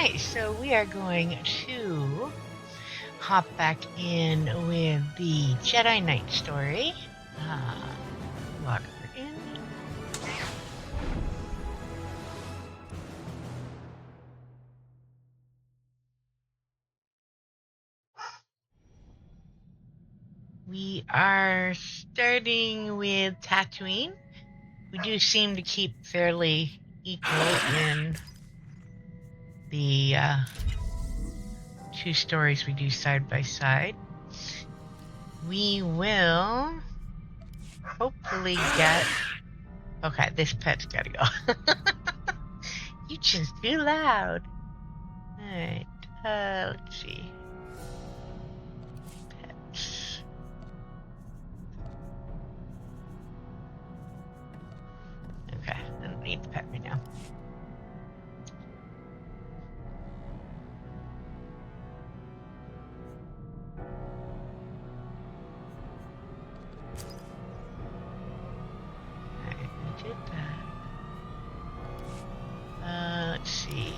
Alright, so we are going to hop back in with the Jedi Knight story. Log her in. We are starting with Tatooine. We do seem to keep fairly equal in the two stories we do side by side. We will hopefully get... Okay, this pet's gotta go. You just too loud. Alright, let's see. Pets. Okay, I don't need the pet right now. Alright, we did that. Let's see.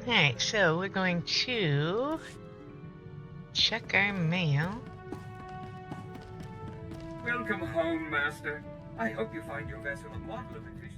Alright, so we're going to check our mail. Welcome home, Master. I hope you find your vessel a model of efficiency.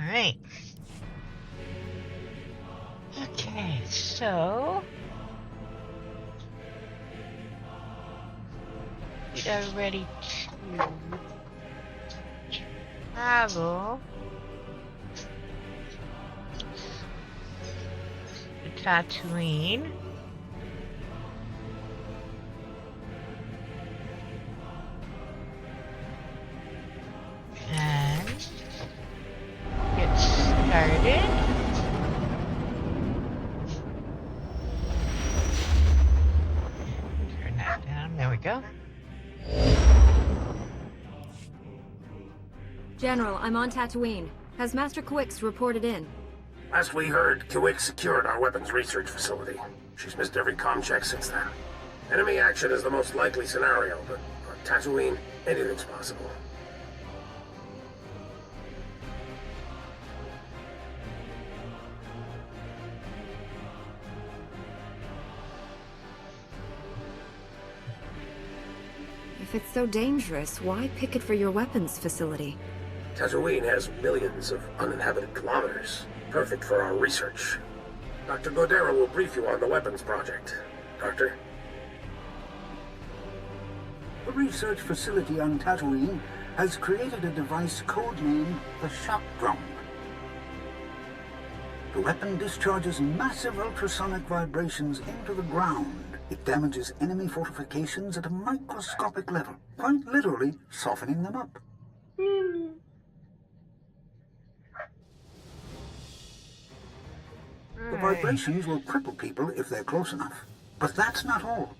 Alright. Okay, so we are ready to travel to Tatooine. And get started. Turn that down. There we go. General, I'm on Tatooine. Has Master Quix reported in? Last we heard, Quix secured our weapons research facility. She's missed every comm check since then. Enemy action is the most likely scenario, but on Tatooine, anything's possible. If it's so dangerous, why pick it for your weapons facility? Tatooine has millions of uninhabited kilometers. Perfect for our research. Dr. Godera will brief you on the weapons project. Doctor? The research facility on Tatooine has created a device codenamed the Shock Drum. The weapon discharges massive ultrasonic vibrations into the ground, It damages enemy fortifications at a microscopic level, quite literally softening them up. The vibrations will cripple people if they're close enough. But that's not all.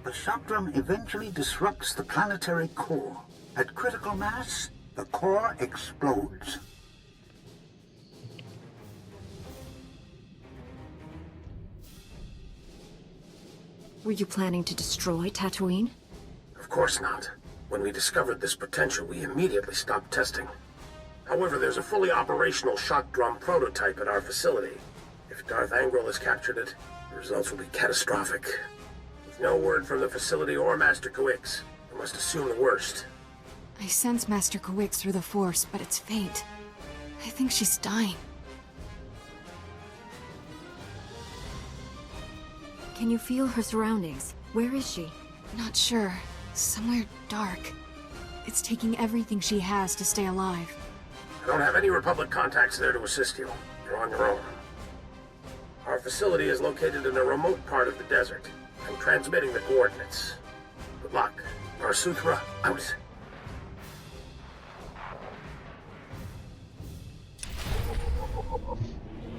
The shock drum eventually disrupts the planetary core. At critical mass, the core explodes. Were you planning to destroy Tatooine? Of course not. When we discovered this potential, we immediately stopped testing. However, there's a fully operational shock drum prototype at our facility. If Darth Angral has captured it, the results will be catastrophic. With no word from the facility or Master Kawix, we must assume the worst. I sense Master Kawix through the Force, but it's faint. I think she's dying. Can you feel her surroundings? Where is she? Not sure. Somewhere dark. It's taking everything she has to stay alive. I don't have any Republic contacts there to assist you. You're on your own. Our facility is located in a remote part of the desert. I'm transmitting the coordinates. Good luck. SWTOR out.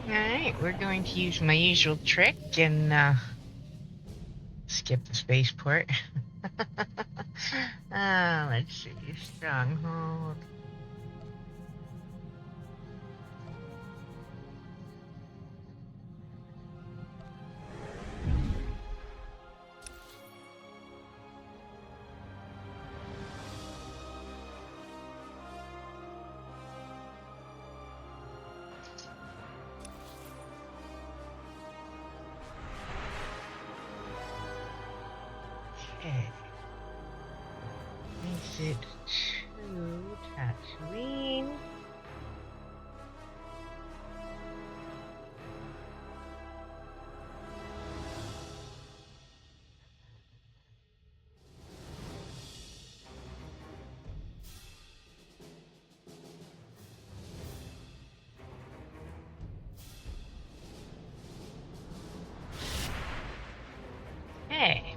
Alright, we're going to use my usual trick and skip the spaceport. Let's see, stronghold. Okay. Exit to Tatooine. Hey.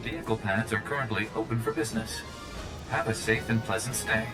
Vehicle paths are currently open for business. Have a safe and pleasant stay.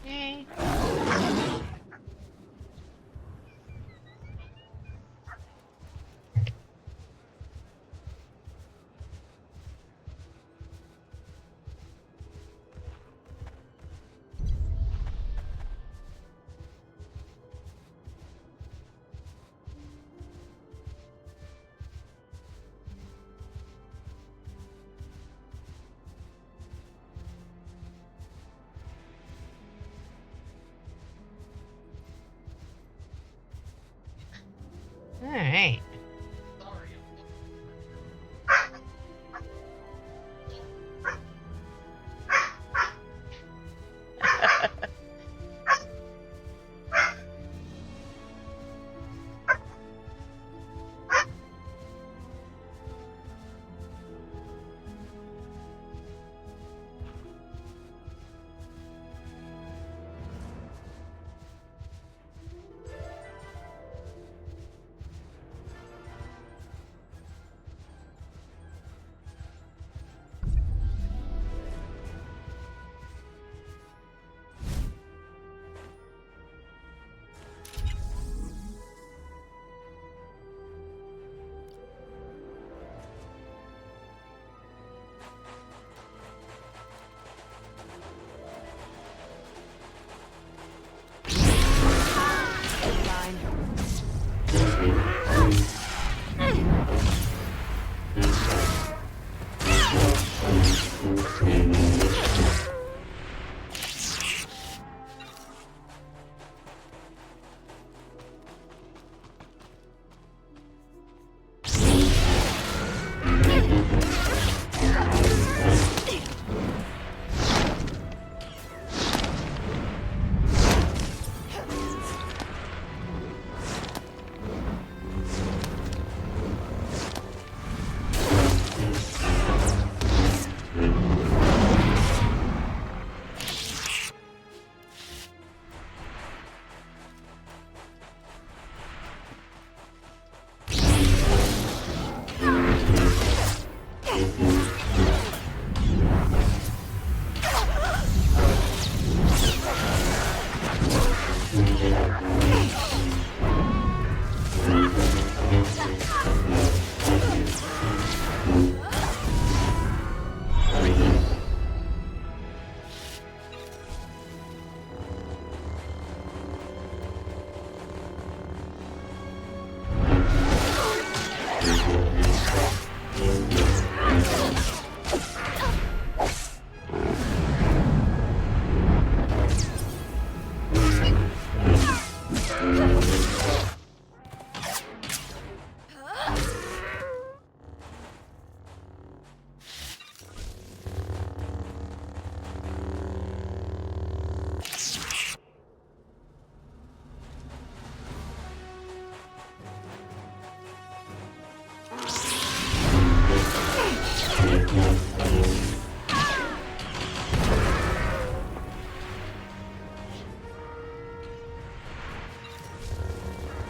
Hey. All right.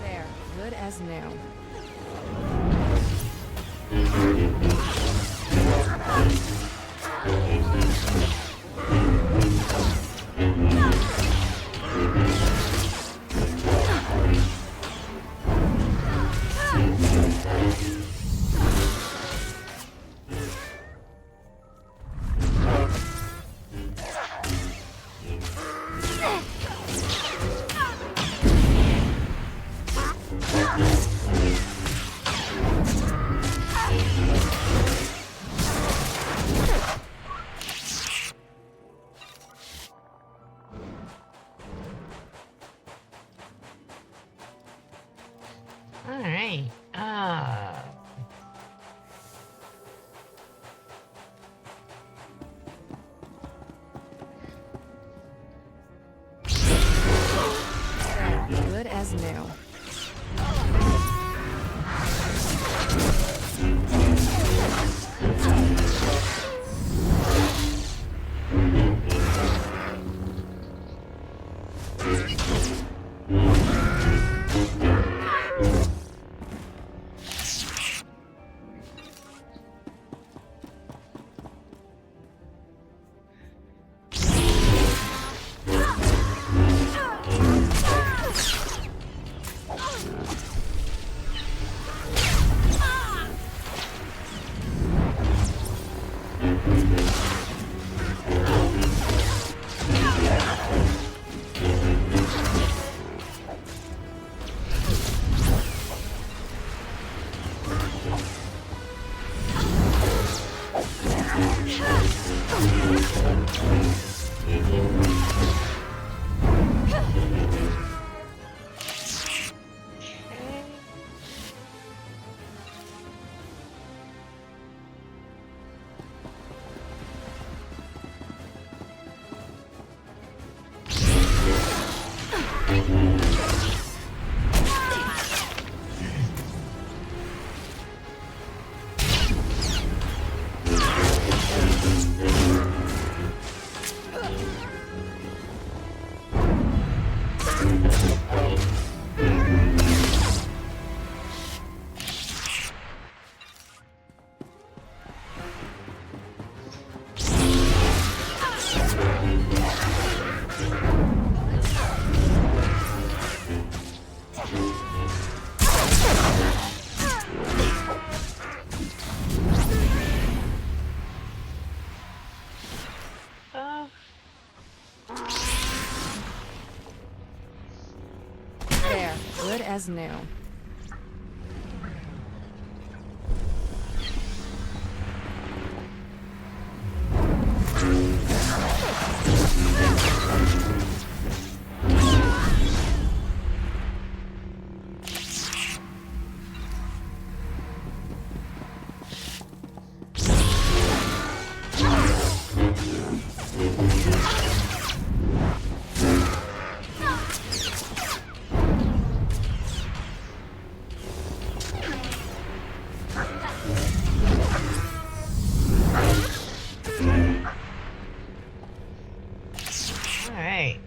There, good as new. All right. There, good as new. There, good as new. All right.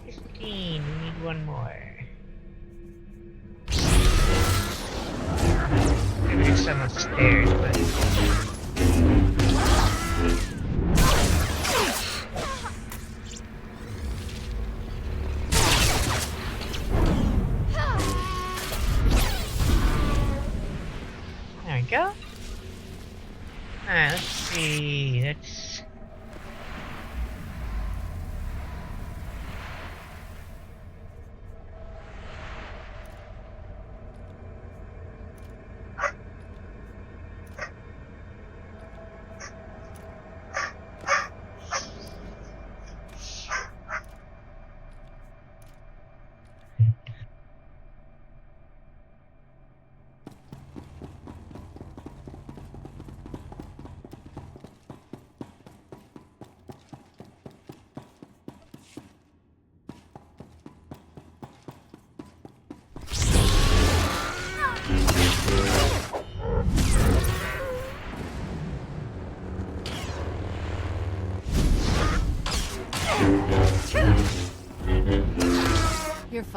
15. We need one more. Maybe there's some upstairs, but. There we go. Alright, let's see. That's.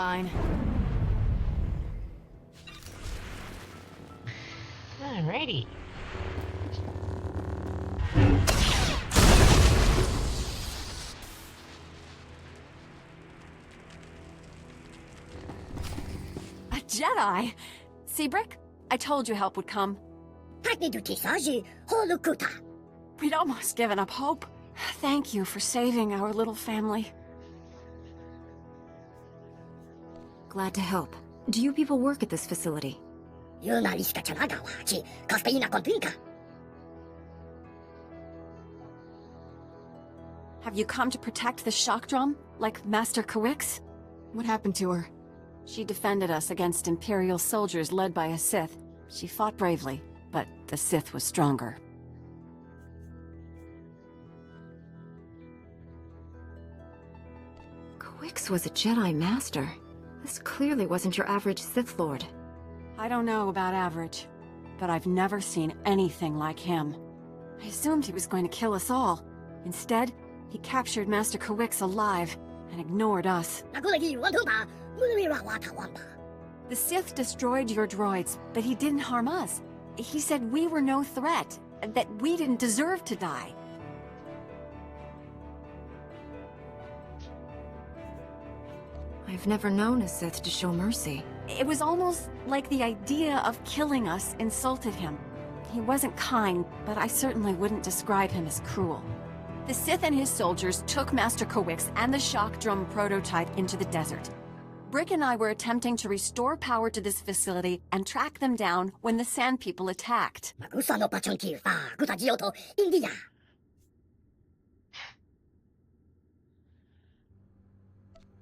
fine. Alrighty. A Jedi? Seabrick? I told you help would come. We'd almost given up hope. Thank you for saving our little family. Glad to help. Do you people work at this facility? Have you come to protect the shock drum, like Master Kawix? What happened to her? She defended us against Imperial soldiers led by a Sith. She fought bravely, but the Sith was stronger. Kawix was a Jedi Master. This clearly wasn't your average Sith Lord. I don't know about average, but I've never seen anything like him. I assumed he was going to kill us all. Instead, he captured Master Kawix alive and ignored us. The Sith destroyed your droids, but he didn't harm us. He said we were no threat, that we didn't deserve to die. I've never known a Sith to show mercy. It was almost like the idea of killing us insulted him. He wasn't kind, but I certainly wouldn't describe him as cruel. The Sith and his soldiers took Master Kawix and the shock drum prototype into the desert. Brick and I were attempting to restore power to this facility and track them down when the Sand People attacked.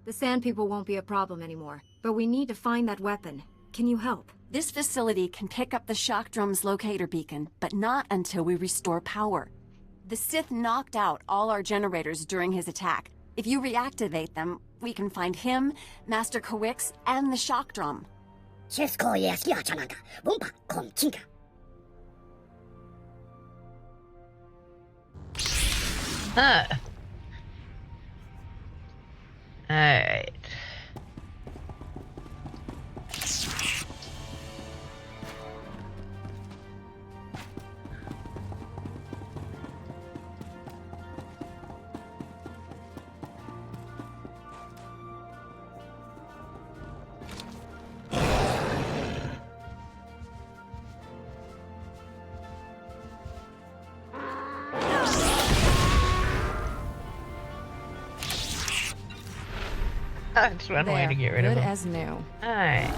The Sand People won't be a problem anymore, but we need to find that weapon. Can you help? This facility can pick up the shock drum's locator beacon, but not until we restore power. The Sith knocked out all our generators during his attack. If you reactivate them, we can find him, Master Kawix, and the shock drum. Huh. Alright. That's one way to get rid of Good him. as new. Alright.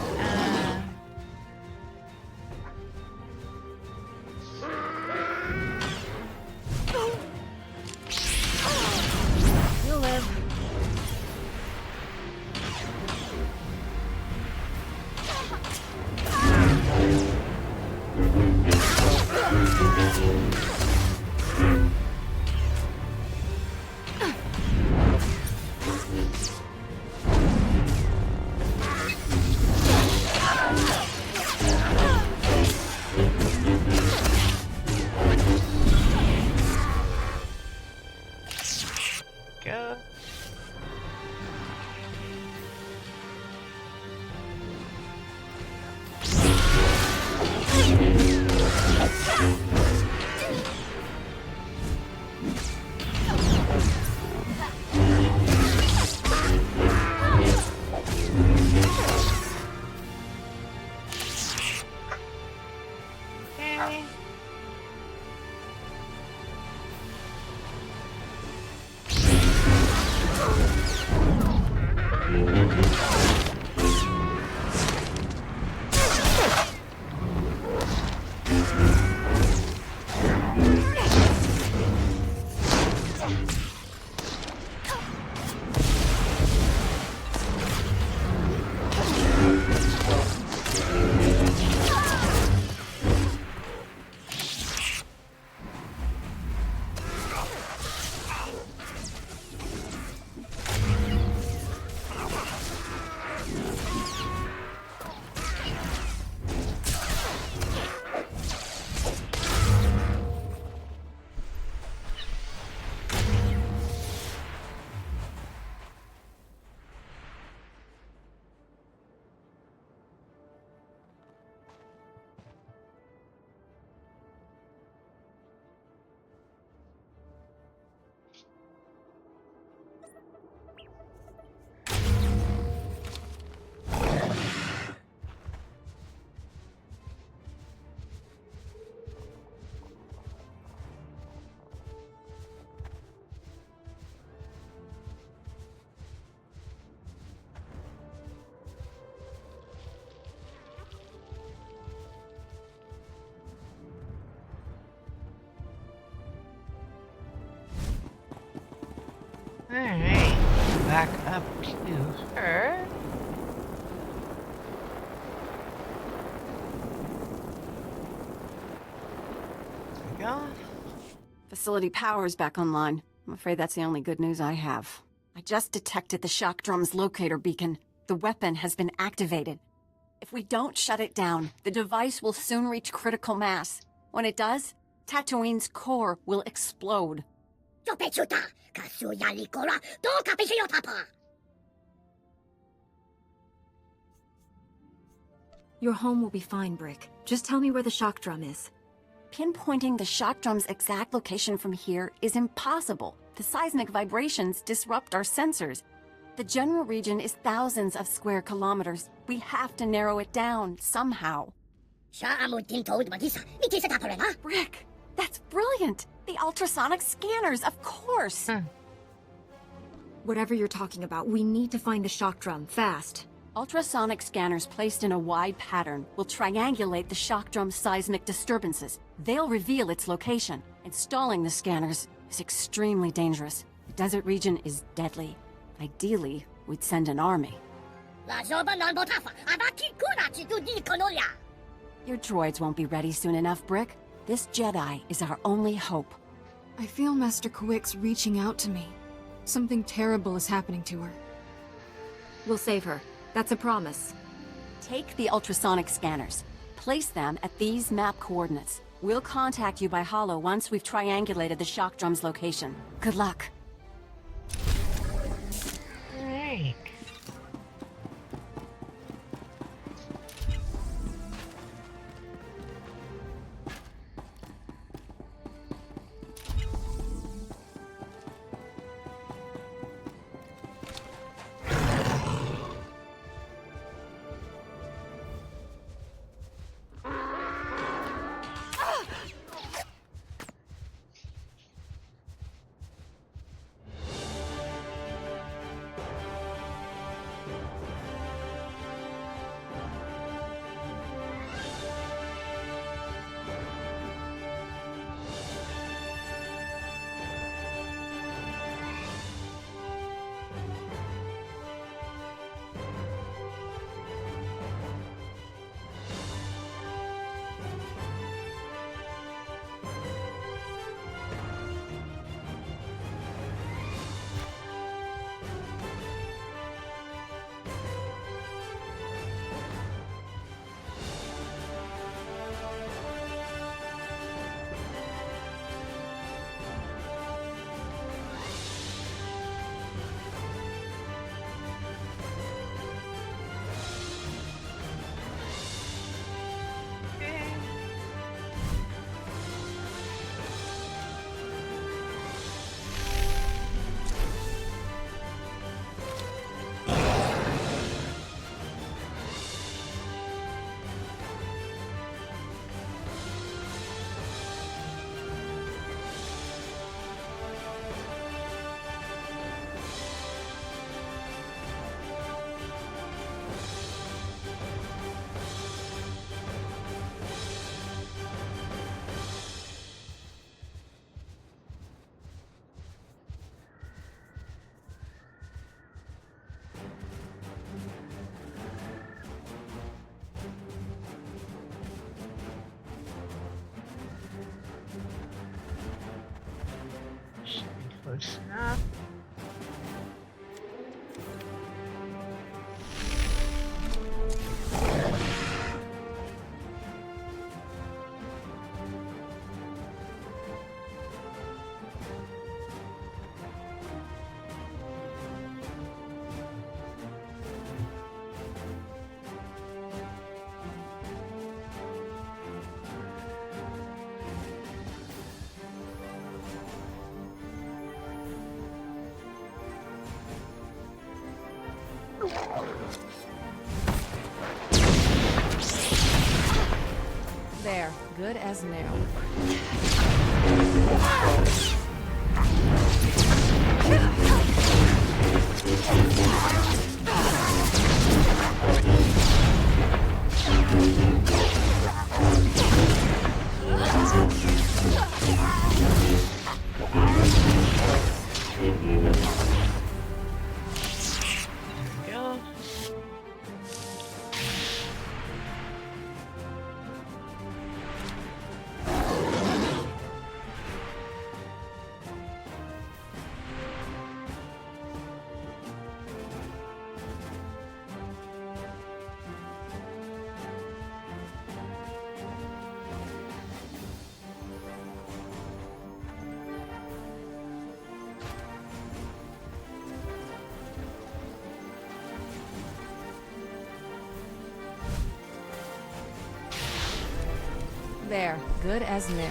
You'll live. Go. Okay. back up to her. There we go. Facility power's back online. I'm afraid that's the only good news I have. I just detected the shock drum's locator beacon. The weapon has been activated. If we don't shut it down, the device will soon reach critical mass. When it does, Tatooine's core will explode. Your home will be fine, Brick. Just tell me where the shock drum is. Pinpointing the shock drum's exact location from here is impossible. The seismic vibrations disrupt our sensors. The general region is thousands of square kilometers. We have to narrow it down somehow. Brick, that's brilliant! The ultrasonic scanners, of course! Whatever you're talking about, we need to find the shock drum, fast. Ultrasonic scanners placed in a wide pattern will triangulate the shock drum's seismic disturbances. They'll reveal its location. Installing the scanners is extremely dangerous. The desert region is deadly. Ideally, we'd send an army. Your droids won't be ready soon enough, Brick. This Jedi is our only hope. I feel Master Kawik's reaching out to me. Something terrible is happening to her. We'll save her. That's a promise. Take the ultrasonic scanners. Place them at these map coordinates. We'll contact you by holo once we've triangulated the shock drum's location. Good luck. Alright. Close enough. There, good as new. There, good as new.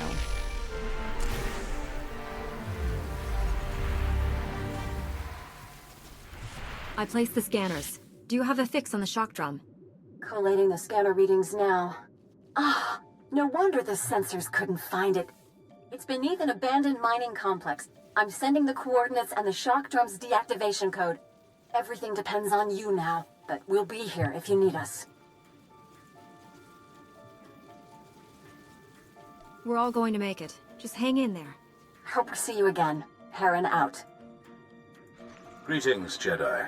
I placed the scanners. Do you have a fix on the shock drum? Collating the scanner readings now. Ah, no wonder the sensors couldn't find it. It's beneath an abandoned mining complex. I'm sending the coordinates and the shock drum's deactivation code. Everything depends on you now, but we'll be here if you need us. We're all going to make it. Just hang in there. Hope to see you again. Heron out. Greetings, Jedi.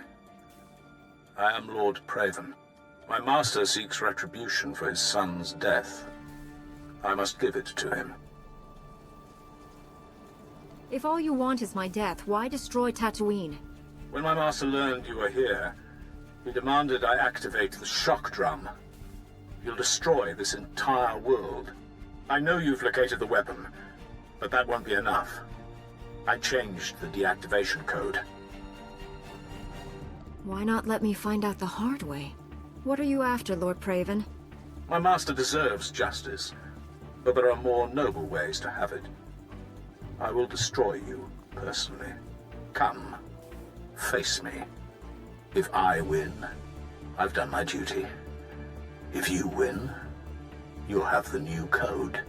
I am Lord Praven. My master seeks retribution for his son's death. I must give it to him. If all you want is my death, why destroy Tatooine? When my master learned you were here, he demanded I activate the shock drum. You'll destroy this entire world. I know you've located the weapon, but that won't be enough. I changed the deactivation code. Why not let me find out the hard way? What are you after, Lord Praven? My master deserves justice, but there are more noble ways to have it. I will destroy you, personally. Come, face me. If I win, I've done my duty. If you win, you'll have the new code.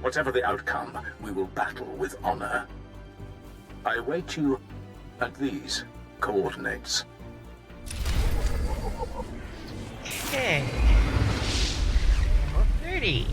Whatever the outcome, we will battle with honor. I await you at these coordinates. Okay. Level 30.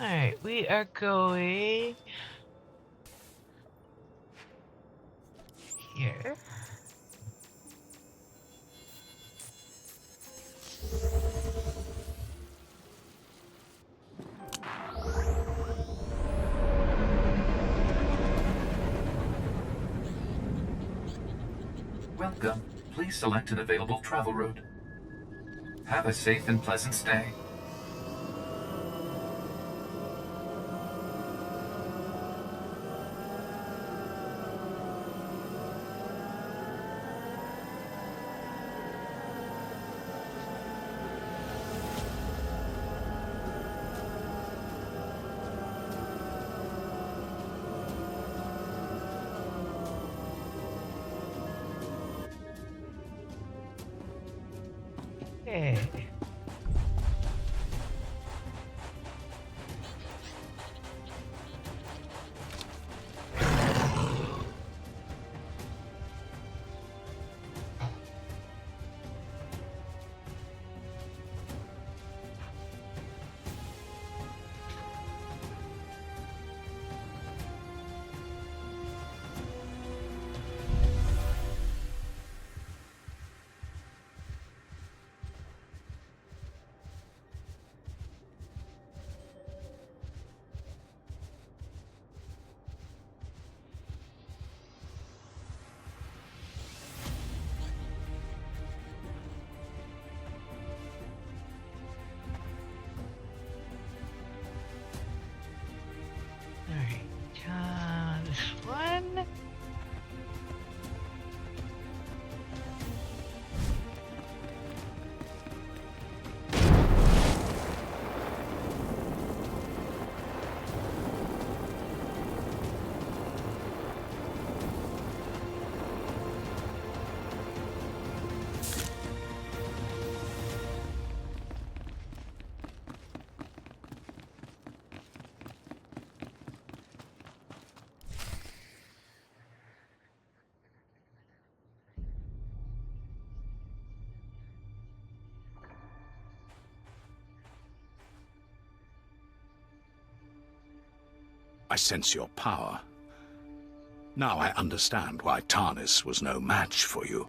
Alright, we are going here. Welcome. Please select an available travel route. Have a safe and pleasant stay. Okay. Alright, this one. I sense your power. Now I understand why Tarnis was no match for you.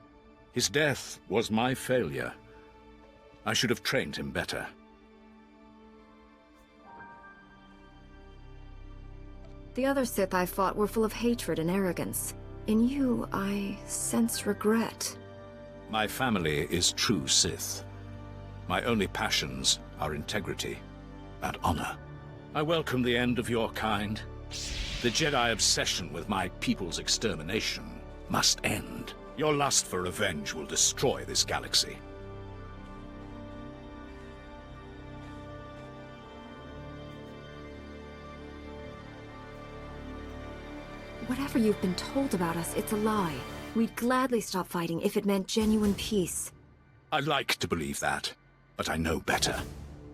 His death was my failure. I should have trained him better. The other Sith I fought were full of hatred and arrogance. In you, I sense regret. My family is true Sith. My only passions are integrity and honor. I welcome the end of your kind. The Jedi obsession with my people's extermination must end. Your lust for revenge will destroy this galaxy. Whatever you've been told about us, it's a lie. We'd gladly stop fighting if it meant genuine peace. I'd like to believe that, but I know better.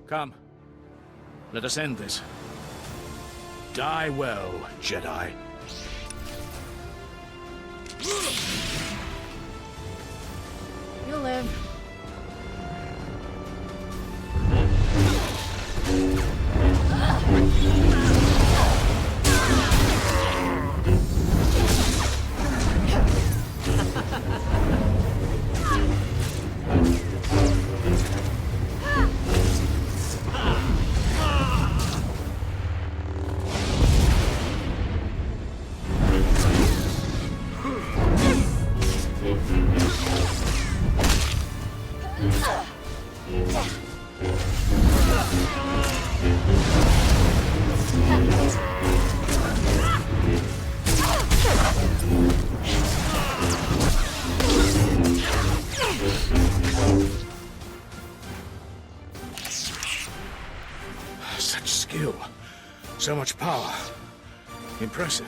Come, let us end this. Die well, Jedi. You'll live. Such skill, so much power. Impressive.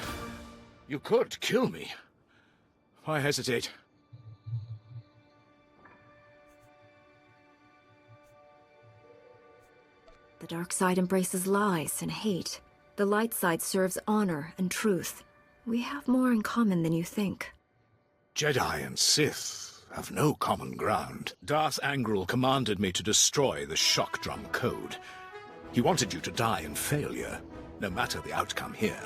You could kill me. Why hesitate? The dark side embraces lies and hate. The light side serves honor and truth. We have more in common than you think. Jedi and Sith have no common ground. Darth Angral commanded me to destroy the shock drum code. He wanted you to die in failure, no matter the outcome here.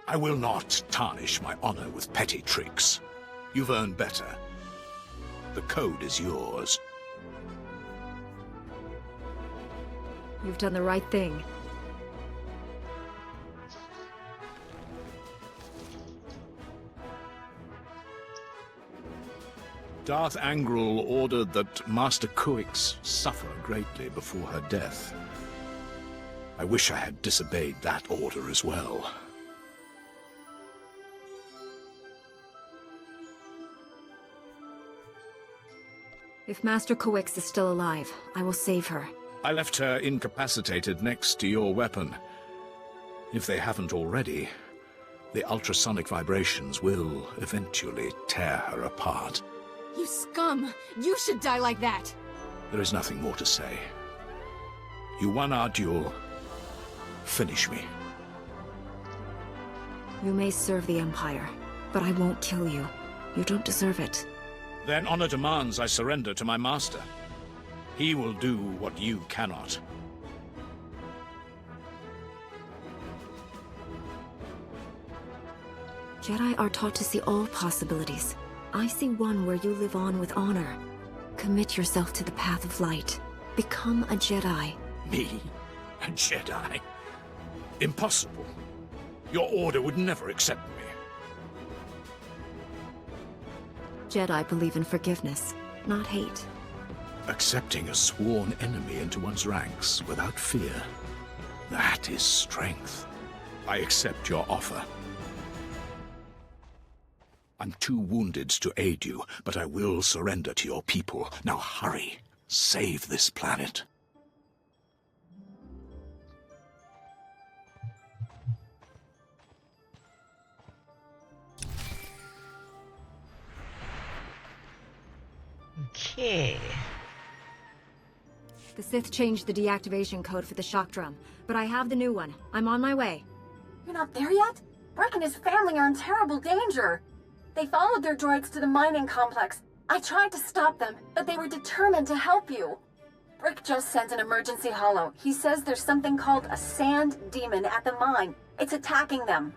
I will not tarnish my honor with petty tricks. You've earned better. The code is yours. You've done the right thing. Darth Angral ordered that Master Kuix suffer greatly before her death. I wish I had disobeyed that order as well. If Master Kuix is still alive, I will save her. I left her incapacitated next to your weapon. If they haven't already, the ultrasonic vibrations will eventually tear her apart. You scum! You should die like that! There is nothing more to say. You won our duel. Finish me. You may serve the Empire, but I won't kill you. You don't deserve it. Then honor demands I surrender to my master. He will do what you cannot. Jedi are taught to see all possibilities. I see one where you live on with honor. Commit yourself to the path of light. Become a Jedi. Me? A Jedi? Impossible. Your order would never accept me. Jedi believe in forgiveness, not hate. Accepting a sworn enemy into one's ranks without fear. That is strength. I accept your offer. I'm too wounded to aid you, but I will surrender to your people. Now hurry. Save this planet. Okay. The Sith changed the deactivation code for the shock drum, but I have the new one. I'm on my way. You're not there yet? Brick and his family are in terrible danger. They followed their droids to the mining complex. I tried to stop them, but they were determined to help you. Brick just sent an emergency holo. He says there's something called a sand demon at the mine. It's attacking them.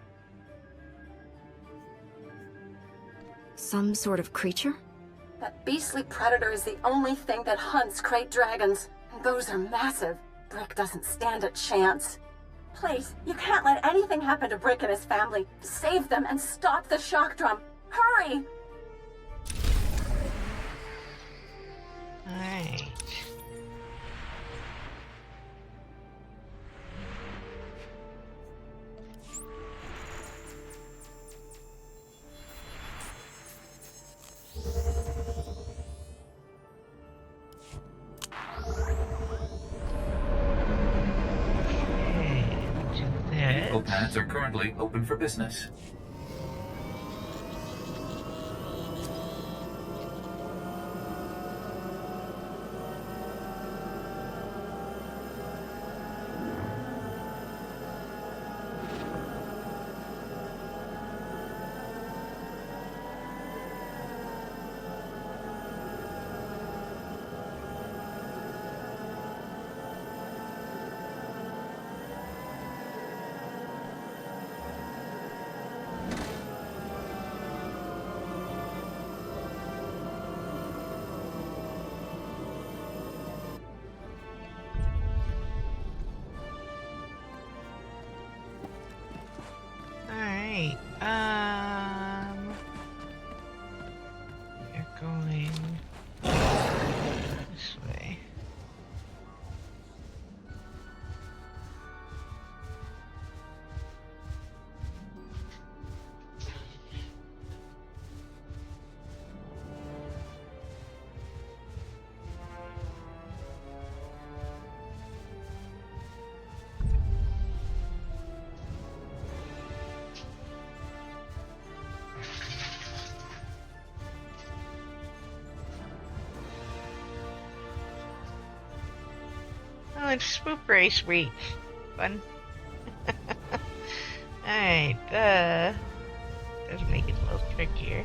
Some sort of creature? That beastly predator is the only thing that hunts great dragons. And those are massive. Brick doesn't stand a chance. Please, you can't let anything happen to Brick and his family. Save them and stop the shock drum. Hurry! Alright. Vehicle paths are currently open for business. Alright, we're going this way. Oh, it's Swoop Race week. Fun. Alright, does make it a little trickier.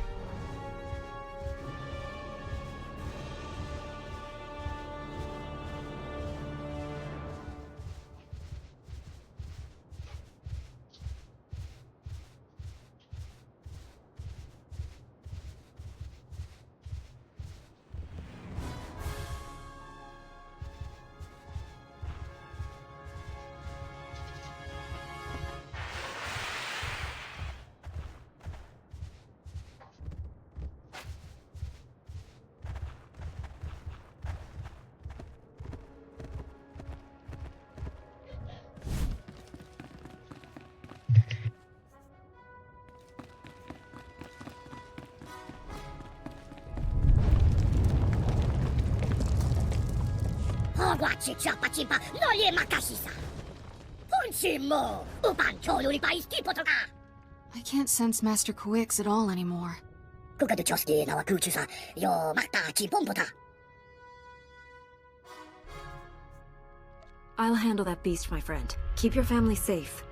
I can't sense Master Quix at all anymore. I'll handle that beast, my friend. Keep your family safe.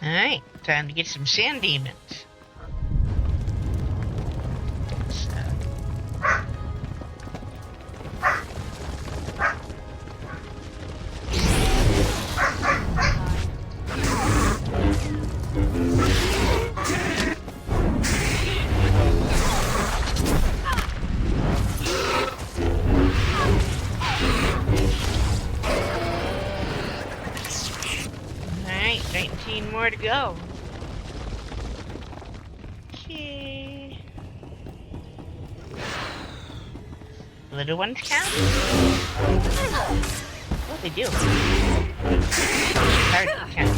Alright, time to get some sand demons. Alright, 19 more to go. Okay. Little ones count? Oh, they do. Hard to count.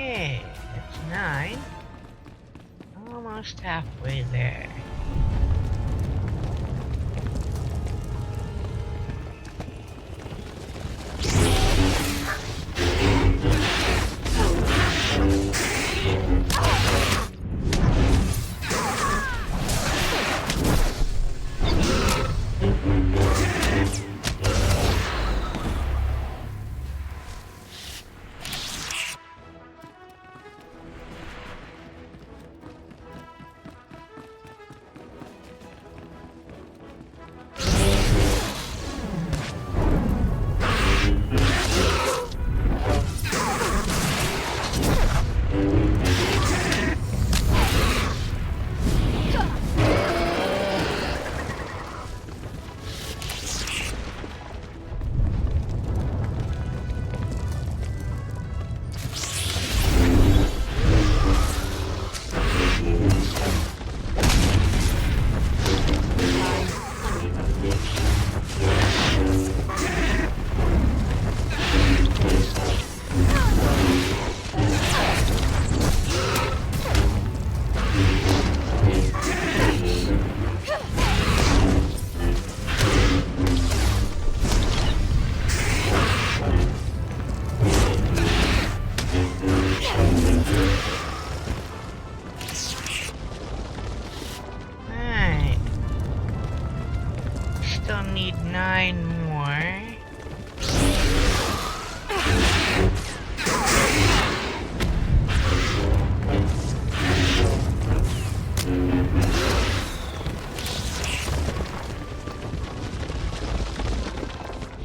Okay, that's 9. Almost halfway there. Still need 9 more.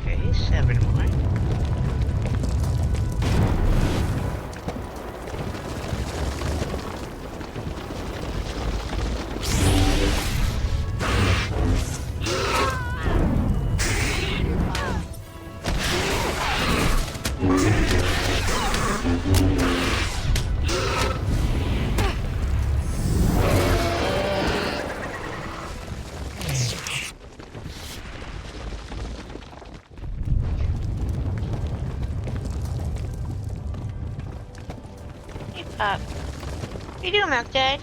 Okay, 7 more. Hey, Pop. What are you doing, Milk Dad?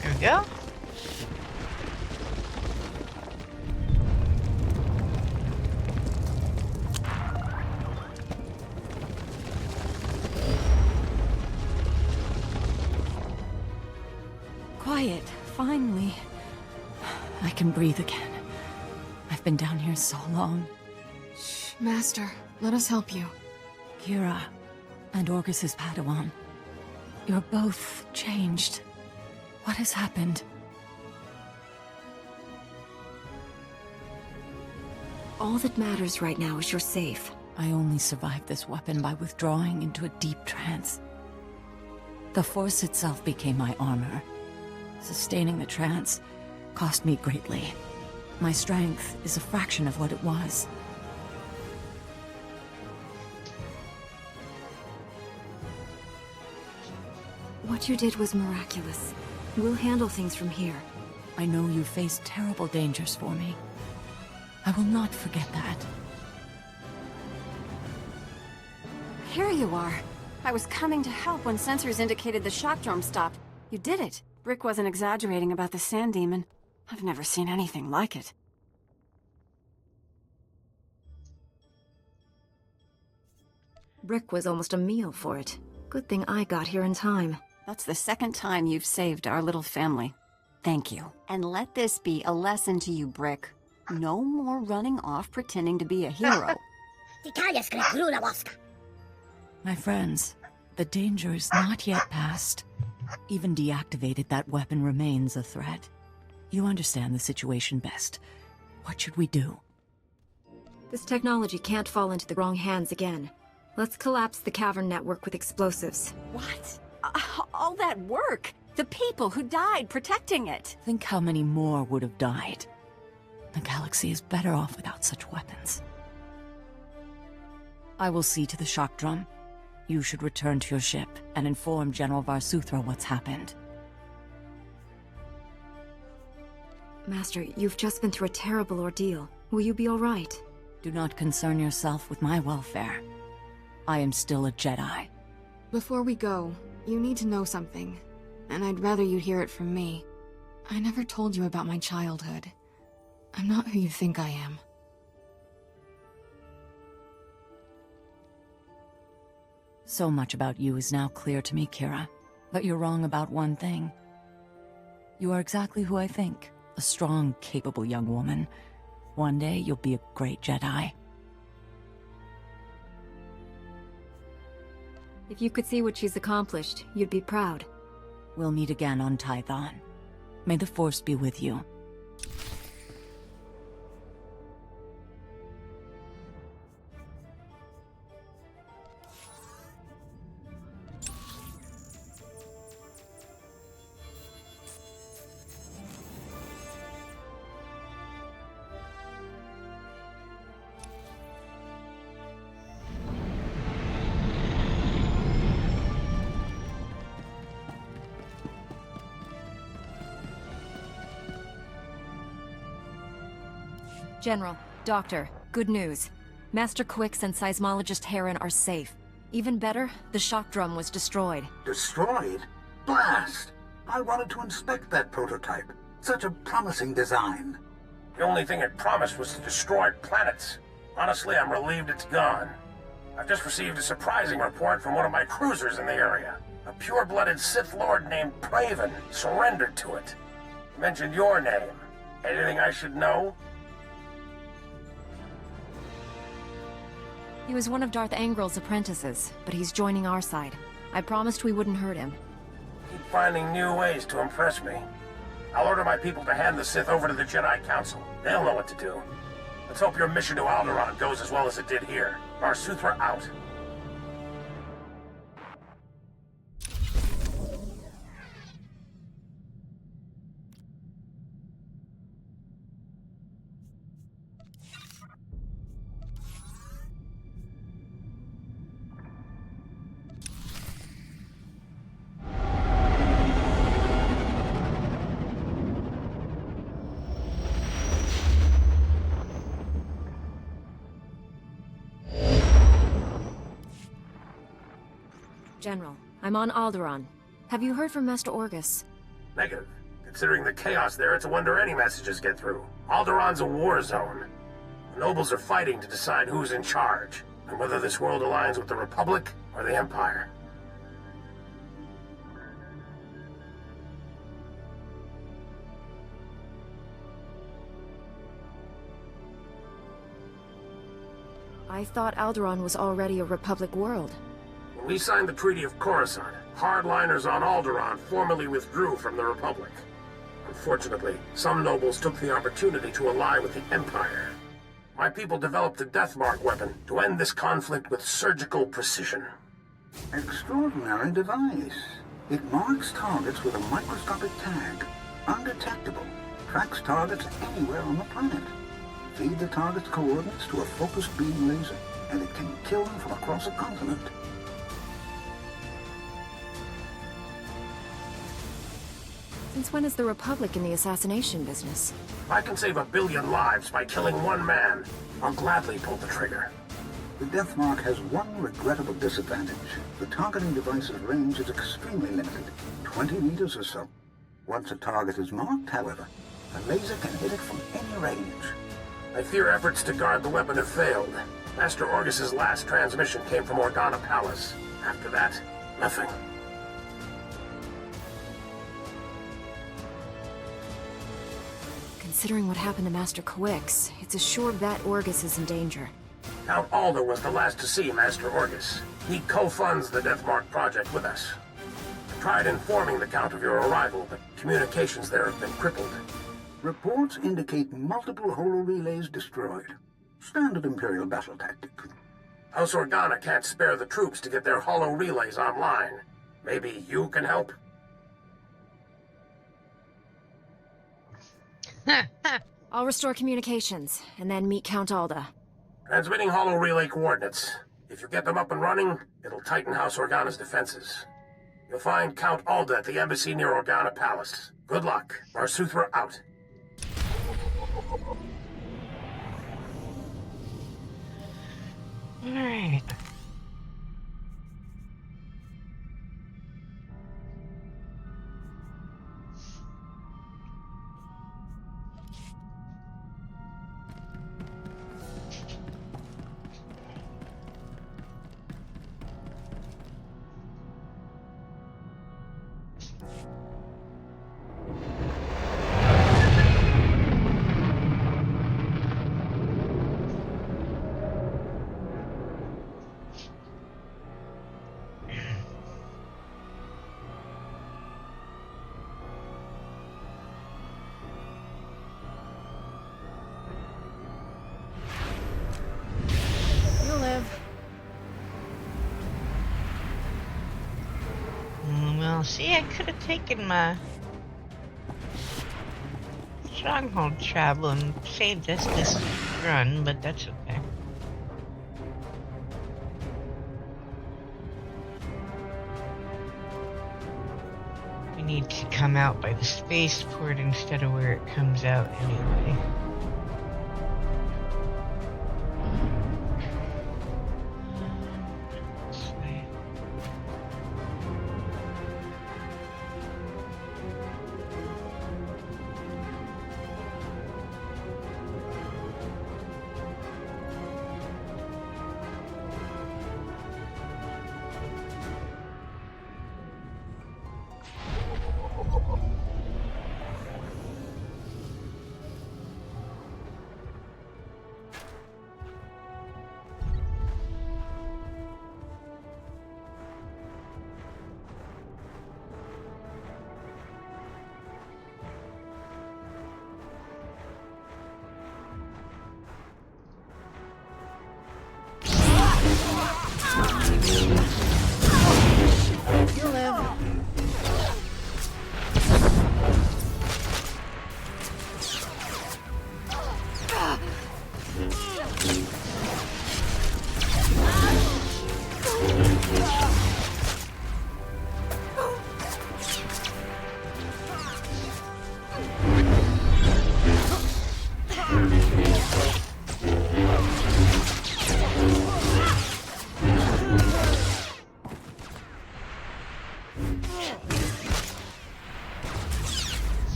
There we go. Quiet, finally. I can breathe again. I've been down here so long. Shh, Master, let us help you. Kira and Orcus's Padawan. You're both changed. What has happened? All that matters right now is you're safe. I only survived this weapon by withdrawing into a deep trance. The Force itself became my armor. Sustaining the trance cost me greatly. My strength is a fraction of what it was. What What you did was miraculous. We'll handle things from here. I know you faced terrible dangers for me. I will not forget that. Here you are. I was coming to help when sensors indicated the shock drum stopped. You did it. Brick wasn't exaggerating about the sand demon. I've never seen anything like it. Brick was almost a meal for it. Good thing I got here in time. That's the second time you've saved our little family. Thank you. And let this be a lesson to you, Brick. No more running off pretending to be a hero. My friends, the danger is not yet past. Even deactivated, that weapon remains a threat. You understand the situation best. What should we do? This technology can't fall into the wrong hands again. Let's collapse the cavern network with explosives. What? All that work? The people who died protecting it? Think how many more would have died. The galaxy is better off without such weapons. I will see to the shock drum. You should return to your ship and inform General SWTOR what's happened. Master, you've just been through a terrible ordeal. Will you be all right? Do not concern yourself with my welfare. I am still a Jedi. Before we go, you need to know something. And I'd rather you hear it from me. I never told you about my childhood. I'm not who you think I am. So much about you is now clear to me, Kira. But you're wrong about one thing. You are exactly who I think. A strong, capable young woman. One day, you'll be a great Jedi. If you could see what she's accomplished, you'd be proud. We'll meet again on Tython. May the Force be with you. General, Doctor, good news. Master Quix and Seismologist Heron are safe. Even better, the shock drum was destroyed. Destroyed? Blast! I wanted to inspect that prototype. Such a promising design. The only thing it promised was to destroy planets. Honestly, I'm relieved it's gone. I've just received a surprising report from one of my cruisers in the area. A pure-blooded Sith Lord named Praven surrendered to it. Mentioned your name. Anything I should know? He was one of Darth Angril's apprentices, but he's joining our side. I promised we wouldn't hurt him. Keep finding new ways to impress me. I'll order my people to hand the Sith over to the Jedi Council. They'll know what to do. Let's hope your mission to Alderaan goes as well as it did here. SWTOR out. General, I'm on Alderaan. Have you heard from Master Orgus? Negative. Considering the chaos there, it's a wonder any messages get through. Alderaan's a war zone. The nobles are fighting to decide who's in charge, and whether this world aligns with the Republic or the Empire. I thought Alderaan was already a Republic world. When we signed the Treaty of Coruscant, hardliners on Alderaan formally withdrew from the Republic. Unfortunately, some nobles took the opportunity to ally with the Empire. My people developed the Deathmark weapon to end this conflict with surgical precision. Extraordinary device. It marks targets with a microscopic tag. Undetectable. Tracks targets anywhere on the planet. Feed the target's coordinates to a focused beam laser, and it can kill them from across a continent. Since when is the Republic in the assassination business? If I can save 1 billion lives by killing one man, I'll gladly pull the trigger. The Deathmark has one regrettable disadvantage. The targeting device's range is extremely limited, 20 meters or so. Once a target is marked, however, the laser can hit it from any range. I fear efforts to guard the weapon have failed. Master Orgus's last transmission came from Organa Palace. After that, nothing. Considering what happened to Master Coix, it's a sure bet Orgus is in danger. Count Alda was the last to see Master Orgus. He co-funds the Deathmark project with us. I tried informing the Count of your arrival, but communications there have been crippled. Reports indicate multiple holo-relays destroyed. Standard Imperial battle tactic. House Organa can't spare the troops to get their holo-relays online. Maybe you can help? I'll restore communications, and then meet Count Alda. Transmitting holo-relay coordinates. If you get them up and running, it'll tighten House Organa's defenses. You'll find Count Alda at the embassy near Organa Palace. Good luck. Marsuthra out. Alright. Well, see, I could have taken my stronghold travel and saved us this run, but that's okay. We need to come out by the spaceport instead of where it comes out anyway.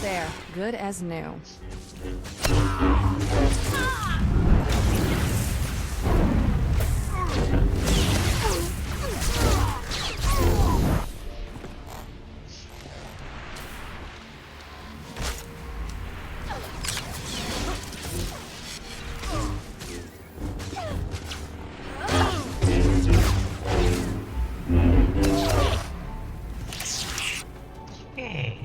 There, good as new. Okay.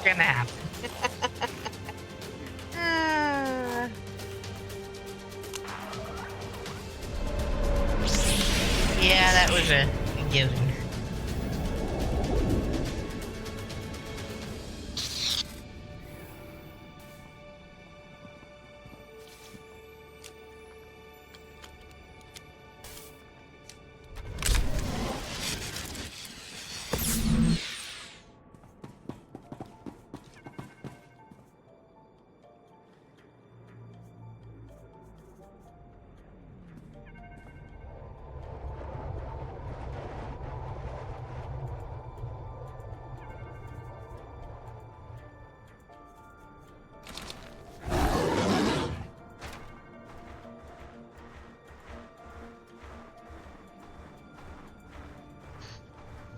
Gonna happen. Yeah, that was a given.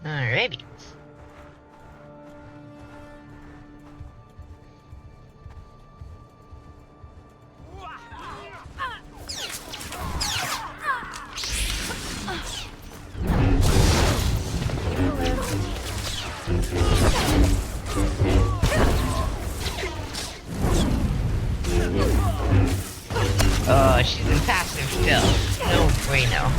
Alrighty. Oh, she's in passive still. No bueno.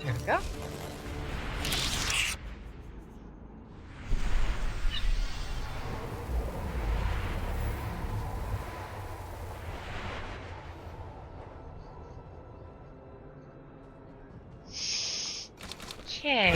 There we go. Okay.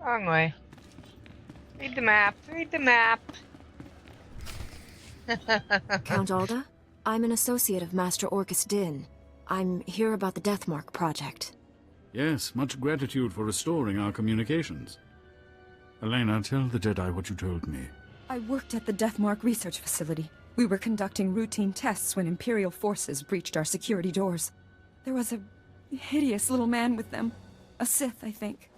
Wrong way. Read the map. Read the map. Count Alda? I'm an associate of Master Orcus Din. I'm here about the Deathmark project. Yes, much gratitude for restoring our communications. Elena, tell the Jedi what you told me. I worked at the Deathmark research facility. We were conducting routine tests when Imperial forces breached our security doors. There was a hideous little man with them. A Sith, I think.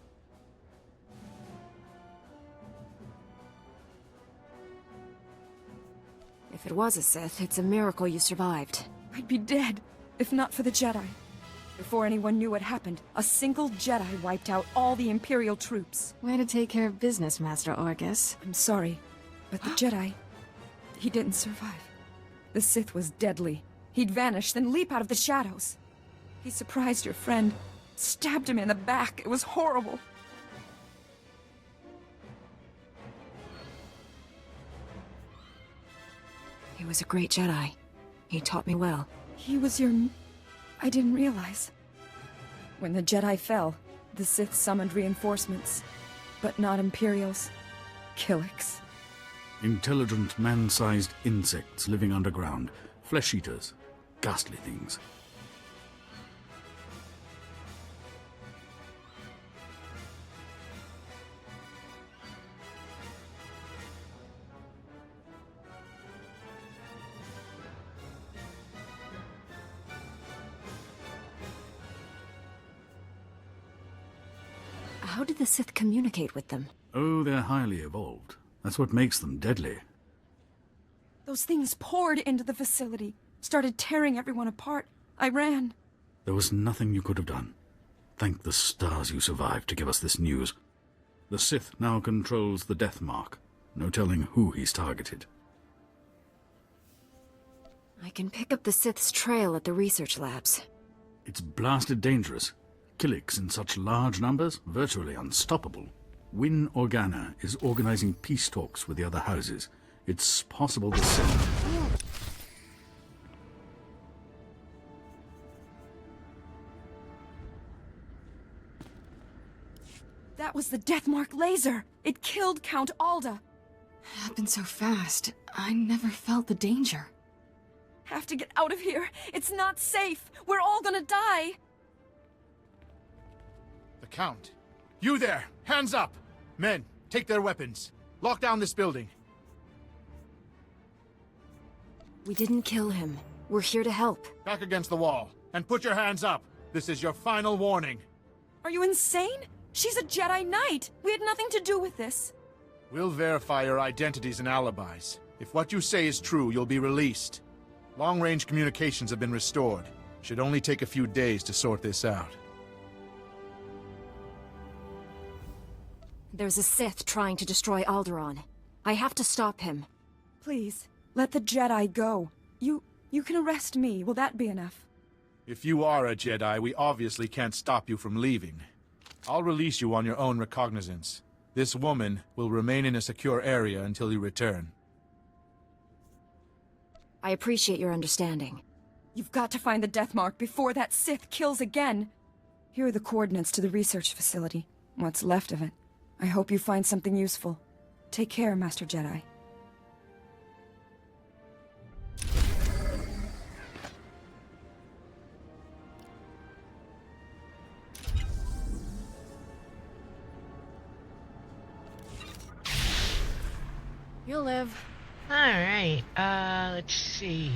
If it was a Sith, it's a miracle you survived. I'd be dead, if not for the Jedi. Before anyone knew what happened, a single Jedi wiped out all the Imperial troops. Way to take care of business, Master Orcus. I'm sorry, but the Jedi, he didn't survive. The Sith was deadly. He'd vanish, then leap out of the shadows. He surprised your friend, stabbed him in the back. It was horrible. He was a great Jedi. He taught me well. He was your... I didn't realize. When the Jedi fell, the Sith summoned reinforcements. But not Imperials. Killiks. Intelligent, man-sized insects living underground. Flesh-eaters. Ghastly things. How did the Sith communicate with them? Oh, they're highly evolved. That's what makes them deadly. Those things poured into the facility, started tearing everyone apart. I ran. There was nothing you could have done. Thank the stars you survived to give us this news. The Sith now controls the Deathmark. No telling who he's targeted. I can pick up the Sith's trail at the research labs. It's blasted dangerous. Killiks in such large numbers, virtually unstoppable. Win Organa is organizing peace talks with the other houses. It's possible the Sith... That was the Deathmark laser! It killed Count Alda! Happened so fast. I never felt the danger. Have to get out of here! It's not safe! We're all gonna die! The Count! You there! Hands up! Men, take their weapons. Lock down this building. We didn't kill him. We're here to help. Back against the wall, and put your hands up. This is your final warning. Are you insane? She's a Jedi Knight! We had nothing to do with this. We'll verify your identities and alibis. If what you say is true, you'll be released. Long-range communications have been restored. Should only take a few days to sort this out. There's a Sith trying to destroy Alderaan. I have to stop him. Please, let the Jedi go. You can arrest me. Will that be enough? If you are a Jedi, we obviously can't stop you from leaving. I'll release you on your own recognizance. This woman will remain in a secure area until you return. I appreciate your understanding. You've got to find the Deathmark before that Sith kills again. Here are the coordinates to the research facility. What's left of it. I hope you find something useful. Take care, Master Jedi. You'll live. Alright, let's see.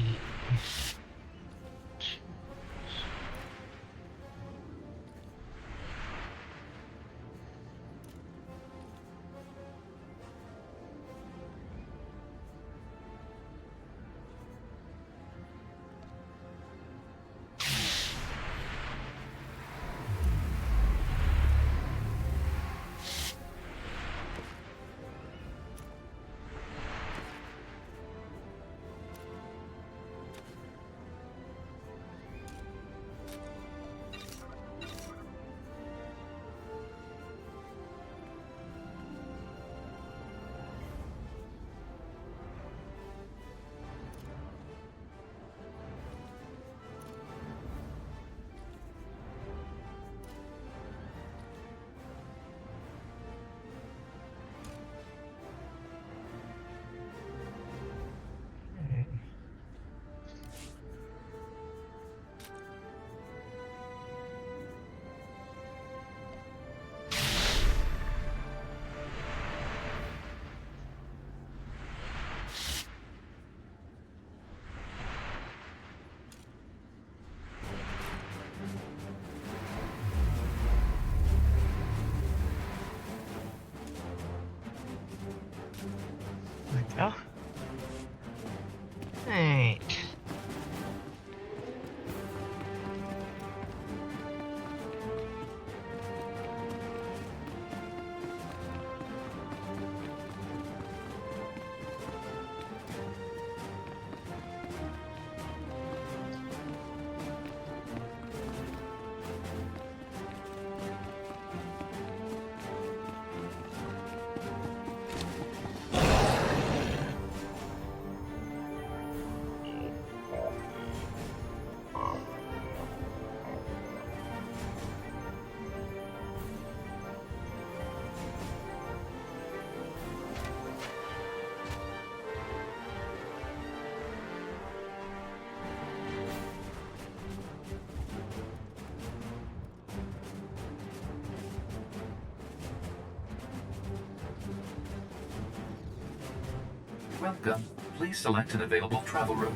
Welcome. Please select an available travel route.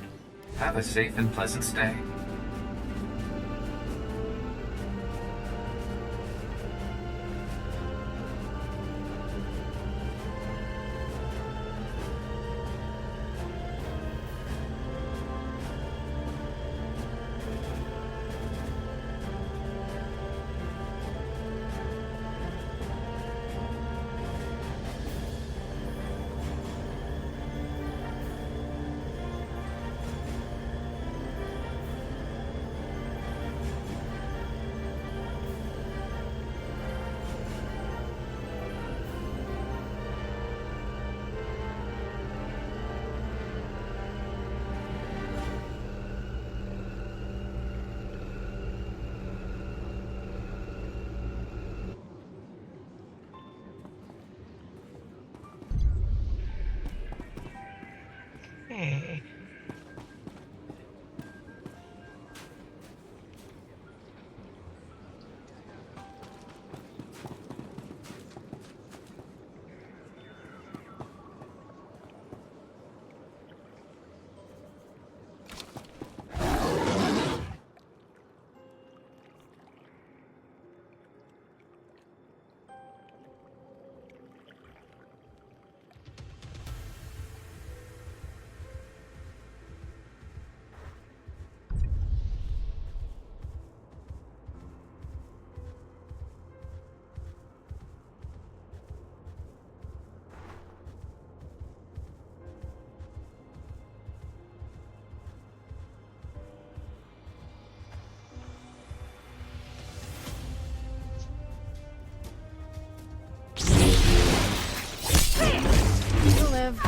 Have a safe and pleasant stay. Okay. You'll live.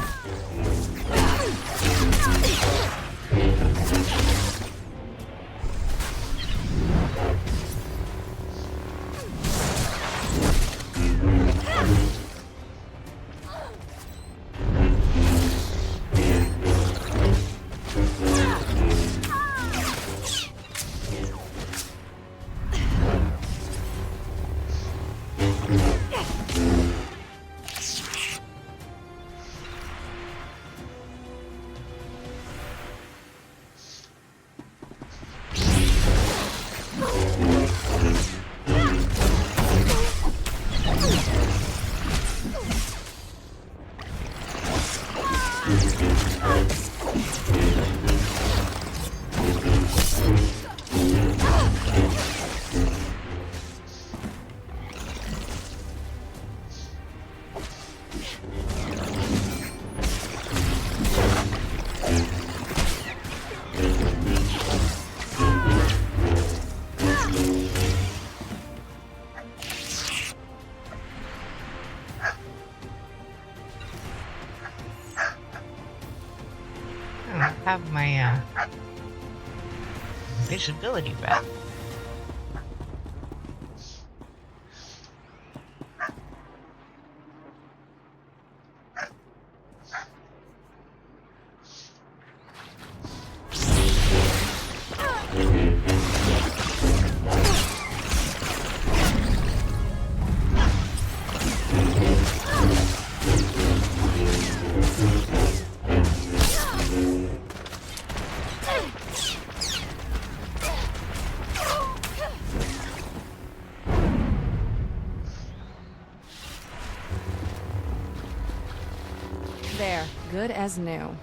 Have my visibility back. There, good as new.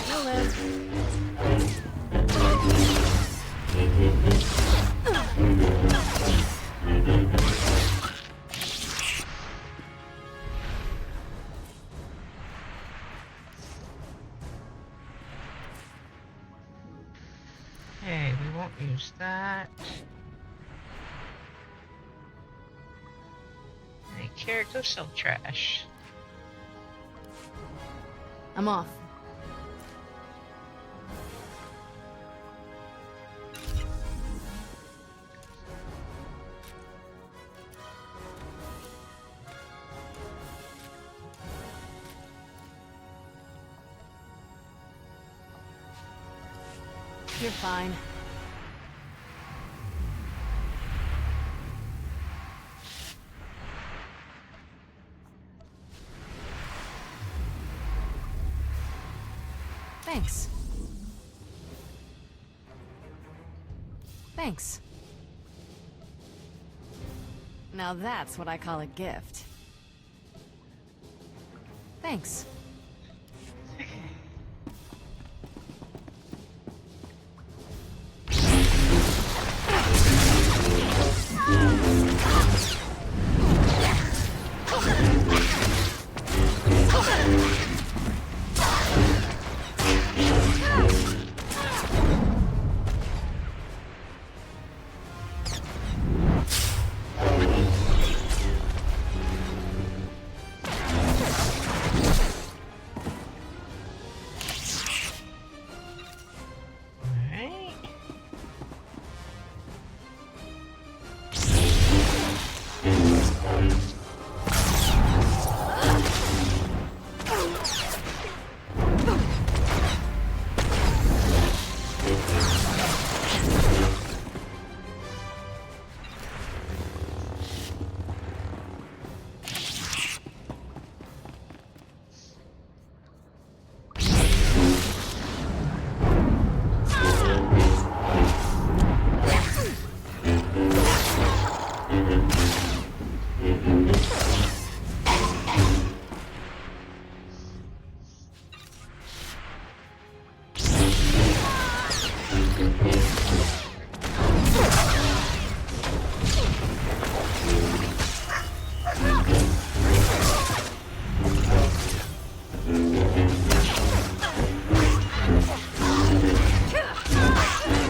You'll live. Okay, we won't use that. Hey, Kara, go sell trash. I'm off. You're fine. Thanks. Thanks. Now that's what I call a gift. Thanks.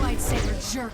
Lightsaber jerk.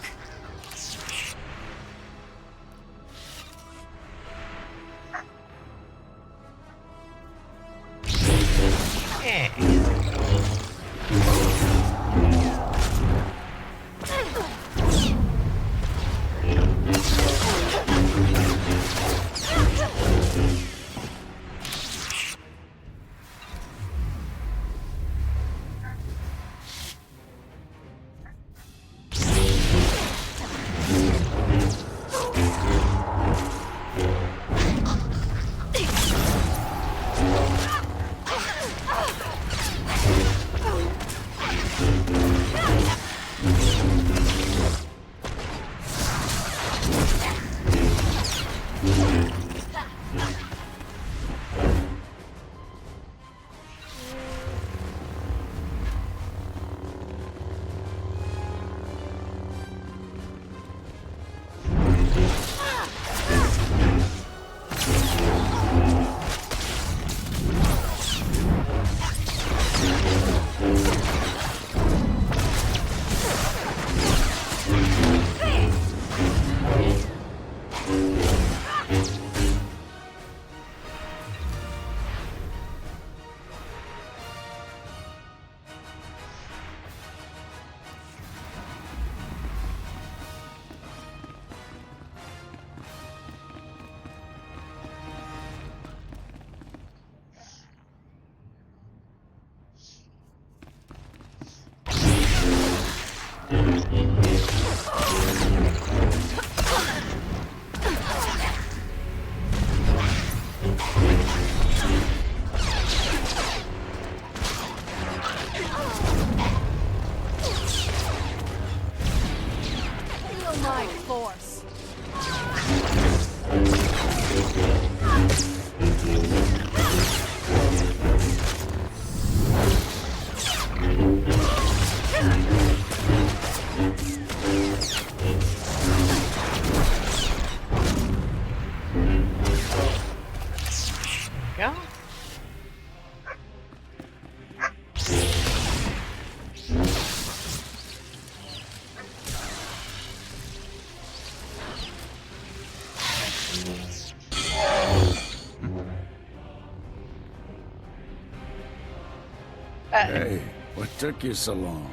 Hey, what took you so long?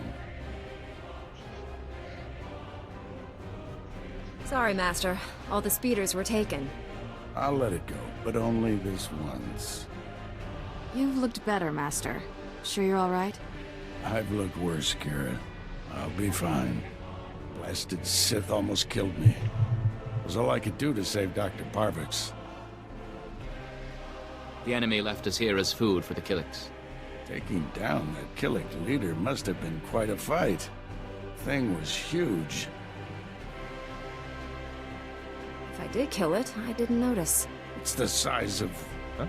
Sorry, Master. All the speeders were taken. I'll let it go, but only this once. You've looked better, Master. Sure you're all right? I've looked worse, Kira. I'll be fine. Blasted Sith almost killed me. It was all I could do to save Dr. Parvix. The enemy left us here as food for the Killiks. Taking down that Killik leader must have been quite a fight. Thing was huge. If I did kill it, I didn't notice. It's the size of... Huh?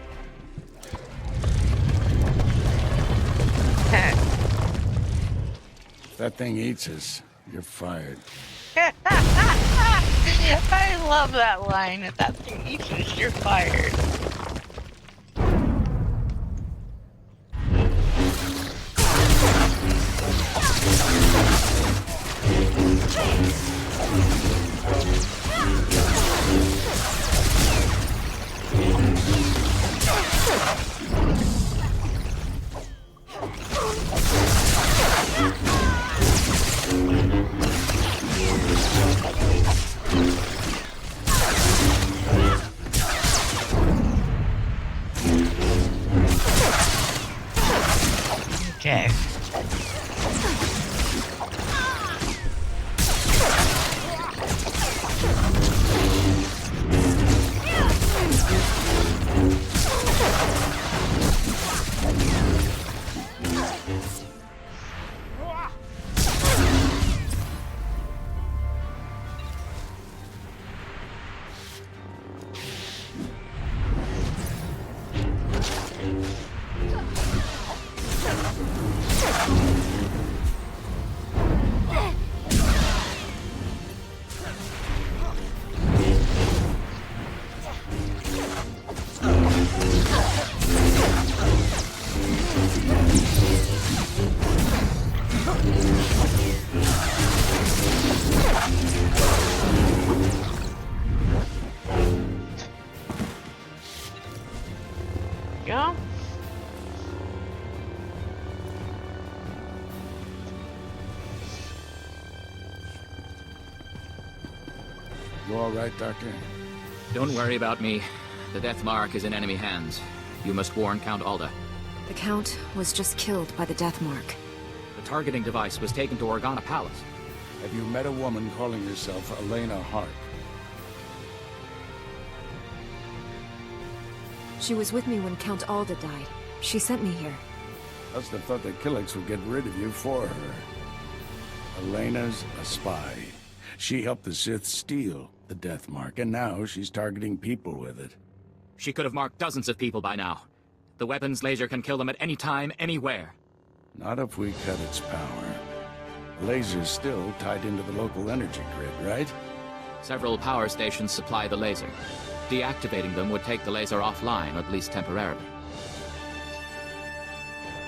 If that thing eats us, you're fired. I love that line. If that thing eats us, you're fired. Okay. Go. You all right, Doctor? Don't worry about me. The Death Mark is in enemy hands. You must warn Count Alda. The Count was just killed by the Death Mark. The targeting device was taken to Organa Palace. Have you met a woman calling herself Elena Hart? She was with me when Count Alda died. She sent me here. Must have thought the Killiks would get rid of you for her. Elena's a spy. She helped the Sith steal the Death Mark, and now she's targeting people with it. She could have marked dozens of people by now. The weapon's laser can kill them at any time, anywhere. Not if we cut its power. The laser's still tied into the local energy grid, right? Several power stations supply the laser. Deactivating them would take the laser offline, at least temporarily.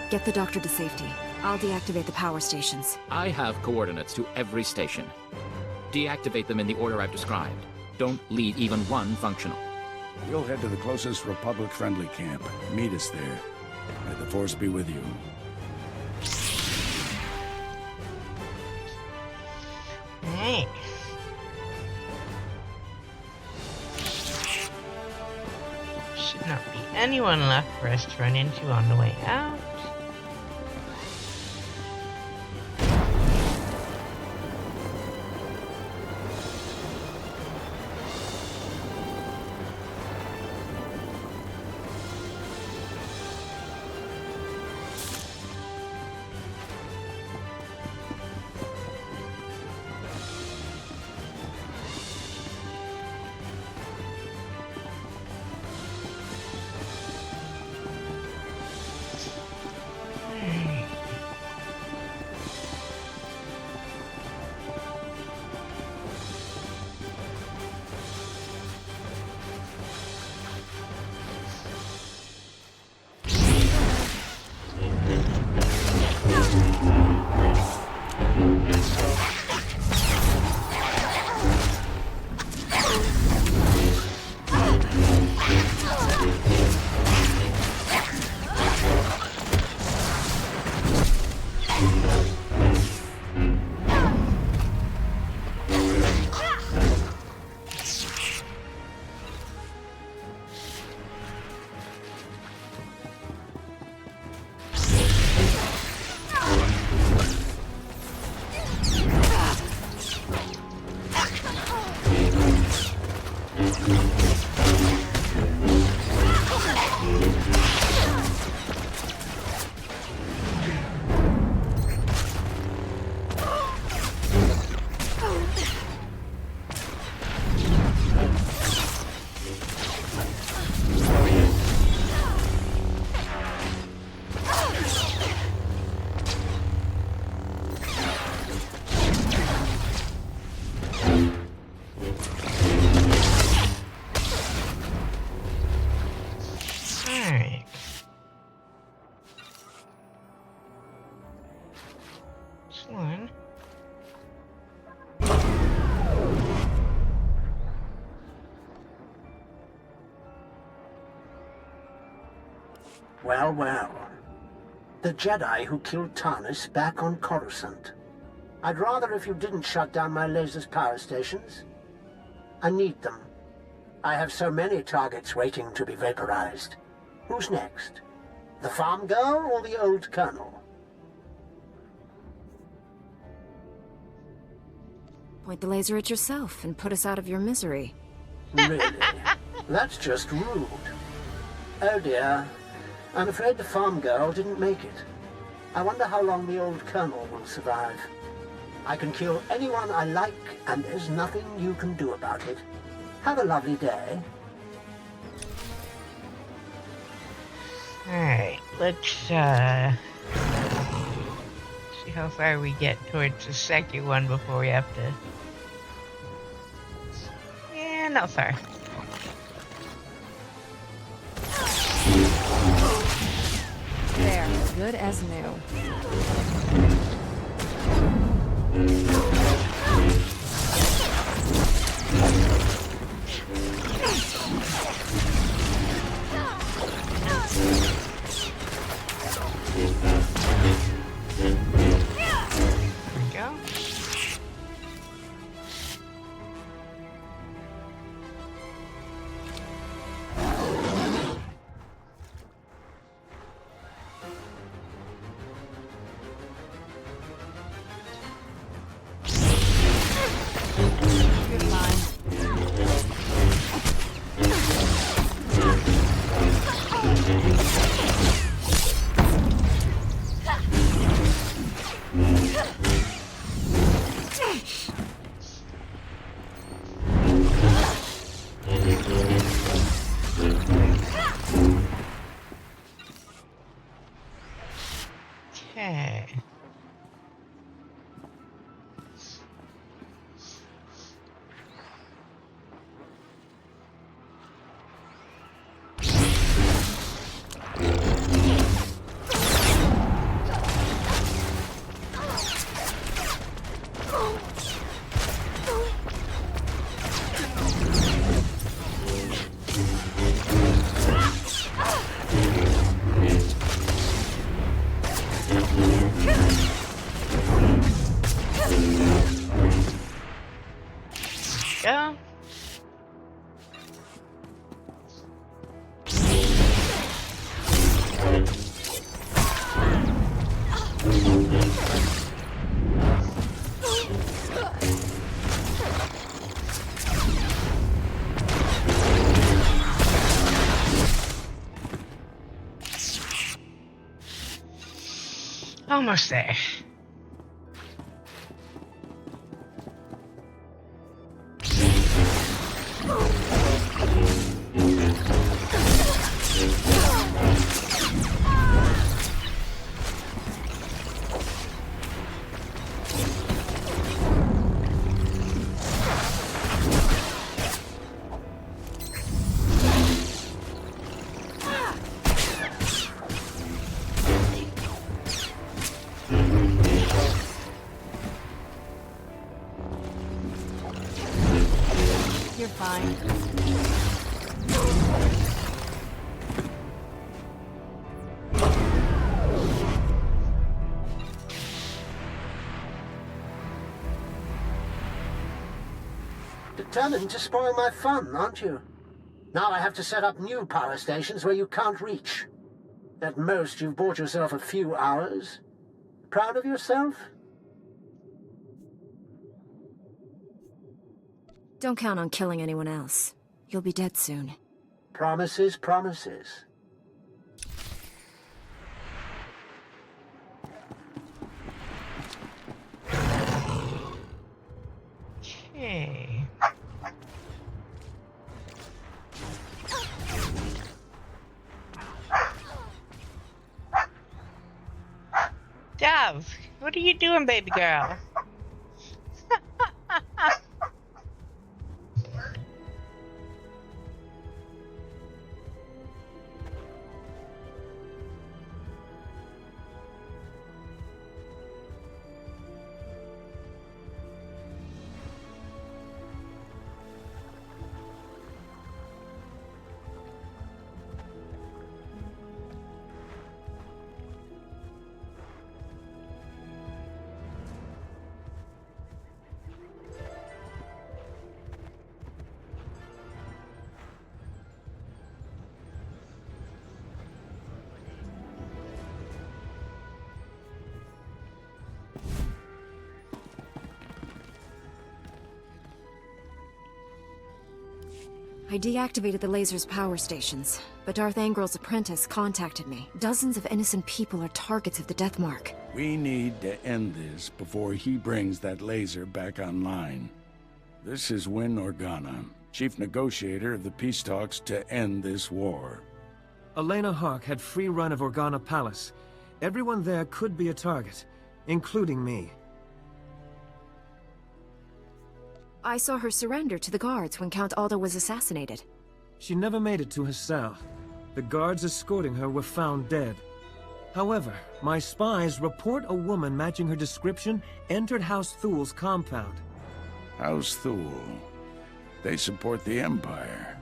Get the doctor to safety. I'll deactivate the power stations. I have coordinates to every station. Deactivate them in the order I've described. Don't leave even one functional. You'll head to the closest Republic-friendly camp. Meet us there. May the Force be with you. Alright. Should not be anyone left for us to run into on the way out. Well, well. The Jedi who killed Tarnis back on Coruscant. I'd rather if you didn't shut down my laser's power stations. I need them. I have so many targets waiting to be vaporized. Who's next? The farm girl or the old colonel? Point the laser at yourself and put us out of your misery. Really? That's just rude. Oh dear. I'm afraid the farm girl didn't make it. I wonder how long the old colonel will survive. I can kill anyone I like, and there's nothing you can do about it. Have a lovely day. Alright, let's see how far we get towards the second one before we have to... Yeah, not far. There, good as new. Okay. Go. Almost there. You're fine. Determined to spoil my fun, aren't you? Now I have to set up new power stations where you can't reach. At most, you've bought yourself a few hours. Proud of yourself? Don't count on killing anyone else. You'll be dead soon. Promises, promises. Okay. Dove, what are you doing, baby girl? I deactivated the laser's power stations, but Darth Angrel's apprentice contacted me. Dozens of innocent people are targets of the death mark. We need to end this before he brings that laser back online. This is Win Organa, chief negotiator of the peace talks to end this war. Elena Hawk had free run of Organa Palace. Everyone there could be a target, including me. I saw her surrender to the guards when Count Aldo was assassinated. She never made it to her cell. The guards escorting her were found dead. However, my spies report a woman matching her description entered House Thul's compound. House Thul. They support the Empire.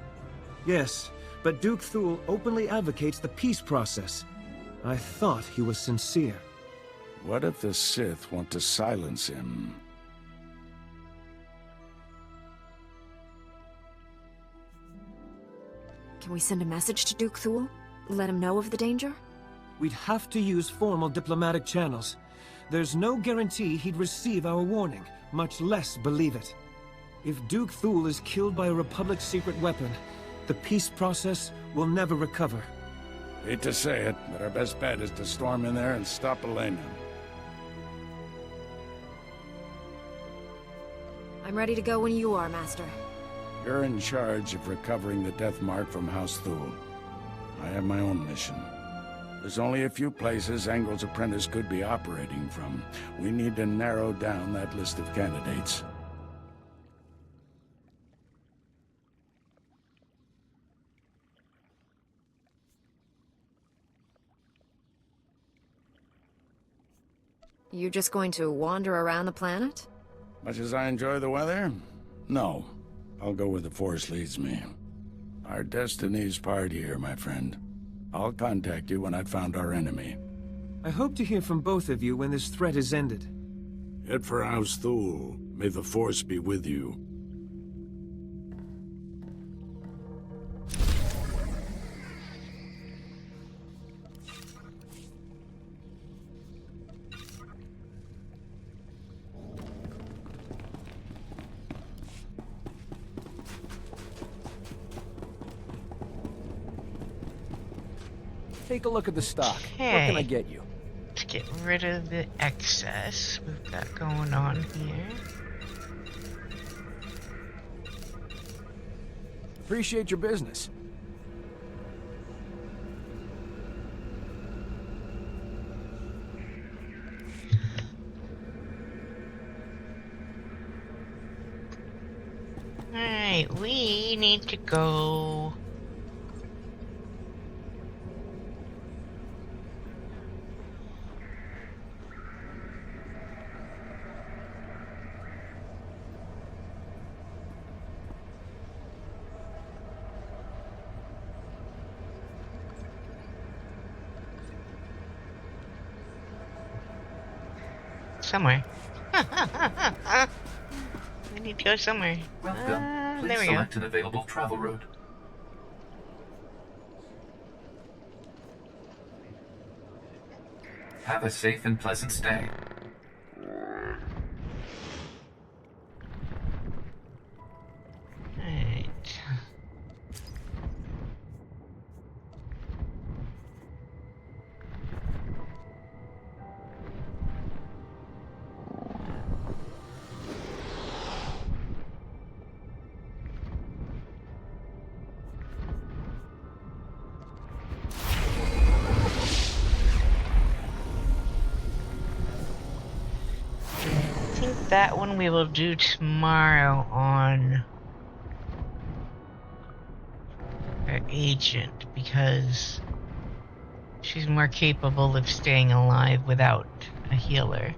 Yes, but Duke Thul openly advocates the peace process. I thought he was sincere. What if the Sith want to silence him? Can we send a message to Duke Thul? Let him know of the danger? We'd have to use formal diplomatic channels. There's no guarantee he'd receive our warning, much less believe it. If Duke Thul is killed by a Republic secret weapon, the peace process will never recover. Hate to say it, but our best bet is to storm in there and stop Elena. I'm ready to go when you are, Master. You're in charge of recovering the death mark from House Thul. I have my own mission. There's only a few places Angrel's apprentice could be operating from. We need to narrow down that list of candidates. You just going to wander around the planet? Much as I enjoy the weather? No. I'll go where the Force leads me. Our destiny's part here, my friend. I'll contact you when I've found our enemy. I hope to hear from both of you when this threat is ended. Head for House Thul. May the Force be with you. Take a look at the stock. Okay. What can I get you? To get rid of the excess we've got going on here. Appreciate your business. Alright, we need to go. Somewhere. We need to go somewhere. Welcome. Please There we go. select an available travel route. Have a safe and pleasant stay. Alright. I think that one we will do tomorrow on our agent, because she's more capable of staying alive without a healer.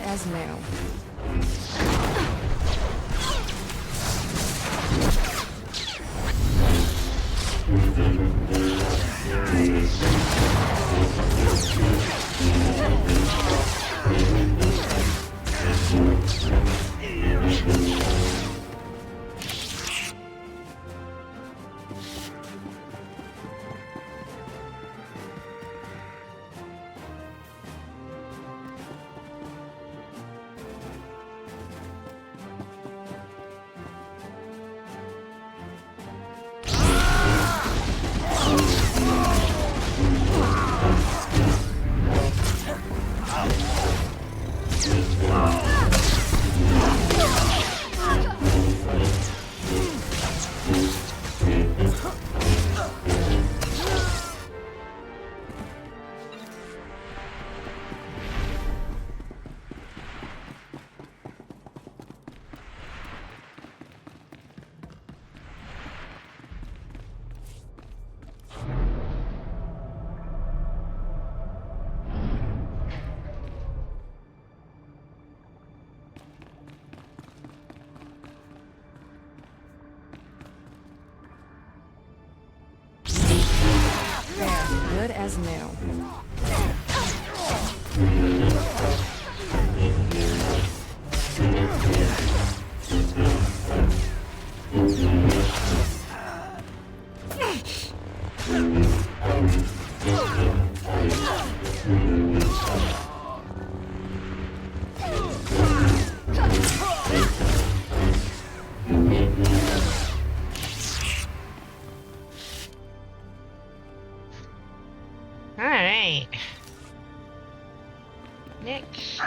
as new. Good as new. Alright. Next.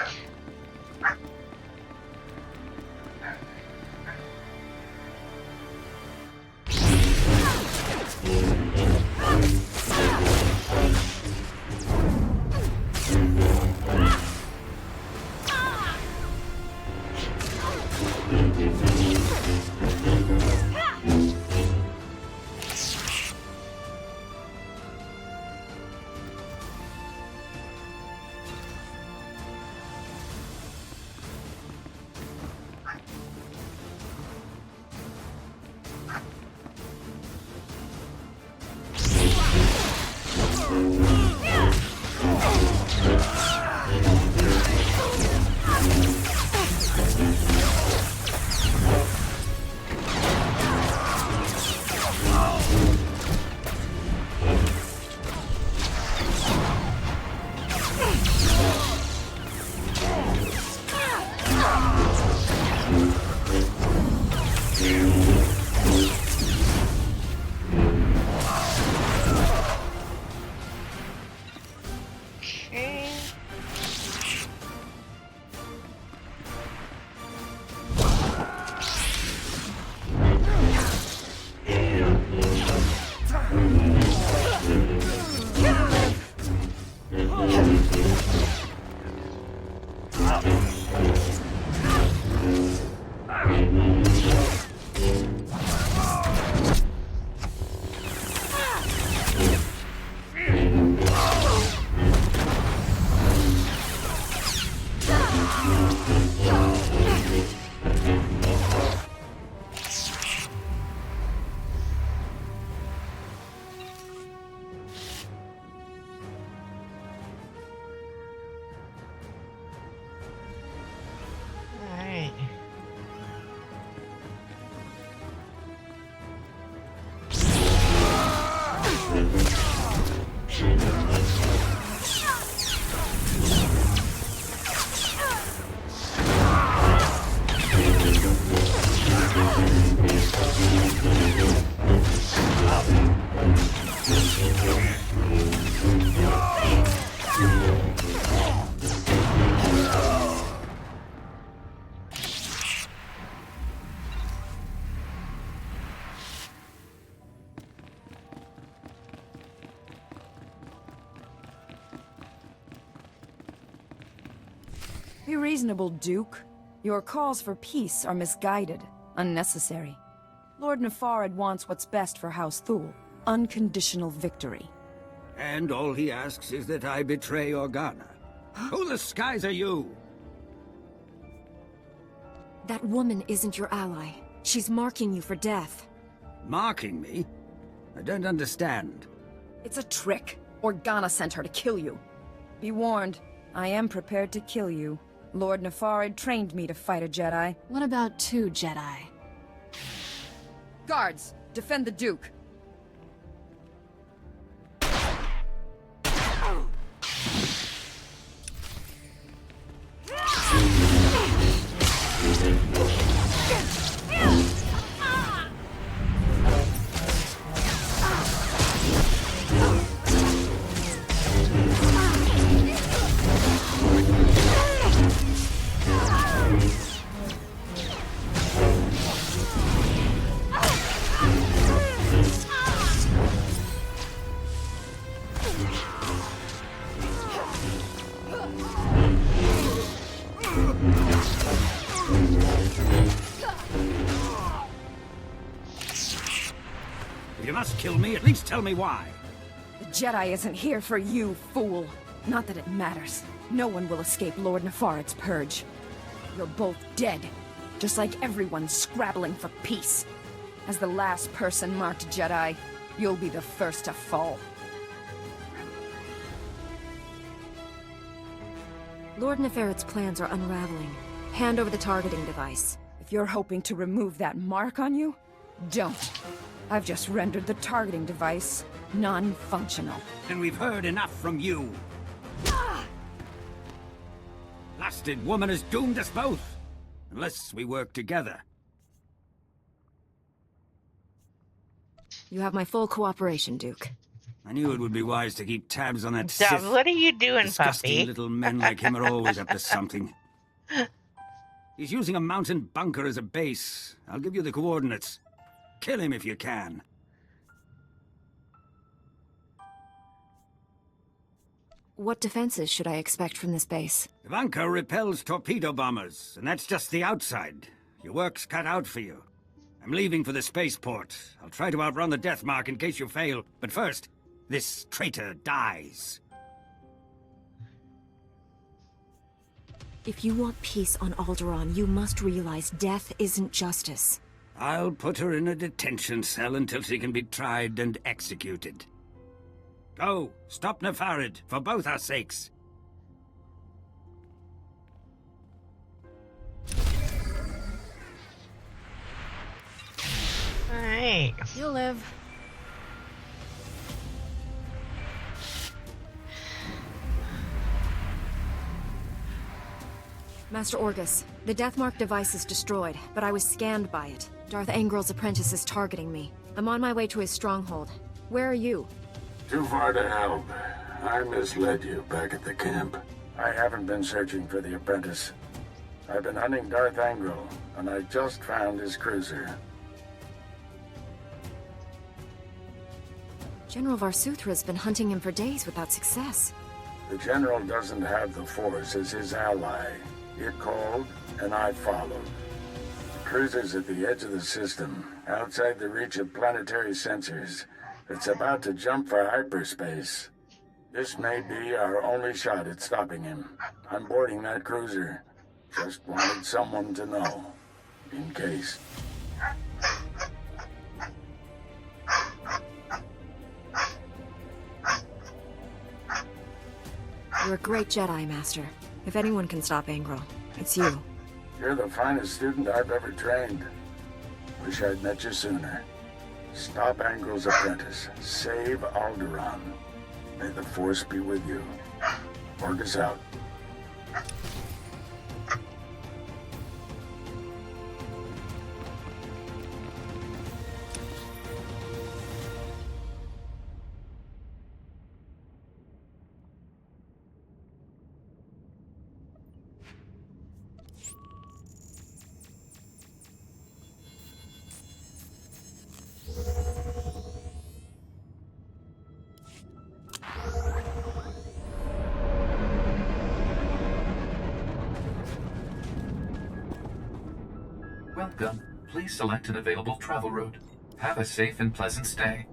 Be reasonable, Duke. Your calls for peace are misguided, unnecessary. Lord Nefarad wants what's best for House Thule. Unconditional victory. And all he asks is that I betray Organa. Who the skies are you? That woman isn't your ally. She's marking you for death. Marking me? I don't understand. It's a trick. Organa sent her to kill you. Be warned, I am prepared to kill you. Lord Nefarid trained me to fight a Jedi. What about 2 Jedi? Guards, defend the Duke. If you must kill me, at least tell me why. The Jedi isn't here for you, fool. Not that it matters. No one will escape Lord Nefarid's purge. You're both dead, just like everyone scrabbling for peace. As the last person marked Jedi, you'll be the first to fall. Lord Nefarid's plans are unraveling. Hand over the targeting device. If you're hoping to remove that mark on you, don't. I've just rendered the targeting device non-functional. And we've heard enough from you. Blasted woman has doomed us both. Unless we work together. You have my full cooperation, Duke. I knew it would be wise to keep tabs on that Dub, Sith. what are you doing, Disgusting puppy? little men like him are always up to something. He's using a mountain bunker as a base. I'll give you the coordinates. Kill him if you can. What defenses should I expect from this base? The bunker repels torpedo bombers, and that's just the outside. Your work's cut out for you. I'm leaving for the spaceport. I'll try to outrun the death mark in case you fail. But first, this traitor dies. If you want peace on Alderaan, you must realize death isn't justice. I'll put her in a detention cell until she can be tried and executed. Go, stop Nefarid, for both our sakes. Alright. You'll live. Master Orgus, the Deathmark device is destroyed, but I was scanned by it. Darth Angrel's apprentice is targeting me. I'm on my way to his stronghold. Where are you? Too far to help. I misled you back at the camp. I haven't been searching for the apprentice. I've been hunting Darth Angrel, and I just found his cruiser. General Varsuthra's been hunting him for days without success. The General doesn't have the Force as his ally. It called, and I followed. The cruiser's at the edge of the system, outside the reach of planetary sensors. It's about to jump for hyperspace. This may be our only shot at stopping him. I'm boarding that cruiser. Just wanted someone to know, in case. You're a great Jedi, Master. If anyone can stop Angrel, it's you. You're the finest student I've ever trained. Wish I'd met you sooner. Stop Angrel's apprentice. Save Alderaan. May the Force be with you. Orgus out. Welcome. Please select an available travel route. Have a safe and pleasant stay.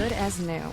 good as new.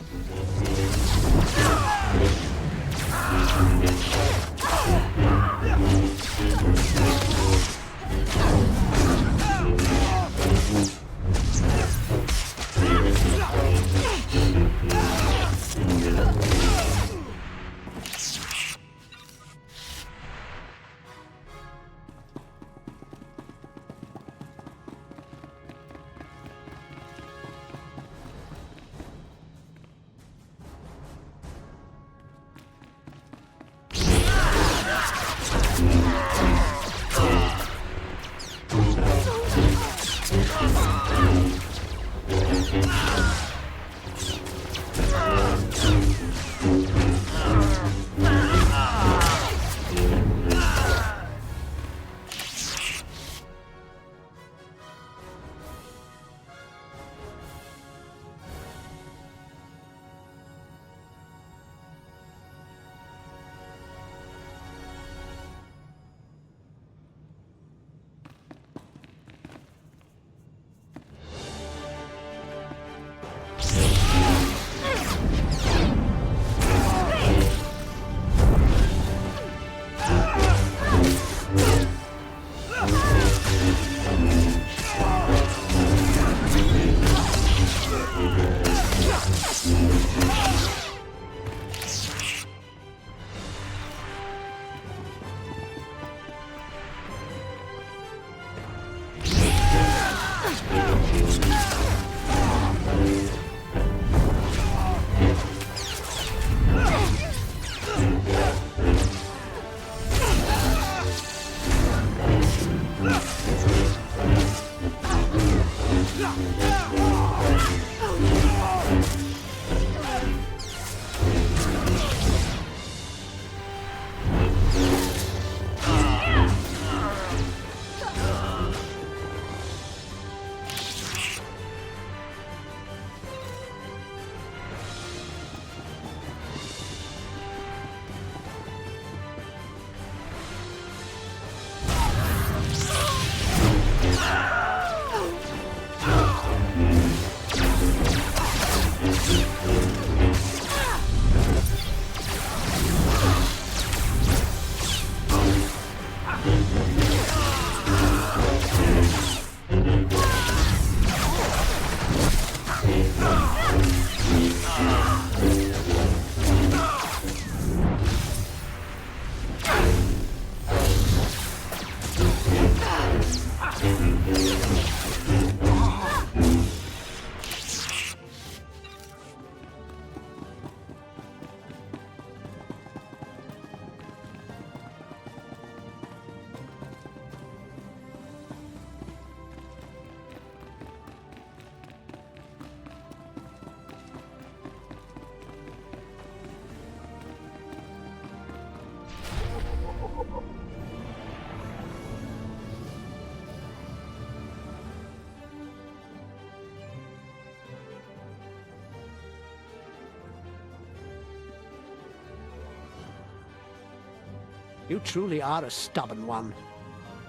You truly are a stubborn one.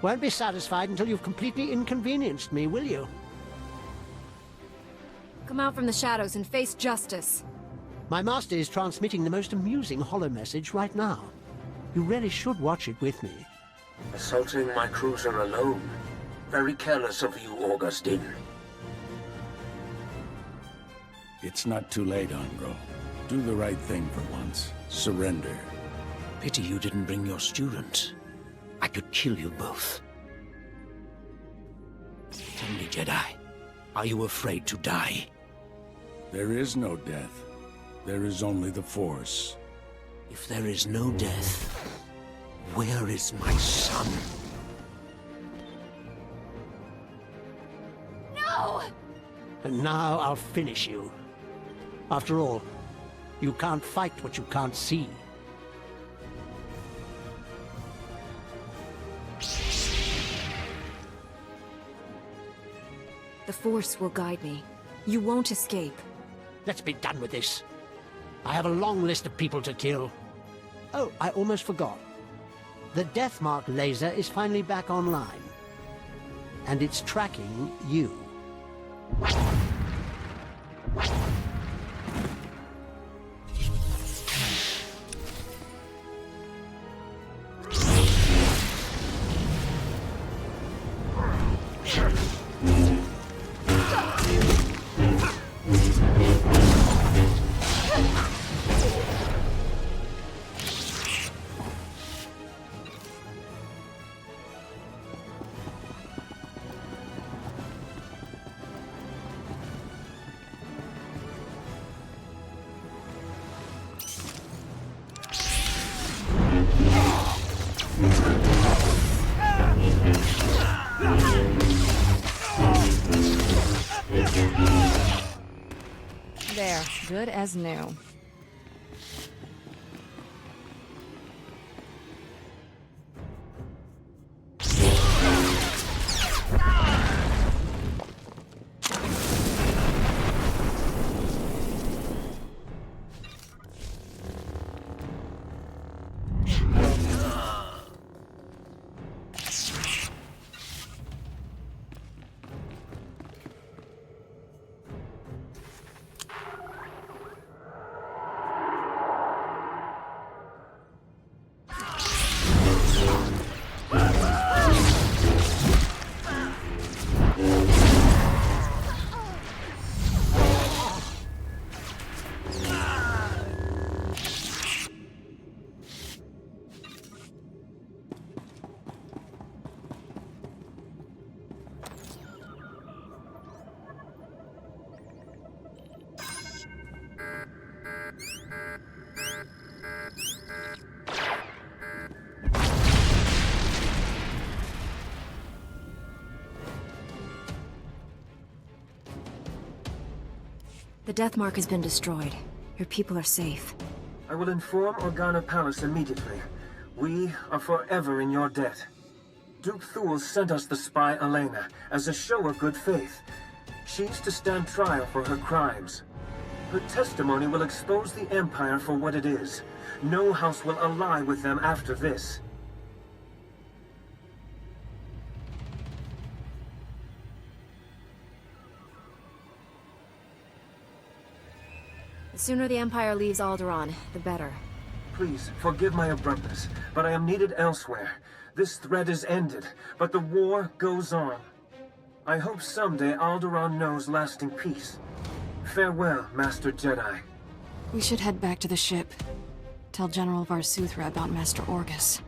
Won't be satisfied until you've completely inconvenienced me, will you? Come out from the shadows and face justice. My master is transmitting the most amusing holo message right now. You really should watch it with me. Assaulting my cruiser alone. Very careless of you, Augustine. It's not too late, Angro. Do the right thing for once. Surrender. Pity you didn't bring your student. I could kill you both. Tell me, Jedi, are you afraid to die? There is no death. There is only the Force. If there is no death, where is my son? No! And now I'll finish you. After all, you can't fight what you can't see. The Force will guide me. You won't escape. Let's be done with this. I have a long list of people to kill. Oh, I almost forgot. The Deathmark laser is finally back online. And it's tracking you. There, good as new. The Death Mark has been destroyed. Your people are safe. I will inform Organa Palace immediately. We are forever in your debt. Duke Thule sent us the spy Elena as a show of good faith. She's to stand trial for her crimes. Her testimony will expose the Empire for what it is. No house will ally with them after this. The sooner the Empire leaves Alderaan, the better. Please, forgive my abruptness, but I am needed elsewhere. This threat is ended, but the war goes on. I hope someday Alderaan knows lasting peace. Farewell, Master Jedi. We should head back to the ship. Tell General Varsuthra about Master Orgus.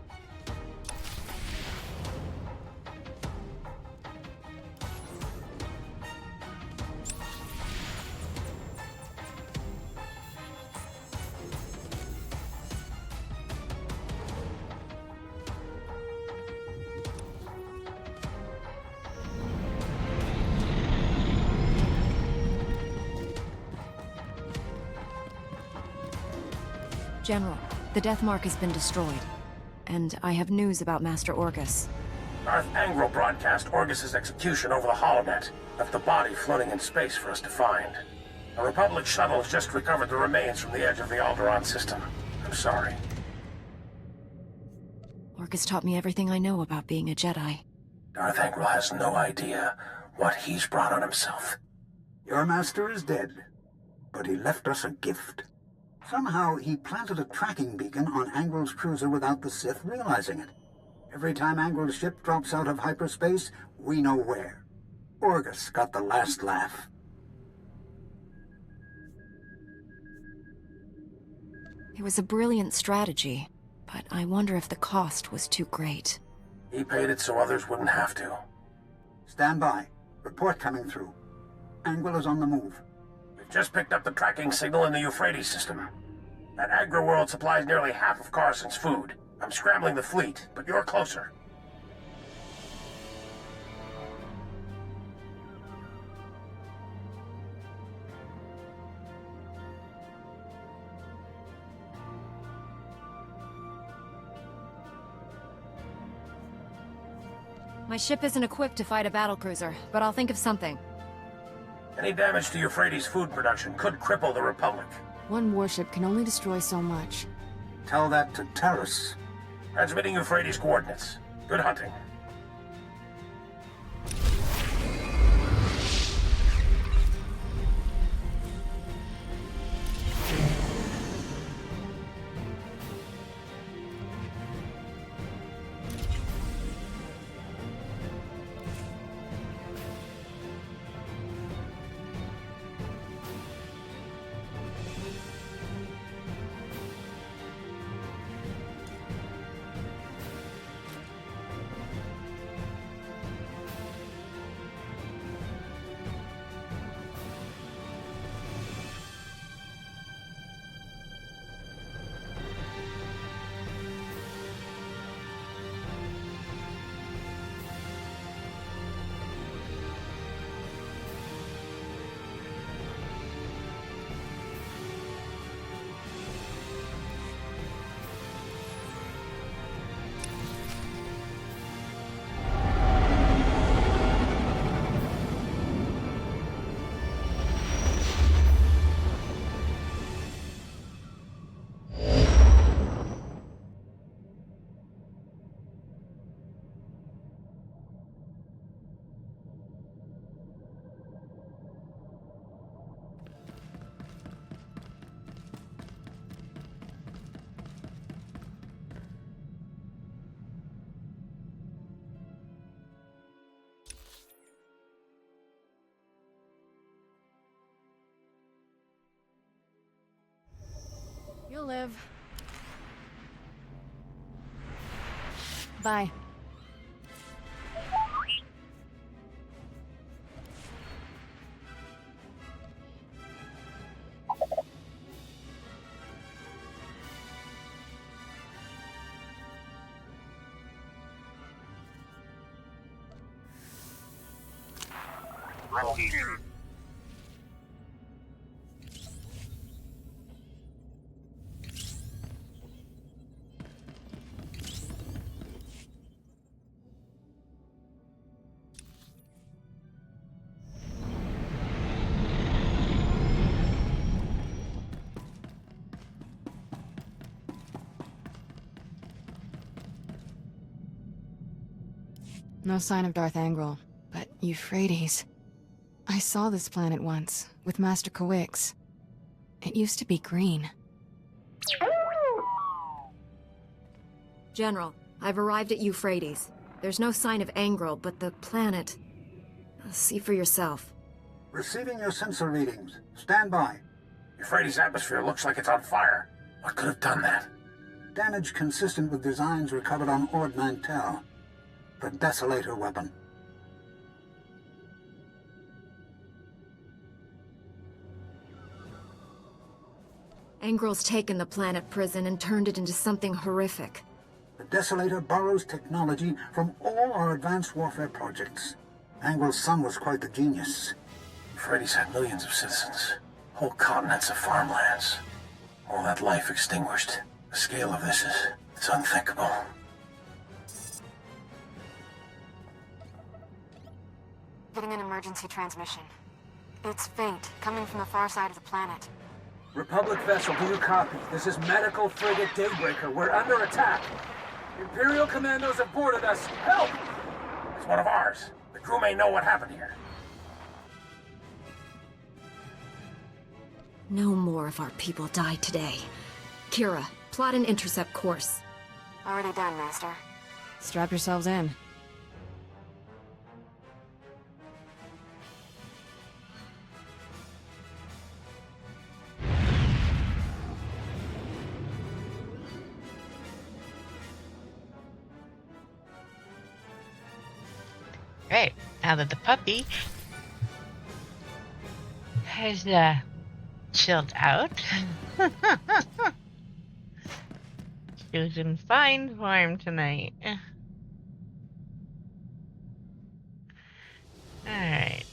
General, the Death Mark has been destroyed. And I have news about Master Orgus. Darth Angral broadcast Orgus's execution over the holonet. Left the body floating in space for us to find. A Republic shuttle has just recovered the remains from the edge of the Alderaan system. I'm sorry. Orgus taught me everything I know about being a Jedi. Darth Angral has no idea what he's brought on himself. Your master is dead, but he left us a gift. Somehow, he planted a tracking beacon on Angral's cruiser without the Sith realizing it. Every time Angral's ship drops out of hyperspace, we know where. Orgus got the last laugh. It was a brilliant strategy, but I wonder if the cost was too great. He paid it so others wouldn't have to. Stand by. Report coming through. Angral is on the move. We've just picked up the tracking signal in the Euphrates system. That agri-world supplies nearly half of Carson's food. I'm scrambling the fleet, but you're closer. My ship isn't equipped to fight a battlecruiser, but I'll think of something. Any damage to Euphrates' food production could cripple the Republic. One warship can only destroy so much. Tell that to Terrace. Transmitting Euphrates coordinates. Good hunting. You'll live. Bye. No sign of Darth Angral, but Euphrates. I saw this planet once, with Master Kawix. It used to be green. General, I've arrived at Euphrates. There's no sign of Angral, but the planet... See for yourself. Receiving your sensor readings. Stand by. Euphrates' atmosphere looks like it's on fire. What could have done that? Damage consistent with designs recovered on Ord Mantell. The Desolator weapon. Angral's taken the planet prison and turned it into something horrific. The Desolator borrows technology from all our advanced warfare projects. Angral's son was quite the genius. Euphrates had millions of citizens. Whole continents of farmlands. All that life extinguished. The scale of this it's unthinkable. Getting an emergency transmission. It's faint, coming from the far side of the planet. Republic vessel, do you copy? This is medical frigate Daybreaker. We're under attack. Imperial commandos have boarded us. Help! It's one of ours. The crew may know what happened here. No more of our people died today. Kira, plot an intercept course. Already done, Master. Strap yourselves in. Right, now that the puppy has chilled out, she was in fine form tonight. Alright.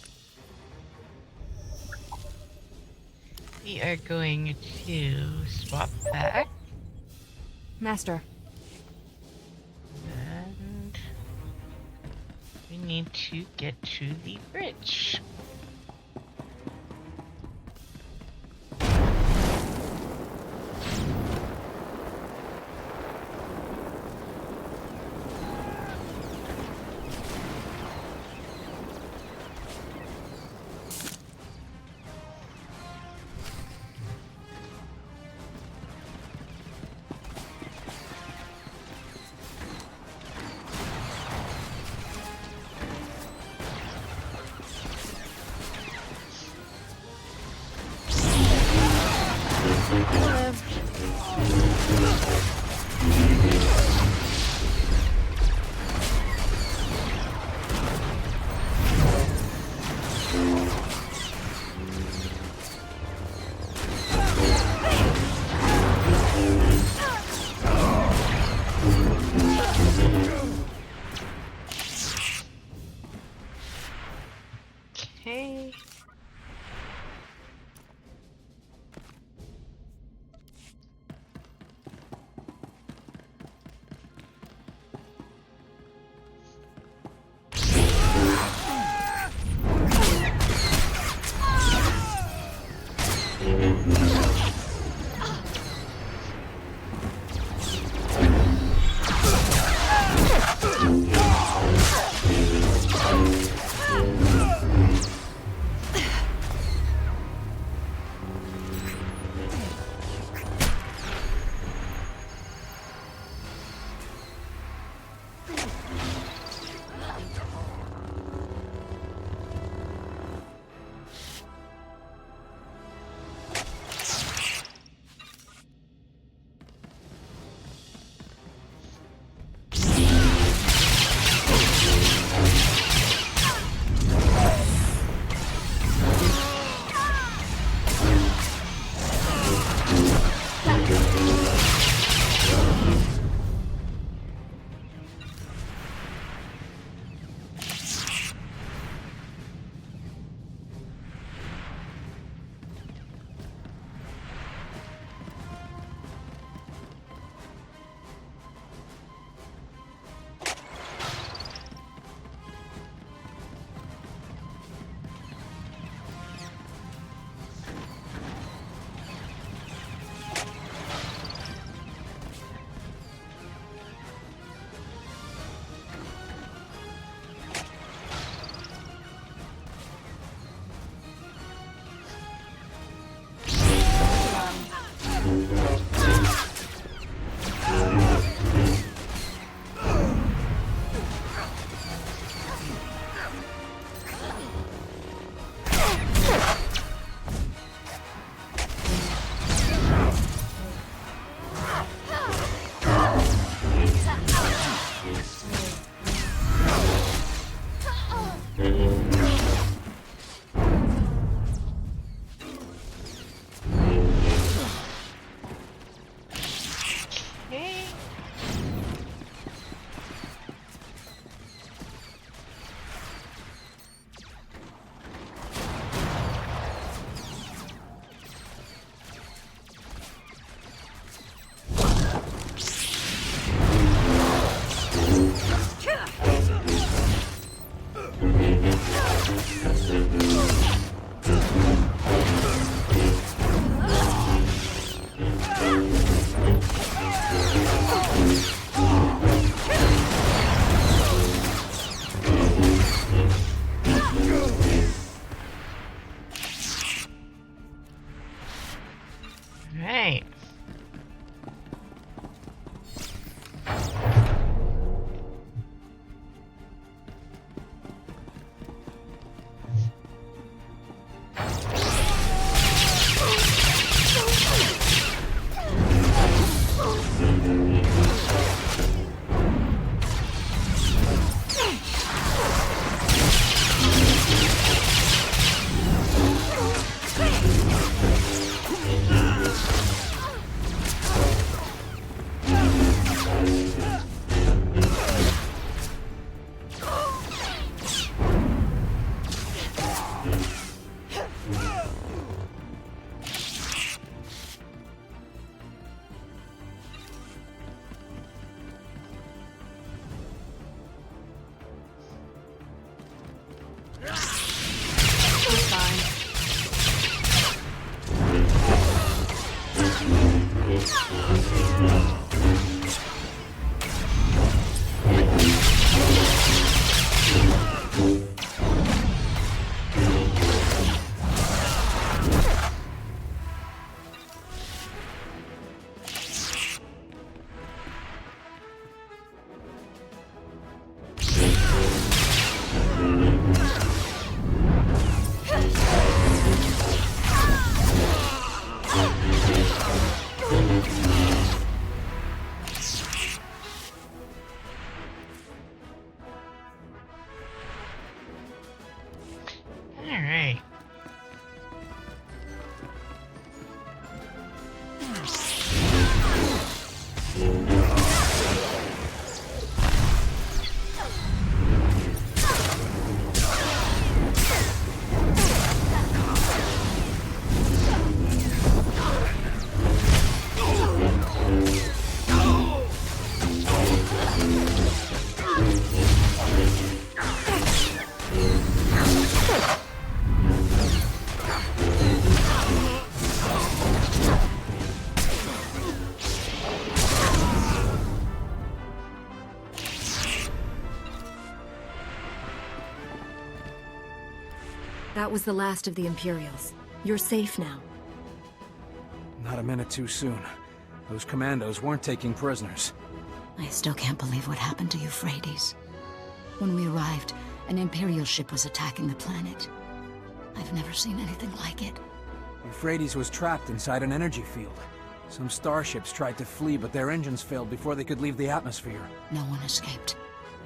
We are going to swap back. Master. And we need to get to the bridge. Okay. Alright. That was the last of the Imperials. You're safe now. Not a minute too soon. Those commandos weren't taking prisoners. I still can't believe what happened to Euphrates. When we arrived, an Imperial ship was attacking the planet. I've never seen anything like it. Euphrates was trapped inside an energy field. Some starships tried to flee, but their engines failed before they could leave the atmosphere. No one escaped.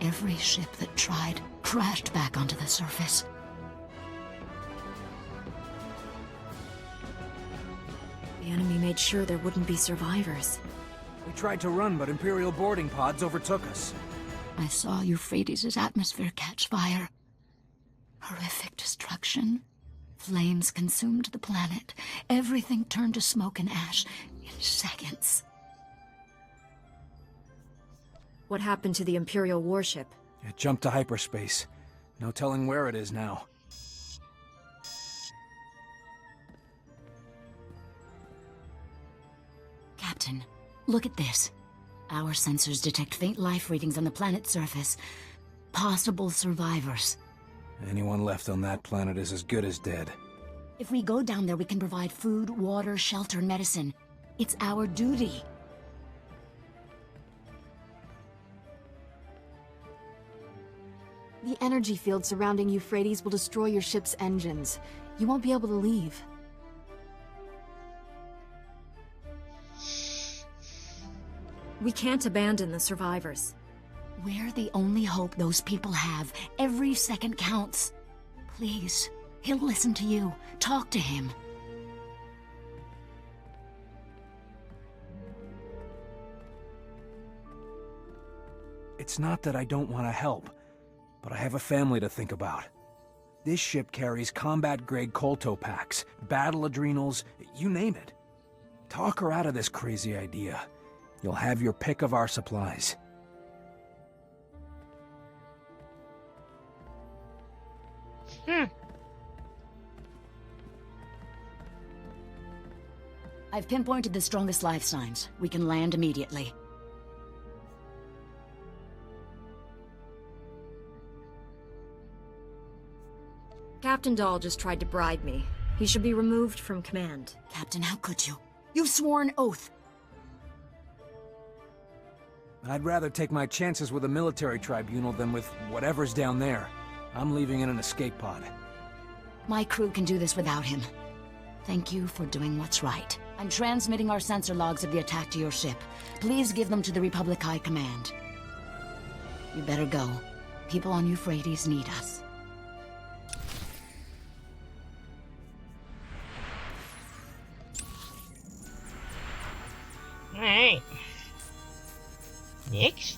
Every ship that tried crashed back onto the surface. The enemy made sure there wouldn't be survivors. We tried to run, but Imperial boarding pods overtook us. I saw Euphrates' atmosphere catch fire. Horrific destruction. Flames consumed the planet. Everything turned to smoke and ash in seconds. What happened to the Imperial warship? It jumped to hyperspace. No telling where it is now. Captain, look at this. Our sensors detect faint life readings on the planet's surface. Possible survivors. Anyone left on that planet is as good as dead. If we go down there, we can provide food, water, shelter, and medicine. It's our duty. The energy field surrounding Euphrates will destroy your ship's engines. You won't be able to leave. We can't abandon the survivors. We're the only hope those people have. Every second counts. Please, he'll listen to you. Talk to him. It's not that I don't want to help, but I have a family to think about. This ship carries combat-grade colto packs, battle adrenals, you name it. Talk her out of this crazy idea. You'll have your pick of our supplies. I've pinpointed the strongest life signs. We can land immediately. Captain Dahl just tried to bribe me. He should be removed from command. Captain, how could you? You've sworn oath. I'd rather take my chances with a military tribunal than with whatever's down there. I'm leaving in an escape pod. My crew can do this without him. Thank you for doing what's right. I'm transmitting our sensor logs of the attack to your ship. Please give them to the Republic High Command. You better go. People on Euphrates need us. Alright. Next.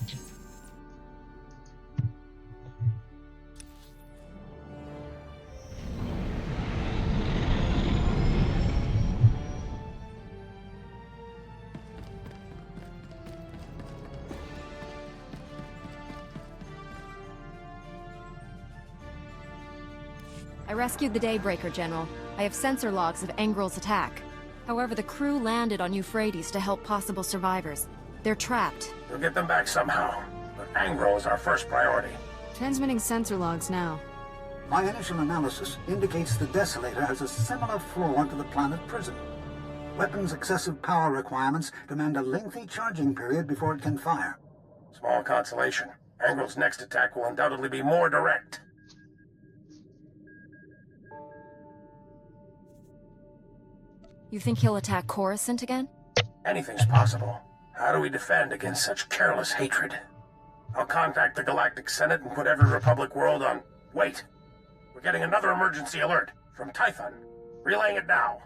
I rescued the Daybreaker, General. I have sensor logs of Angril's attack. However, the crew landed on Euphrates to help possible survivors. They're trapped. We'll get them back somehow, but Angro is our first priority. Transmitting sensor logs now. My initial analysis indicates the Desolator has a similar flaw to the planet prison. Weapon's excessive power requirements demand a lengthy charging period before it can fire. Small consolation. Angro's next attack will undoubtedly be more direct. You think he'll attack Coruscant again? Anything's possible. How do we defend against such careless hatred? I'll contact the Galactic Senate and put every Republic world on... Wait! We're getting another emergency alert from Tython. Relaying it now.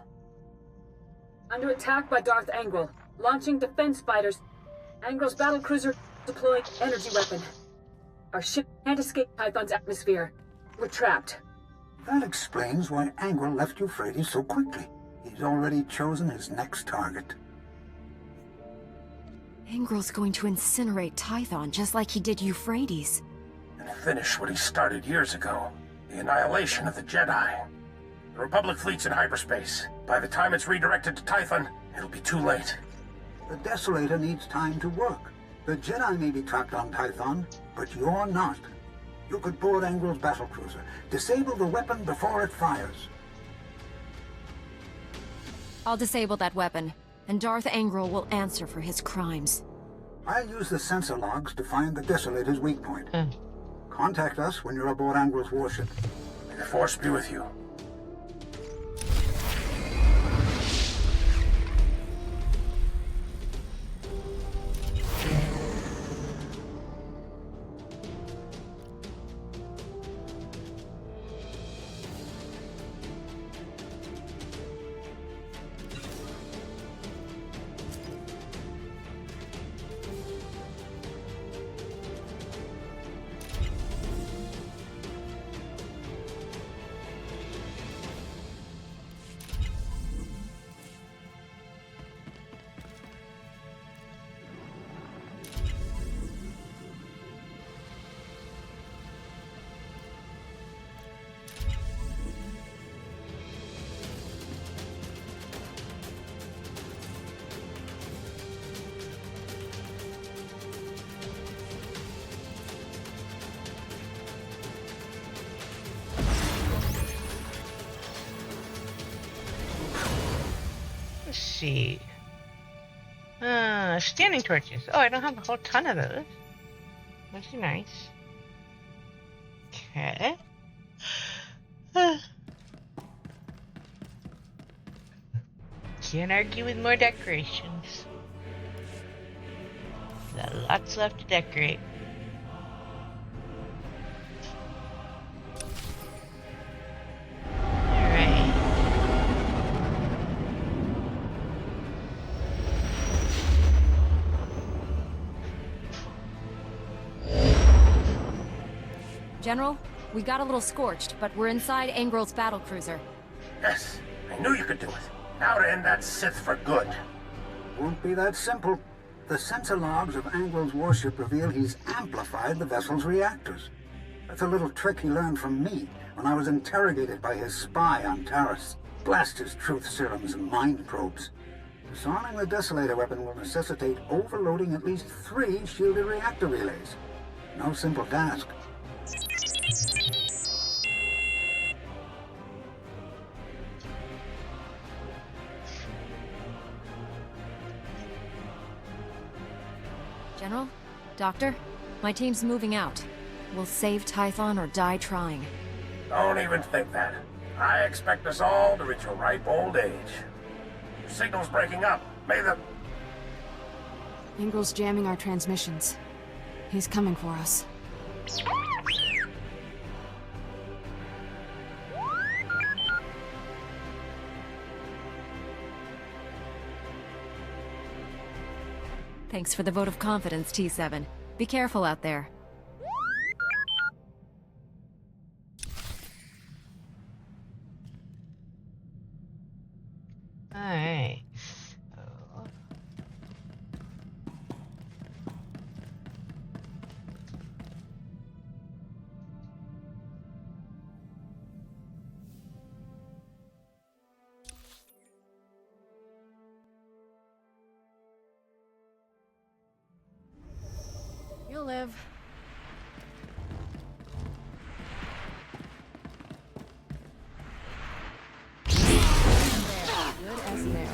Under attack by Darth Angral. Launching defense fighters. Angral's battlecruiser deploying energy weapon. Our ship can't escape Tython's atmosphere. We're trapped. That explains why Angral left Euphrates so quickly. He's already chosen his next target. Angral's going to incinerate Tython just like he did Euphrates. And finish what he started years ago. The annihilation of the Jedi. The Republic fleet's in hyperspace. By the time it's redirected to Tython, it'll be too late. The Desolator needs time to work. The Jedi may be trapped on Tython, but you're not. You could board Angral's battlecruiser, disable the weapon before it fires. I'll disable that weapon, and Darth Angral will answer for his crimes. I'll use the sensor logs to find the Desolator's weak point. Contact us when you're aboard Angral's warship. May the Force be with you. See. Standing torches. Oh, I don't have a whole ton of those. That's nice. Okay. Can't argue with more decorations. Got lots left to decorate. General, we got a little scorched, but we're inside Angral's battlecruiser. Yes, I knew you could do it. Now to end that Sith for good. Won't be that simple. The sensor logs of Angral's warship reveal he's amplified the vessel's reactors. That's a little trick he learned from me when I was interrogated by his spy on Taris. Blast his truth serums and mind probes. Disarming the Desolator weapon will necessitate overloading at least 3 shielded reactor relays. No simple task. General? Doctor? My team's moving out. We'll save Tython or die trying. Don't even think that. I expect us all to reach a ripe old age. Your signal's breaking up. May the... Angral's jamming our transmissions. He's coming for us. Thanks for the vote of confidence, T7. Be careful out there. Alright. You'll live. Good as new.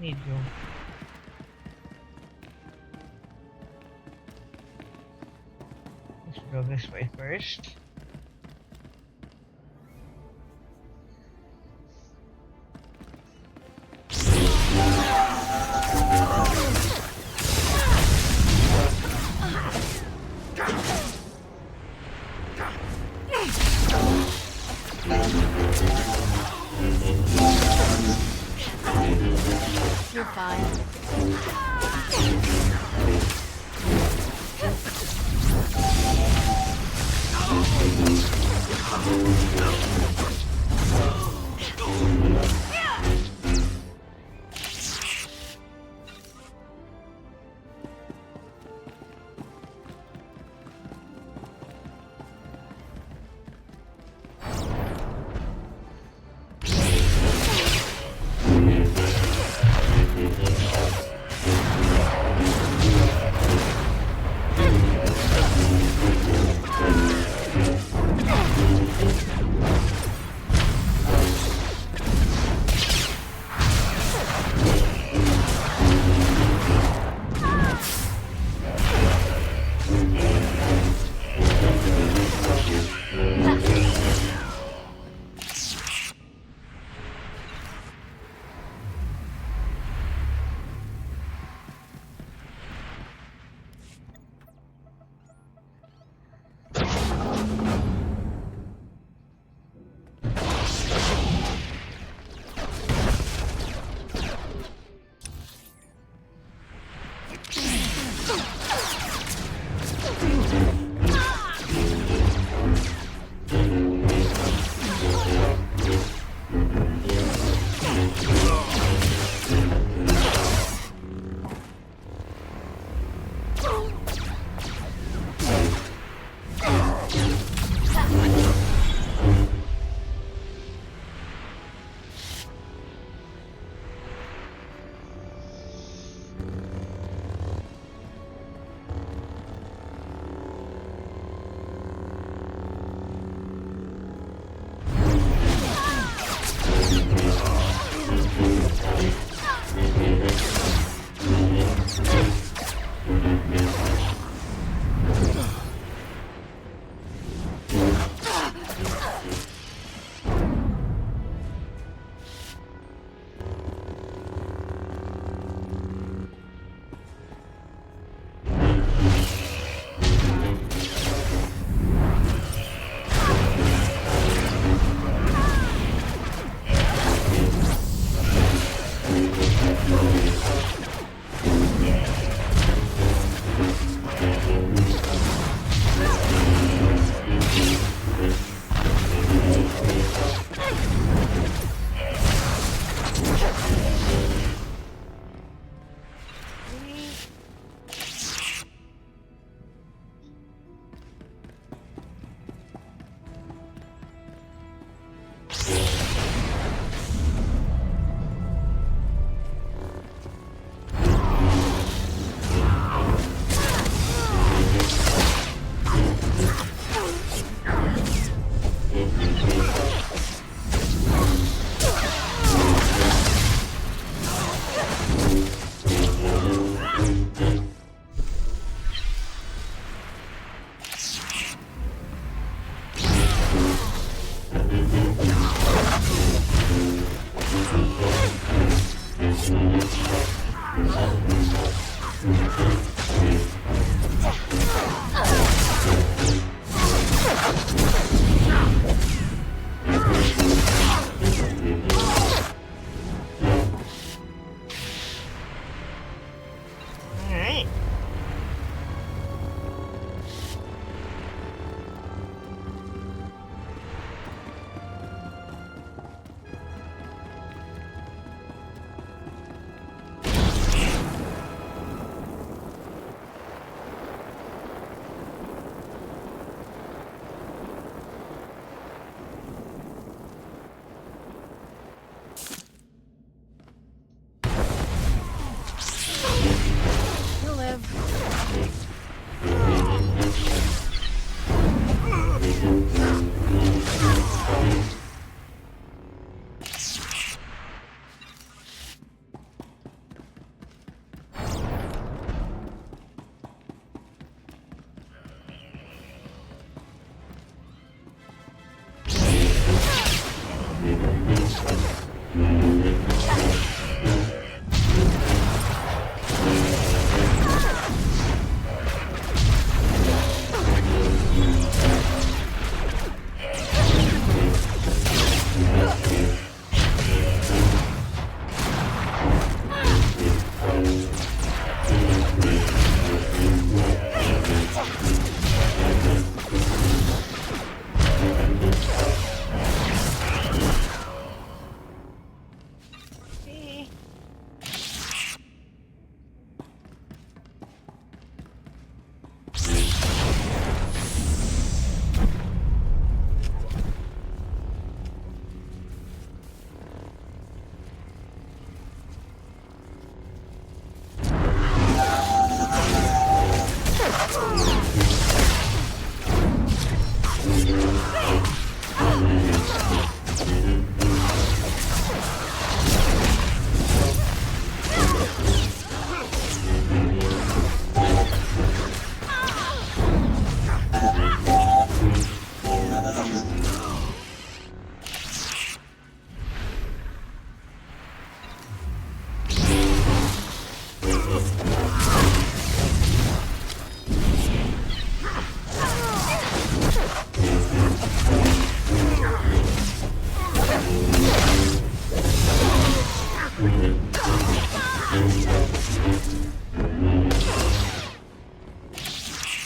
we need to go? Let's go this way first. You're fine.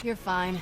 You're fine.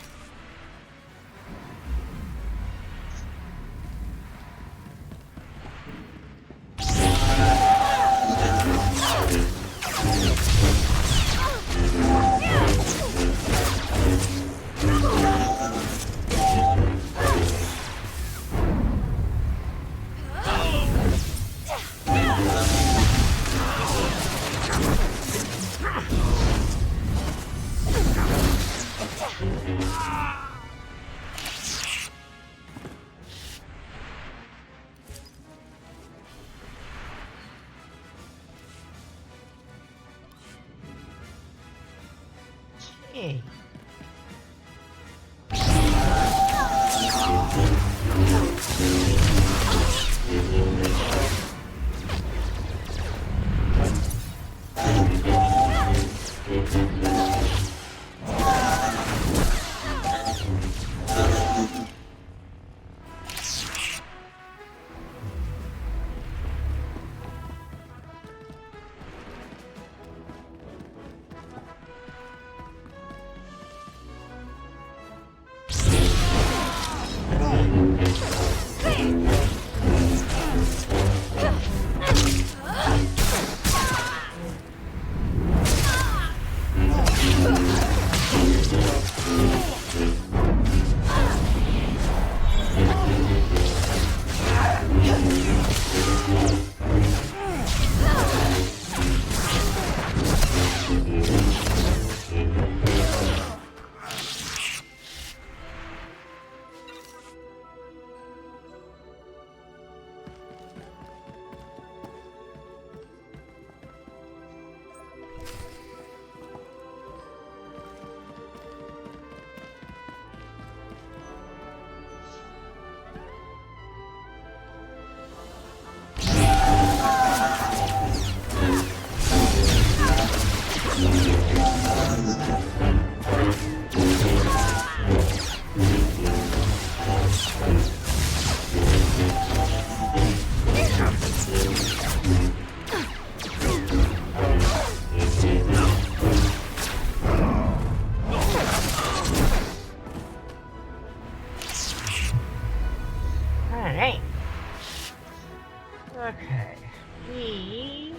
Hey. Alright. Okay. We...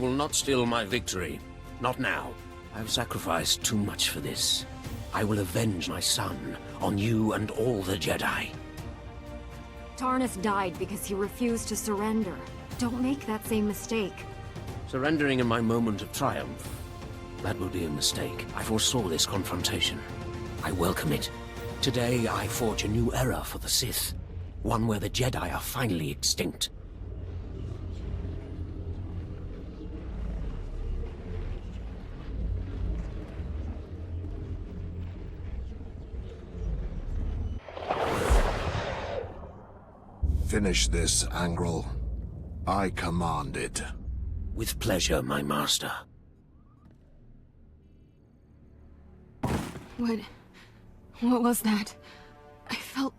will not steal my victory. Not now. I've sacrificed too much for this. I will avenge my son on you and all the Jedi. Tarnus died because he refused to surrender. Don't make that same mistake. Surrendering in my moment of triumph. That will be a mistake. I foresaw this confrontation. I welcome it. Today I forge a new era for the Sith. One where the Jedi are finally extinct. Finish this, Angrel. I command it. With pleasure, my master. What was that? I felt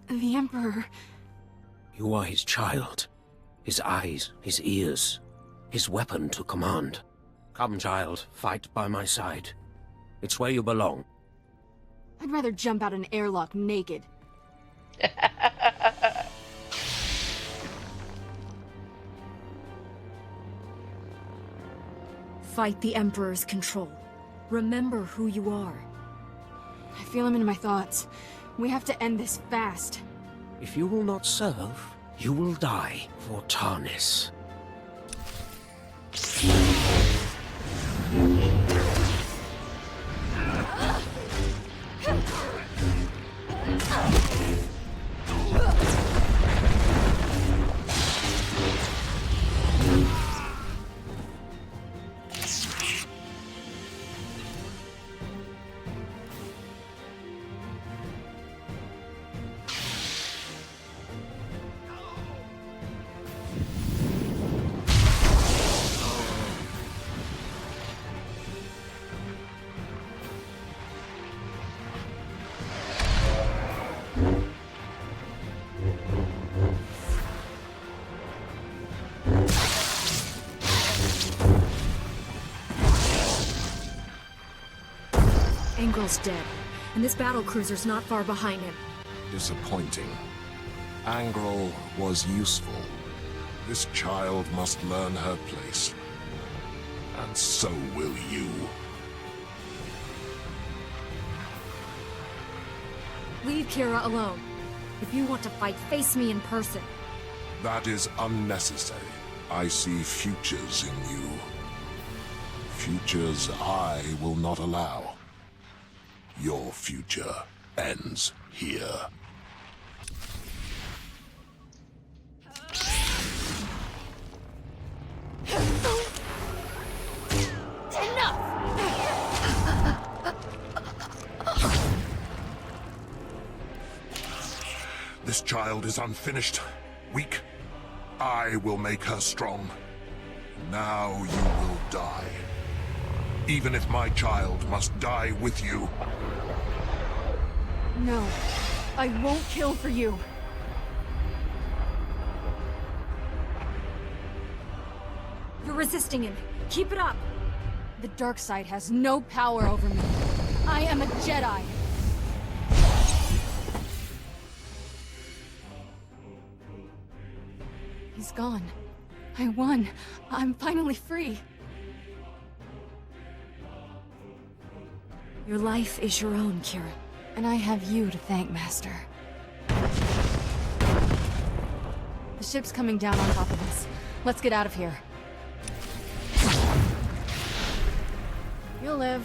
the Emperor. You are his child. His eyes, his ears, his weapon to command. Come, child, fight by my side. It's where you belong. I'd rather jump out an airlock naked. Fight the Emperor's control. Remember who you are. I feel him in my thoughts. We have to end this fast. If you will not serve, you will die for Tarnis. Angrel's dead, and this battlecruiser's not far behind him. Disappointing. Angrel was useful. This child must learn her place. And so will you. Leave Kira alone. If you want to fight, face me in person. That is unnecessary. I see futures in you. Futures I will not allow. Your future ends here. This child is unfinished, weak. I will make her strong. Now you will die. Even if my child must die with you. No, I won't kill for you. You're resisting him. Keep it up. The dark side has no power over me. I am a Jedi. He's gone. I won. I'm finally free. Your life is your own, Kira. And I have you to thank, Master. The ship's coming down on top of us. Let's get out of here. You'll live.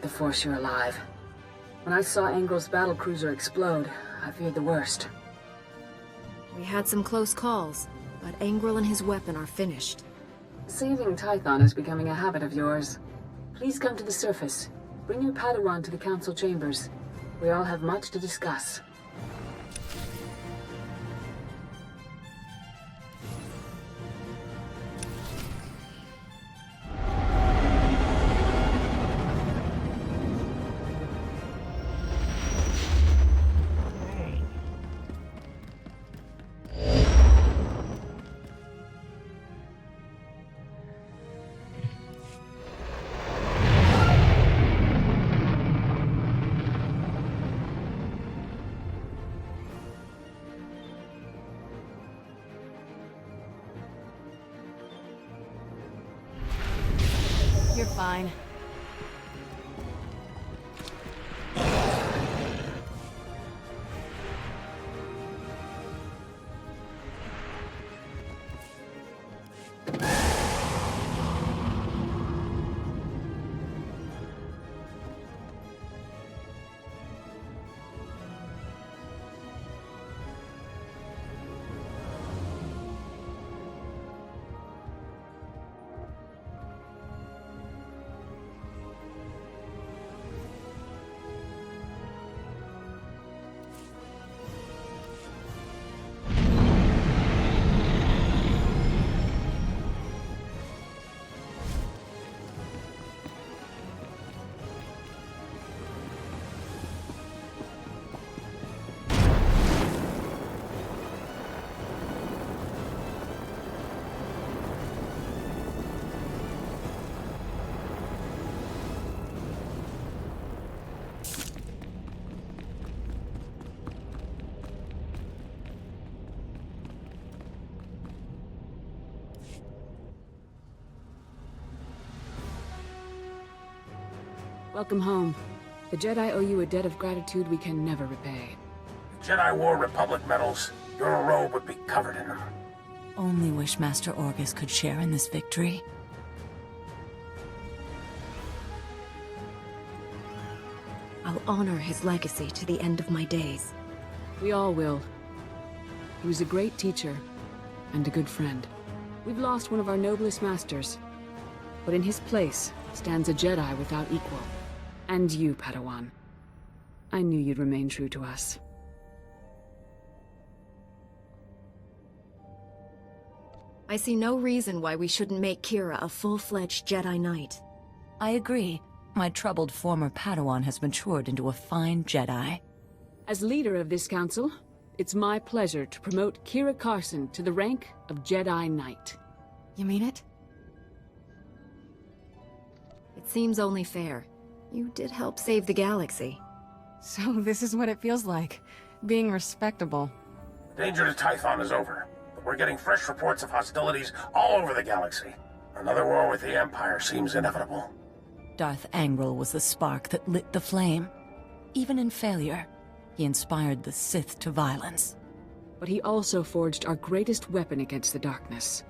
the Force you're alive. When I saw Angril's battlecruiser explode, I feared the worst. We had some close calls, but Angril and his weapon are finished. Saving Tython is becoming a habit of yours. Please come to the surface. Bring your Padawan to the council chambers. We all have much to discuss. You're fine. Welcome home. The Jedi owe you a debt of gratitude we can never repay. If Jedi wore Republic medals, your robe would be covered in them. Only wish Master Orgus could share in this victory. I'll honor his legacy to the end of my days. We all will. He was a great teacher and a good friend. We've lost one of our noblest masters, but in his place stands a Jedi without equal. And you, Padawan. I knew you'd remain true to us. I see no reason why we shouldn't make Kira a full-fledged Jedi Knight. I agree. My troubled former Padawan has matured into a fine Jedi. As leader of this council, it's my pleasure to promote Kira Carson to the rank of Jedi Knight. You mean it? It seems only fair. You did help save the galaxy. So this is what it feels like, being respectable. The danger to Tython is over, but we're getting fresh reports of hostilities all over the galaxy. Another war with the Empire seems inevitable. Darth Angril was the spark that lit the flame. Even in failure, he inspired the Sith to violence. But he also forged our greatest weapon against the darkness.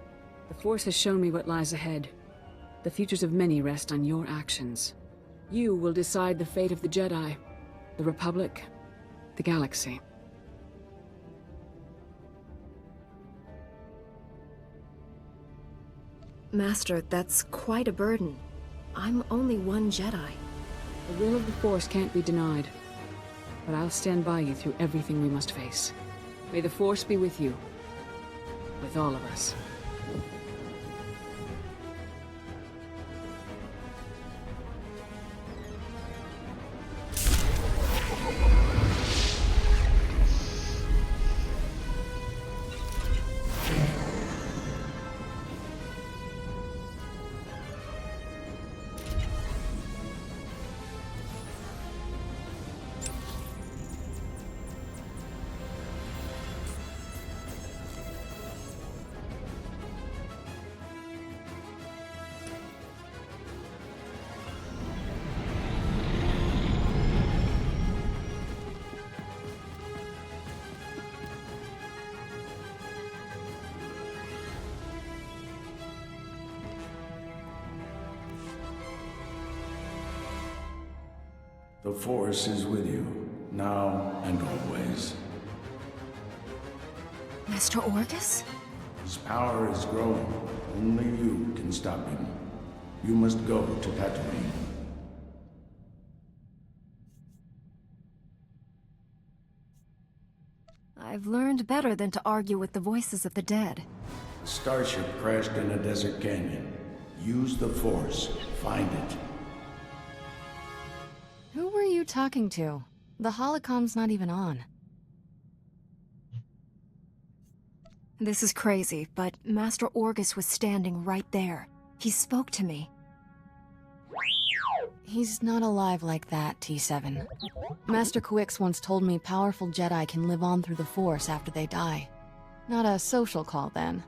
The Force has shown me what lies ahead. The futures of many rest on your actions. You will decide the fate of the Jedi, the Republic, the galaxy. Master, that's quite a burden. I'm only one Jedi. The will of the Force can't be denied. But I'll stand by you through everything we must face. May the Force be with you. With all of us. The Force is with you, now and always. Master Orgus? His power is growing. Only you can stop him. You must go to Tatooine. I've learned better than to argue with the voices of the dead. The starship crashed in a desert canyon. Use the Force. Find it. Who were you talking to? The holocom's not even on. This is crazy, but Master Orgus was standing right there. He spoke to me. He's not alive like that, T7. Master Kawix once told me powerful Jedi can live on through the Force after they die. Not a social call, then.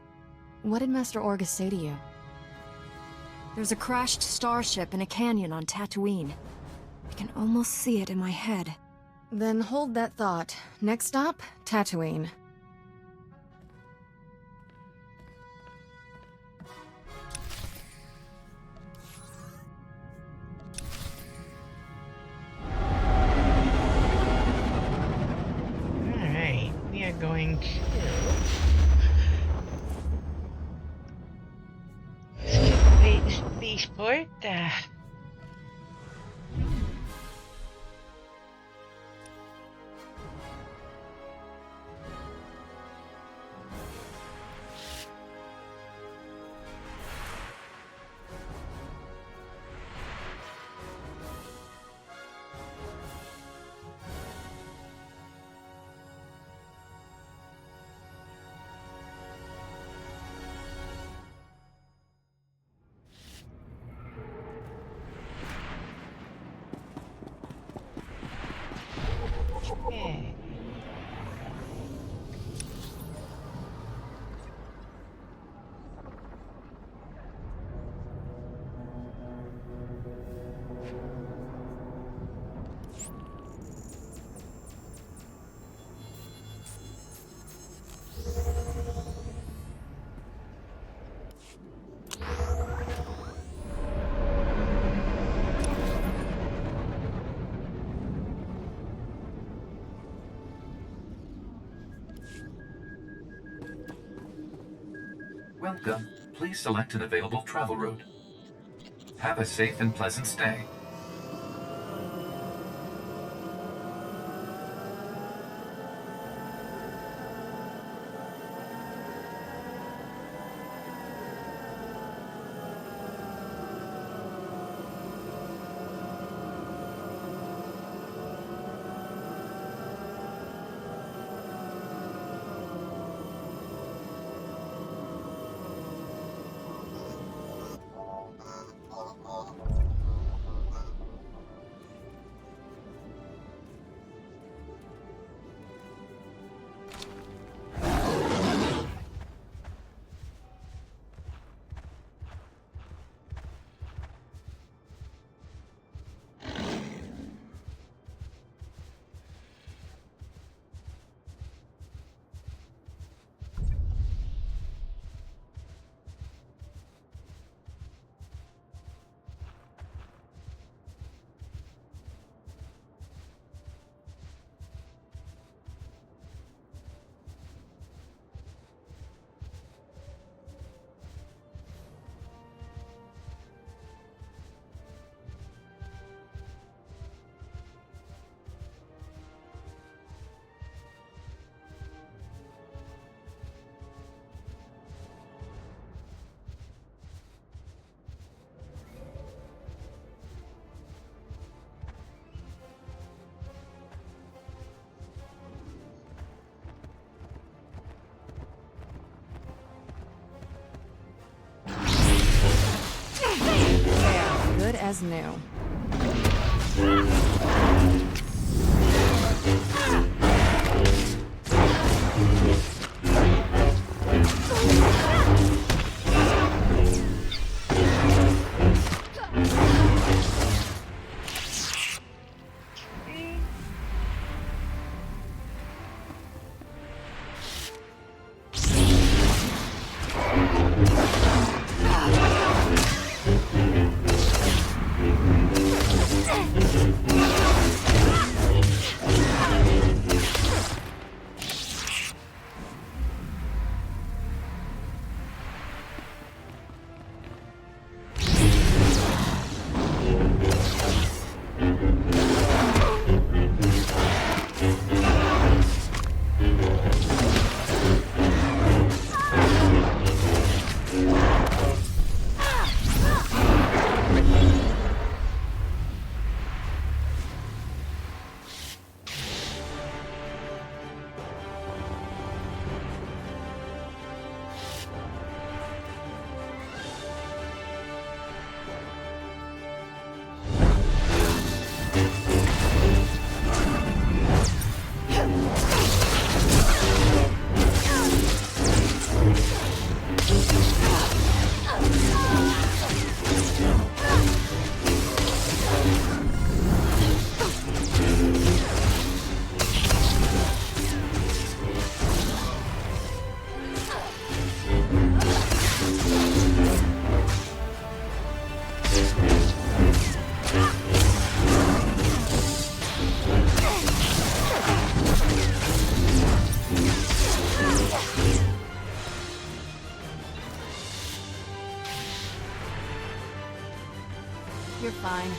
What did Master Orgus say to you? There's a crashed starship in a canyon on Tatooine. I can almost see it in my head. Then hold that thought. Next stop, Tatooine. Alright, we are going to spaceport. Okay. Welcome. Please select an available travel route. Have a safe and pleasant stay. Good as new. fine.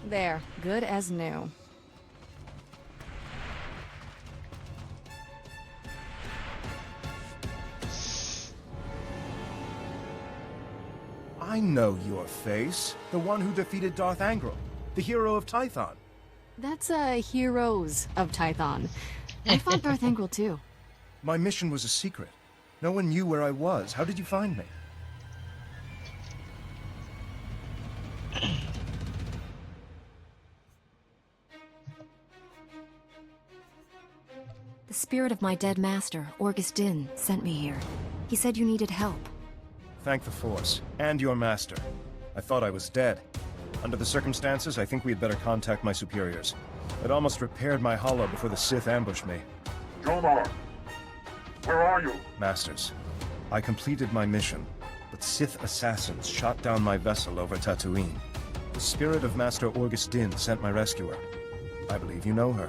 There, good as new. I know your face. The one who defeated Darth Angral, the hero of Tython. That's Heroes of Tython. I fought Darth Angral too. My mission was a secret. No one knew where I was. How did you find me? The spirit of my dead master, Orgus Din, sent me here. He said you needed help. Thank the Force, and your master. I thought I was dead. Under the circumstances, I think we had better contact my superiors. I'd almost repaired my hollow before the Sith ambushed me. Jomar, where are you? Masters, I completed my mission, but Sith assassins shot down my vessel over Tatooine. The spirit of Master Orgus Din sent my rescuer. I believe you know her.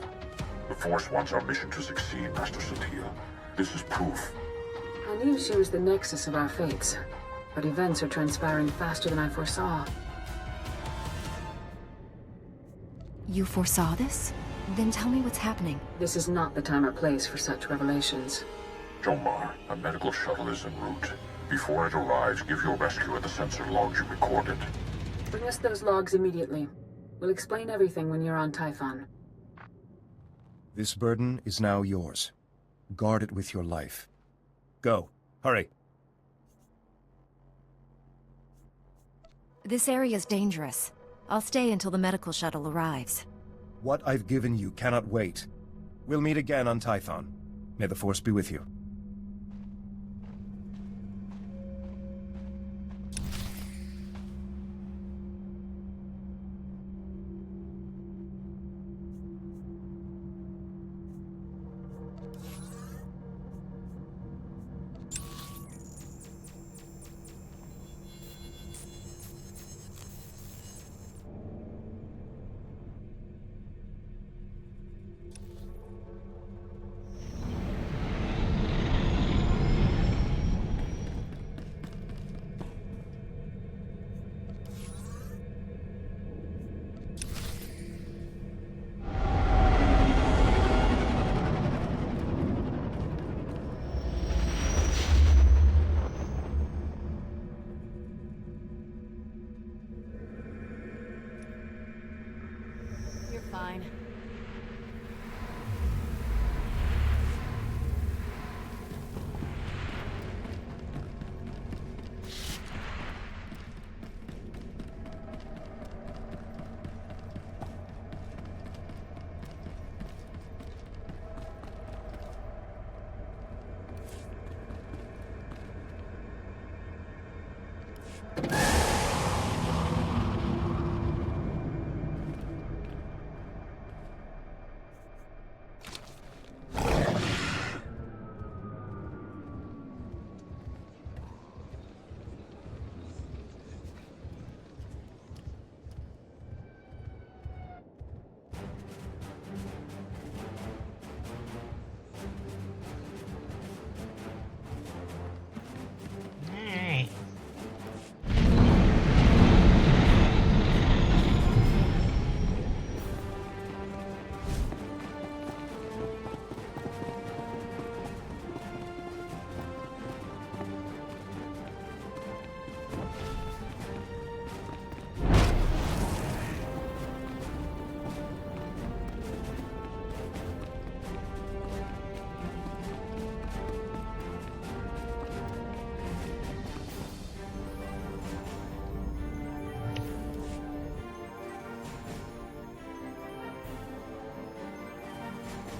The Force wants our mission to succeed, Master SWTOR. This is proof. I knew she was the nexus of our fates, but events are transpiring faster than I foresaw. You foresaw this? Then tell me what's happening. This is not the time or place for such revelations. Jomar, a medical shuttle is en route. Before it arrives, give your rescuer the sensor logs you recorded. Bring us those logs immediately. We'll explain everything when you're on Typhon. This burden is now yours. Guard it with your life. Go. Hurry. This area's dangerous. I'll stay until the medical shuttle arrives. What I've given you cannot wait. We'll meet again on Tython. May the Force be with you.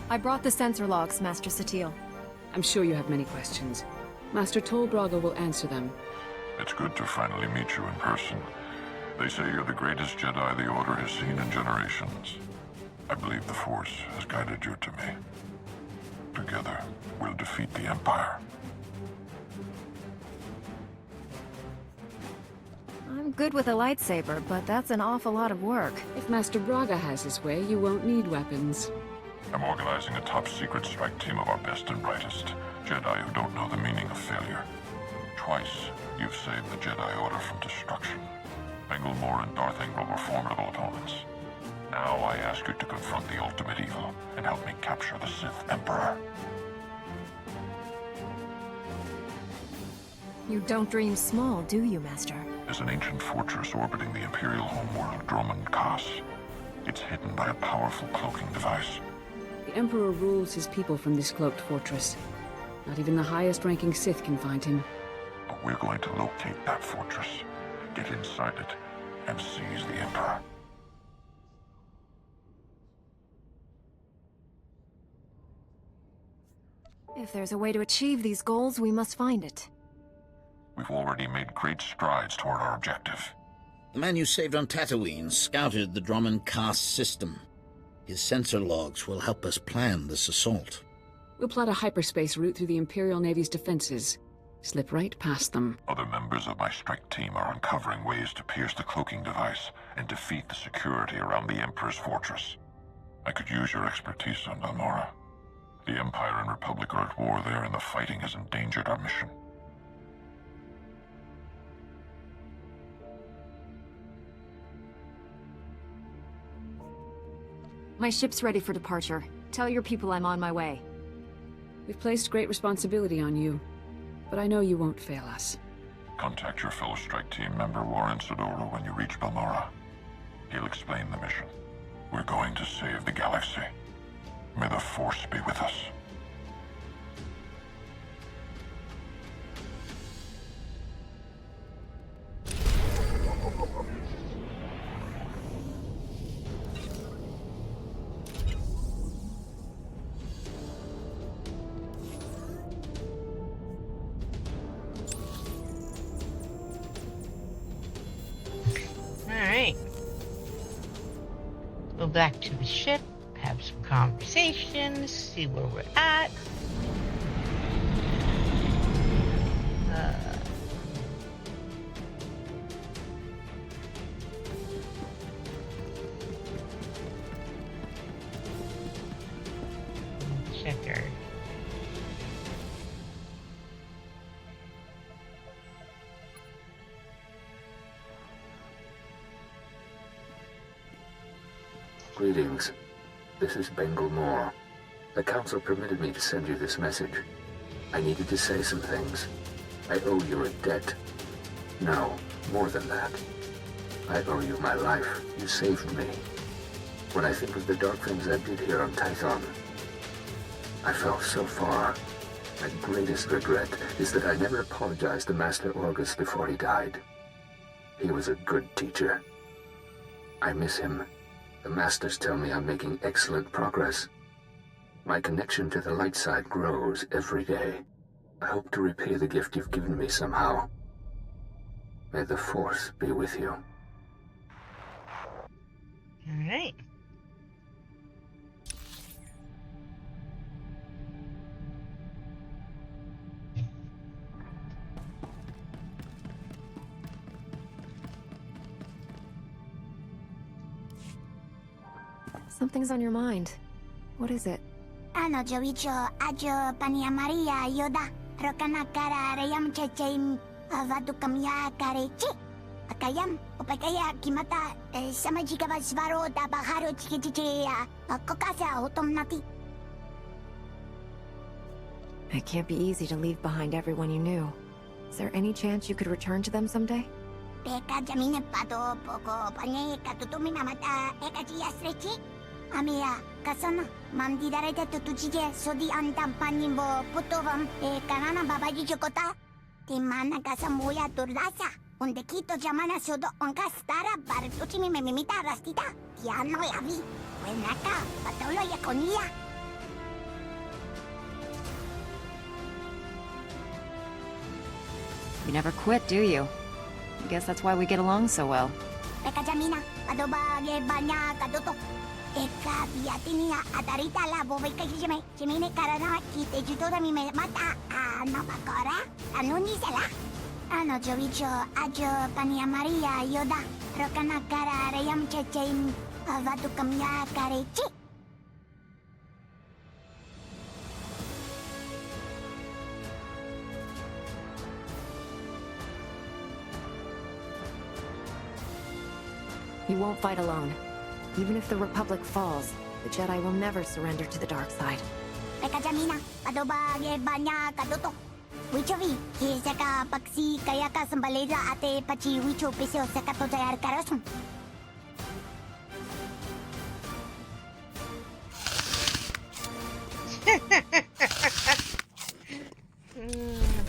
I brought the sensor logs, Master SWTOR. I'm sure you have many questions. Master Tolbraga will answer them. It's good to finally meet you in person. They say you're the greatest Jedi the Order has seen in generations. I believe the Force has guided you to me. Together, we'll defeat the Empire. I'm good with a lightsaber, but that's an awful lot of work. If Master Braga has his way, you won't need weapons. I'm organizing a top-secret strike team of our best and brightest. Jedi who don't know the meaning of failure. Twice, you've saved the Jedi Order from destruction. Bengal Moore and Darth Angral were formidable opponents. Now I ask you to confront the ultimate evil and help me capture the Sith Emperor. You don't dream small, do you, Master? There's an ancient fortress orbiting the Imperial homeworld, Dromund Kaas. It's hidden by a powerful cloaking device. The Emperor rules his people from this cloaked fortress. Not even the highest-ranking Sith can find him. But we're going to locate that fortress, get inside it, and seize the Emperor. If there's a way to achieve these goals, we must find it. We've already made great strides toward our objective. The man you saved on Tatooine scouted the Dromund Kaas system. His sensor logs will help us plan this assault. We'll plot a hyperspace route through the Imperial Navy's defenses. Slip right past them. Other members of my strike team are uncovering ways to pierce the cloaking device and defeat the security around the Emperor's fortress. I could use your expertise on Balmorra. The Empire and Republic are at war there, and the fighting has endangered our mission. My ship's ready for departure. Tell your people I'm on my way. We've placed great responsibility on you, but I know you won't fail us. Contact your fellow strike team member Warren SWTOR when you reach Balmorra. He'll explain the mission. We're going to save the galaxy. May the Force be with us. Alright. Go back to the ship, have some conversations, see where we're at. Checker. Greetings. This is Bengal Moore. The Council permitted me to send you this message. I needed to say some things. I owe you a debt. No, more than that. I owe you my life. You saved me. When I think of the dark things I did here on Tython, I fell so far. My greatest regret is that I never apologized to Master Orgus before he died. He was a good teacher. I miss him. The Masters tell me I'm making excellent progress. My connection to the light side grows every day. I hope to repay the gift you've given me somehow. May the Force be with you. Alright. Something's on your mind. What is it? Jovicho, ajo pania Maria yoda, rokana kara rayam chechim, avadu kamya karechi. Akayam, opakaya kimata, samajika vasvaro da baharo chikichichi, kokasa otomnati. It can't be easy to leave behind everyone you knew. Is there any chance you could return to them someday? Peka jamine pato poko panye katutumi namata ekachi yasrechi. Amia, kasana, mandi darete tutujije sodi antam panimbo putovam kanana babaji chokota. Timana kasamuya turlasa. Unde quito llamana sodo onkastara bartuchimi memimita rastita. Tiano yavi. Buenaka, patolo yakonia. You never quit, do you? I guess that's why we get along so well. Teka dyan, Mina. Adobage banya kaduto. Eka biyati niya atarita la bobay kasi siya may chimine karana kite juto da mi mata napakora. Ano ni sala? Ano jovicho ajo pania Maria yoda. Rokana kara reyam chechein avatu kamya karechi. You won't fight alone. Even if the Republic falls, the Jedi will never surrender to the dark side. Teka dyan, Mina. Adobage banya kaduto. Wichovi, kisa ka paksi kaya ka sambaleza ate pachi wicho pisyo sa katojayar karosong.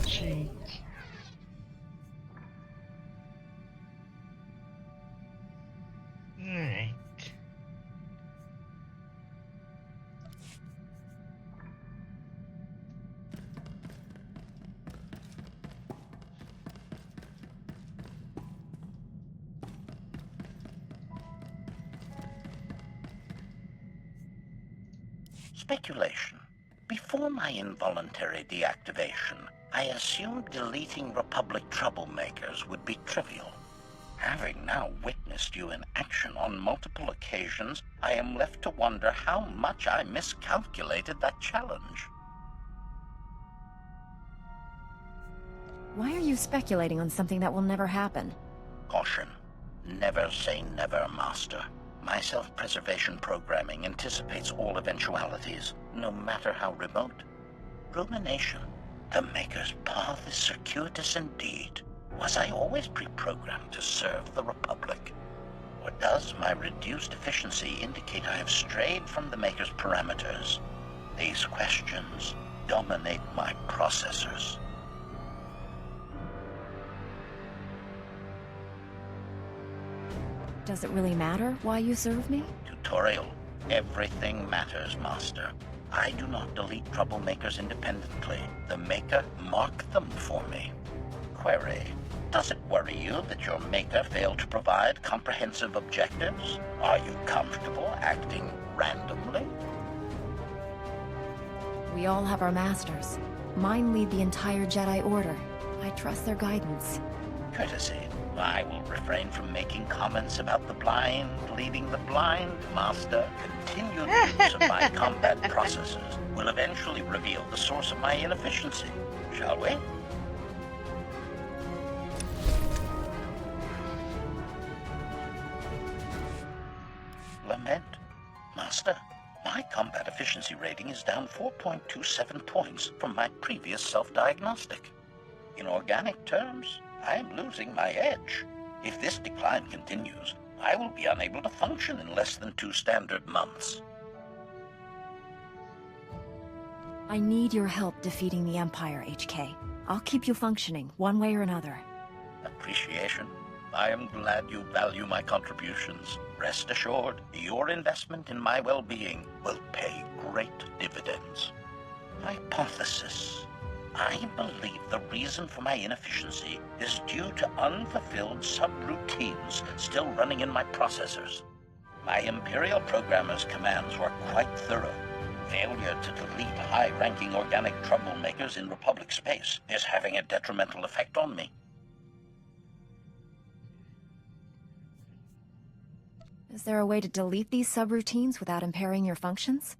Gee. Alright. Speculation. Before my involuntary deactivation, I assumed deleting Republic troublemakers would be trivial. Having now witnessed you in action on multiple occasions, I am left to wonder how much I miscalculated that challenge. Why are you speculating on something that will never happen? Caution. Never say never, Master. My self-preservation programming anticipates all eventualities, no matter how remote. Rumination. The Maker's path is circuitous indeed. Was I always pre-programmed to serve the Republic? Or does my reduced efficiency indicate I have strayed from the Maker's parameters? These questions dominate my processors. Does it really matter why you serve me? Tutorial. Everything matters, Master. I do not delete troublemakers independently. The Maker marked them for me. Query. Does it worry you that your Maker failed to provide comprehensive objectives? Are you comfortable acting randomly? We all have our masters. Mine lead the entire Jedi Order. I trust their guidance. Courtesy. I will refrain from making comments about the blind leading the blind, Master. Continued use of my combat processes will eventually reveal the source of my inefficiency, shall we? Lament. Master, my combat efficiency rating is down 4.27 points from my previous self-diagnostic. In organic terms, I am losing my edge. If this decline continues, I will be unable to function in less than 2 standard months. I need your help defeating the Empire, HK. I'll keep you functioning, one way or another. Appreciation. I am glad you value my contributions. Rest assured, your investment in my well-being will pay great dividends. Hypothesis. I believe the reason for my inefficiency is due to unfulfilled subroutines still running in my processors. My Imperial programmer's commands were quite thorough. Failure to delete high-ranking organic troublemakers in Republic space is having a detrimental effect on me. Is there a way to delete these subroutines without impairing your functions?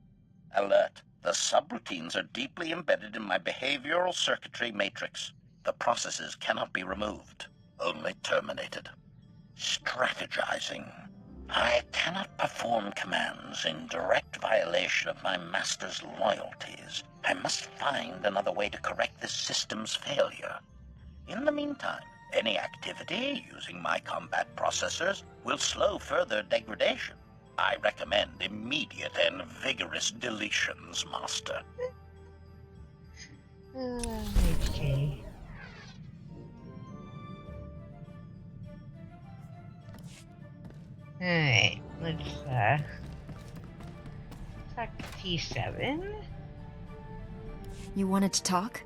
Alert. The subroutines are deeply embedded in my behavioral circuitry matrix. The processes cannot be removed, only terminated. Strategizing. I cannot perform commands in direct violation of my master's loyalties. I must find another way to correct this system's failure. In the meantime, any activity using my combat processors will slow further degradation. I recommend immediate and vigorous deletions, Master. Okay. Alright, let's talk to T7. You wanted to talk?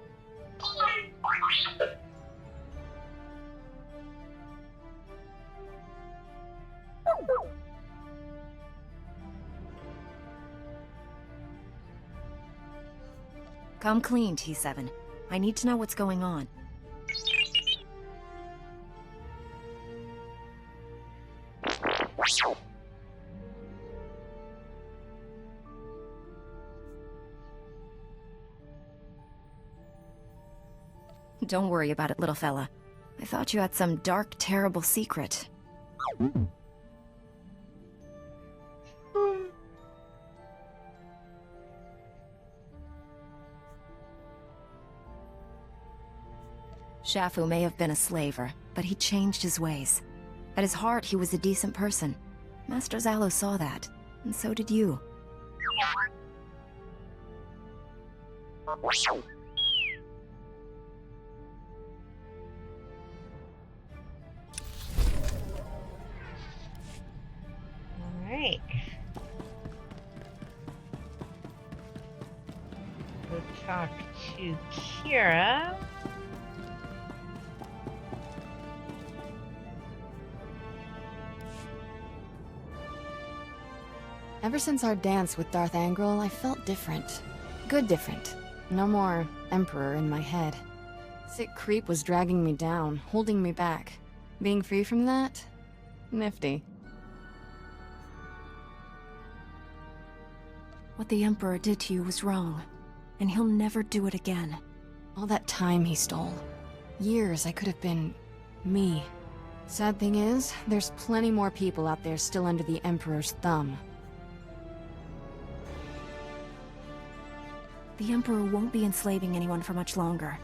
Come clean, T7. I need to know what's going on. Don't worry about it, little fella. I thought you had some dark, terrible secret. Shafu may have been a slaver, but he changed his ways. At his heart, he was a decent person. Master Zalo saw that, and so did you. Alright. Go talk to Kira. Ever since our dance with Darth Angral, I felt different. Good different. No more Emperor in my head. Sick creep was dragging me down, holding me back. Being free from that? Nifty. What the Emperor did to you was wrong, and he'll never do it again. All that time he stole. Years I could have been... me. Sad thing is, there's plenty more people out there still under the Emperor's thumb. The Emperor won't be enslaving anyone for much longer.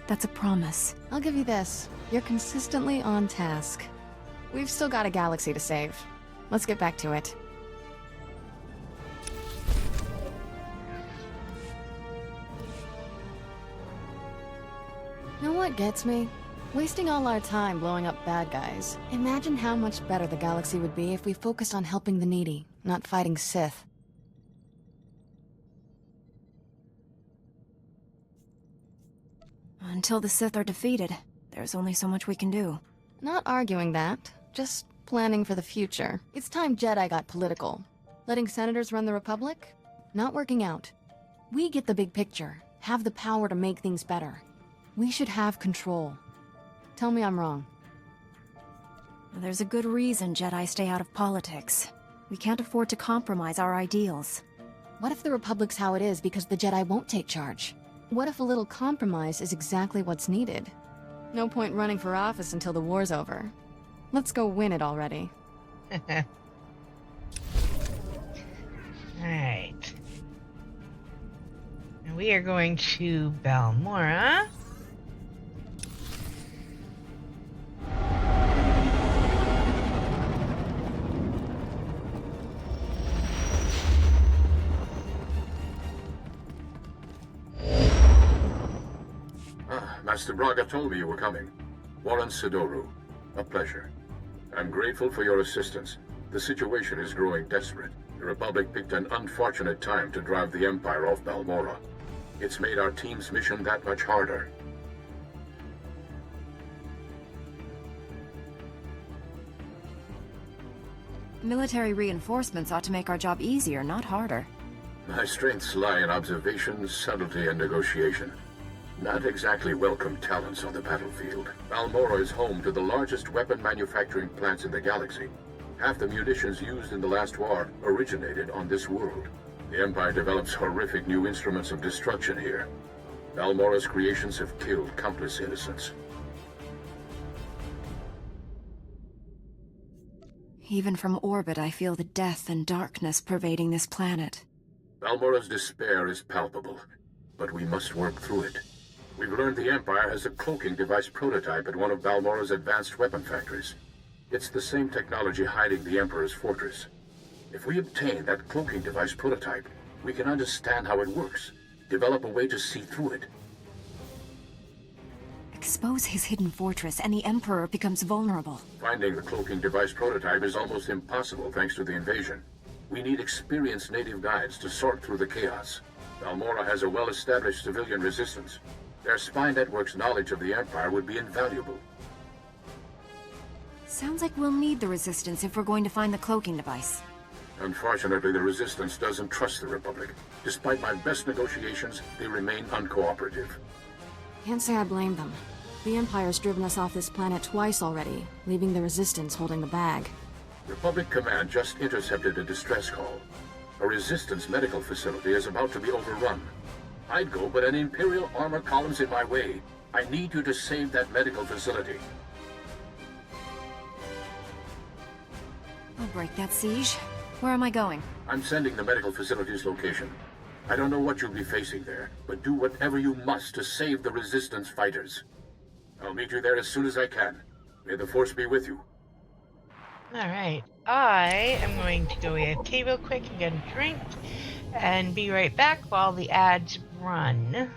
That's a promise. I'll give you this. You're consistently on task. We've still got a galaxy to save. Let's get back to it. Know what gets me? Wasting all our time blowing up bad guys. Imagine how much better the galaxy would be if we focused on helping the needy, not fighting Sith. Until the Sith are defeated, there's only so much we can do. Not arguing that, just planning for the future. It's time Jedi got political. Letting senators run the Republic? Not working out. We get the big picture, have the power to make things better. We should have control. Tell me I'm wrong. There's a good reason Jedi stay out of politics. We can't afford to compromise our ideals. What if the Republic's how it is because the Jedi won't take charge? What if a little compromise is exactly what's needed? No point running for office until the war's over. Let's go win it already. Alright. And we are going to Balmora. Master Braga told me you were coming. Warren Sidoru. A pleasure. I'm grateful for your assistance. The situation is growing desperate. The Republic picked an unfortunate time to drive the Empire off Balmora. It's made our team's mission that much harder. Military reinforcements ought to make our job easier, not harder. My strengths lie in observation, subtlety, and negotiation. Not exactly welcome talents on the battlefield. Balmora is home to the largest weapon manufacturing plants in the galaxy. Half the munitions used in the last war originated on this world. The Empire develops horrific new instruments of destruction here. Balmora's creations have killed countless innocents. Even from orbit, I feel the death and darkness pervading this planet. Balmora's despair is palpable, but we must work through it. We've learned the Empire has a cloaking device prototype at one of Balmora's advanced weapon factories. It's the same technology hiding the Emperor's fortress. If we obtain that cloaking device prototype, we can understand how it works, develop a way to see through it. Expose his hidden fortress, and the Emperor becomes vulnerable. Finding the cloaking device prototype is almost impossible thanks to the invasion. We need experienced native guides to sort through the chaos. Balmora has a well-established civilian resistance. Their spy network's knowledge of the Empire would be invaluable. Sounds like we'll need the Resistance if we're going to find the cloaking device. Unfortunately, the Resistance doesn't trust the Republic. Despite my best negotiations, they remain uncooperative. Can't say I blame them. The Empire's driven us off this planet twice already, leaving the Resistance holding the bag. Republic Command just intercepted a distress call. A Resistance medical facility is about to be overrun. I'd go, but an Imperial armor column's in my way. I need you to save that medical facility. I'll break that siege. Where am I going? I'm sending the medical facility's location. I don't know what you'll be facing there, but do whatever you must to save the Resistance fighters. I'll meet you there as soon as I can. May the Force be with you. Alright, I am going to go AFK real quick and get a drink, and be right back while the ads run.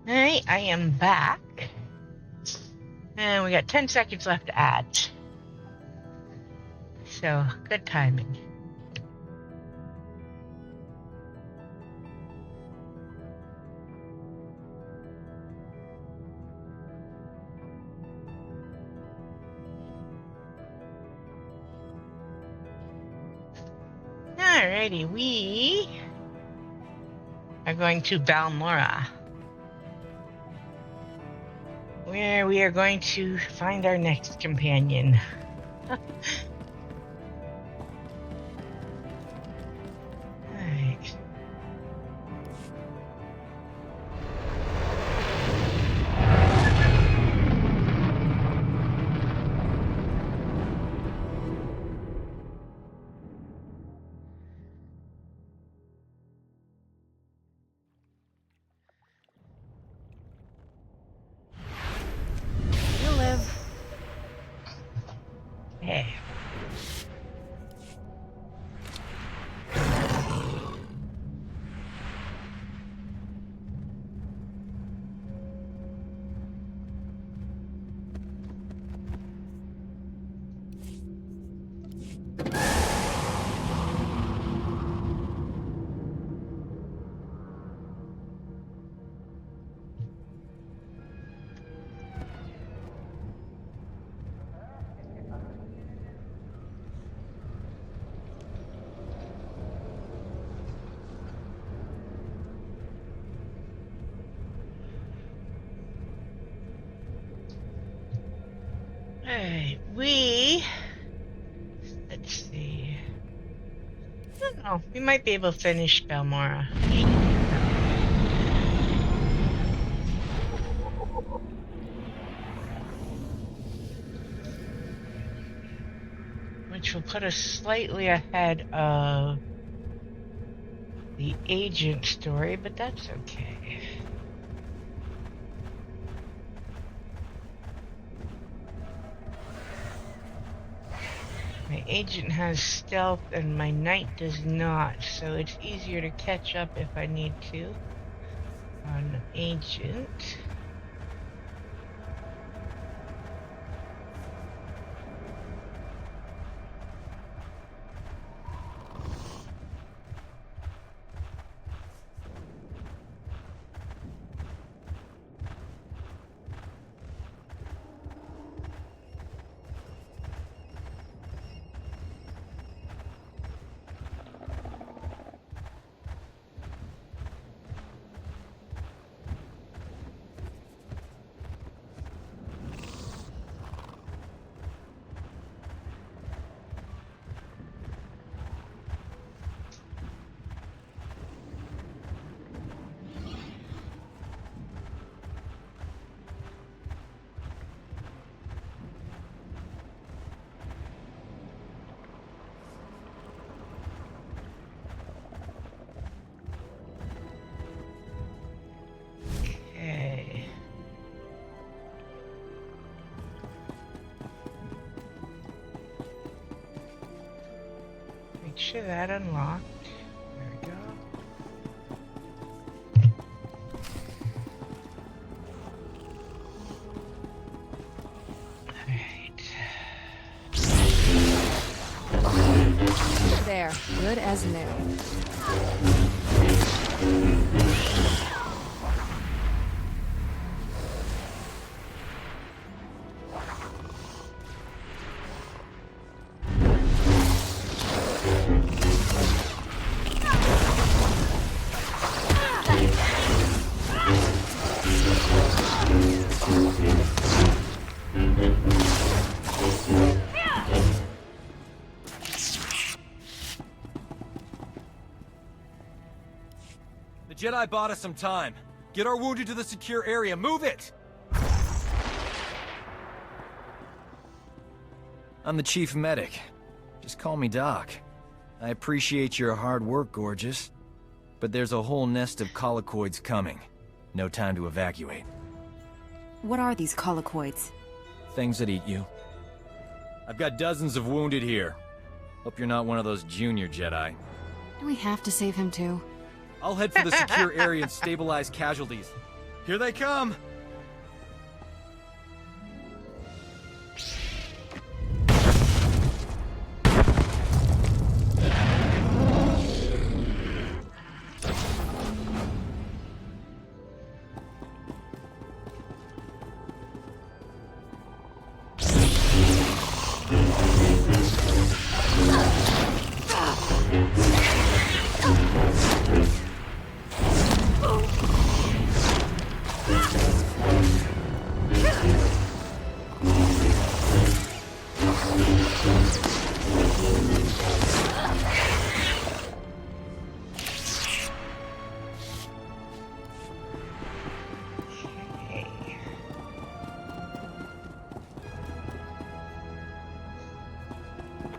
Alright, I am back. And we got 10 seconds left to add. So, good timing. Alrighty, we are going to Balmora, where we are going to find our next companion. Alright. Alright, let's see. I don't know. We might be able to finish Balmora. Which will put us slightly ahead of the agent story, but that's okay. My agent has stealth and my knight does not, so it's easier to catch up if I need to on agent. Make sure that unlocked. There we go. Alright. There, good as new. The Jedi bought us some time. Get our wounded to the secure area. Move it! I'm the chief medic. Just call me Doc. I appreciate your hard work, Gorgeous. But there's a whole nest of colicoids coming. No time to evacuate. What are these colicoids? Things that eat you. I've got dozens of wounded here. Hope you're not one of those junior Jedi. Do we have to save him too? I'll head for the secure area and stabilize casualties. Here they come!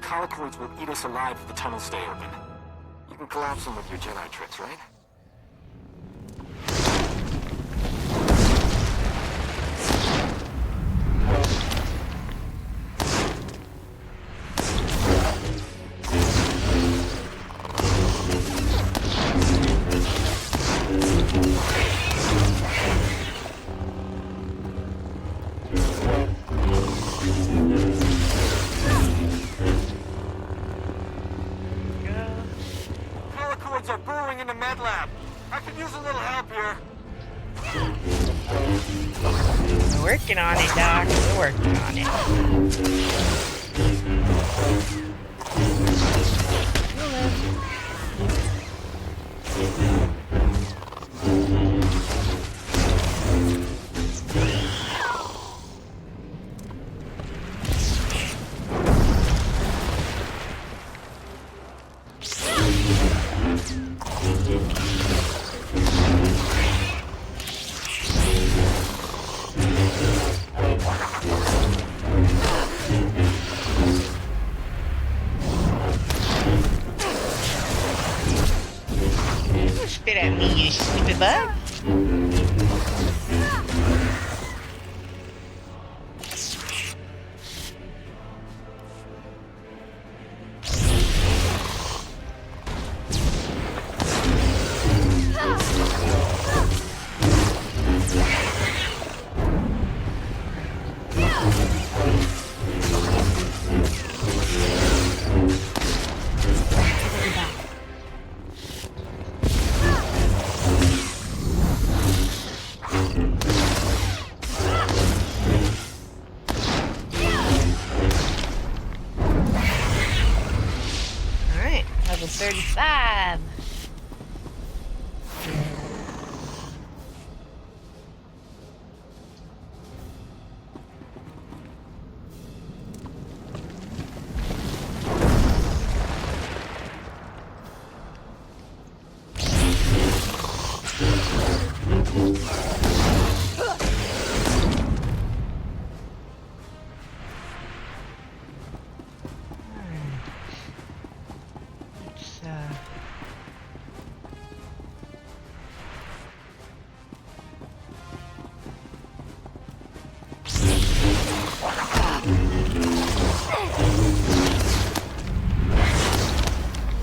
Colicoids will eat us alive if the tunnels stay open. You can collapse them with your Jedi tricks, right? Colicoids are burrowing into med lab. I could use a little help here. We're working on it, Doc. We're working on it. You'll live. Spit at me, you stupid bug. Alright, level 35.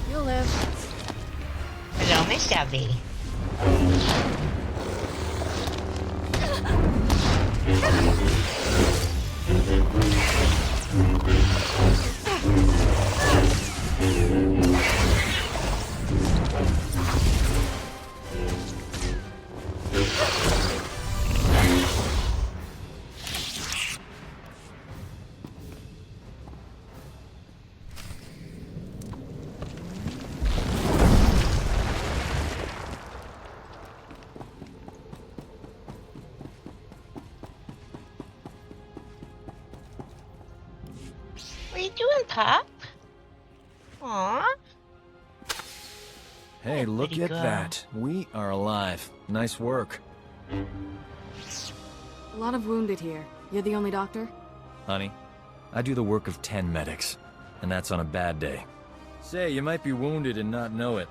You'll live. Hello, Miss Abby. What are you doing, Pop? Aww. Hey, look Where'd he at go? that. We are alive. Nice work. A lot of wounded here. You're the only doctor? Honey, I do the work of 10 medics, and that's on a bad day. Say, you might be wounded and not know it.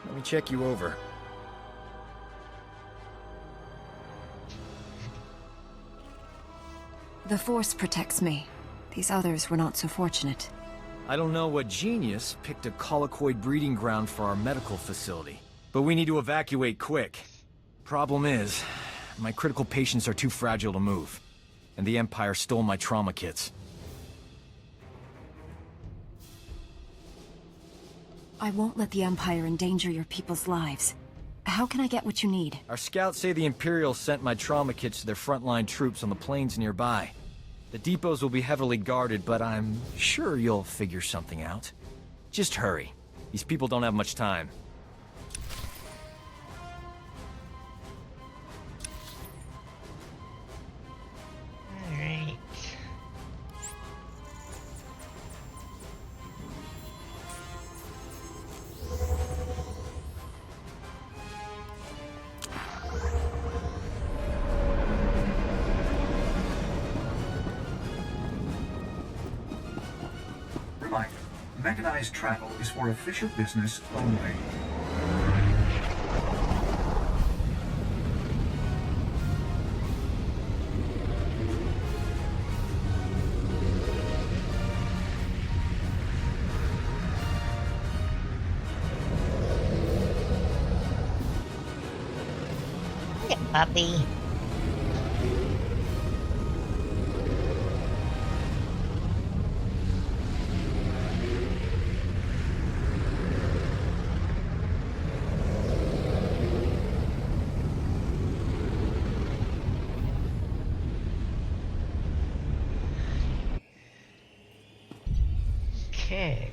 Let me check you over. The Force protects me. These others were not so fortunate. I don't know what genius picked a colicoid breeding ground for our medical facility, but we need to evacuate quick. Problem is, my critical patients are too fragile to move, and the Empire stole my trauma kits. I won't let the Empire endanger your people's lives. How can I get what you need? Our scouts say the Imperials sent my trauma kits to their frontline troops on the plains nearby. The depots will be heavily guarded, but I'm sure you'll figure something out. Just hurry. These people don't have much time. Alright. Reminder, mechanized travel is for official business only. Look at puppy. Okay.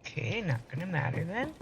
Okay, not gonna matter then.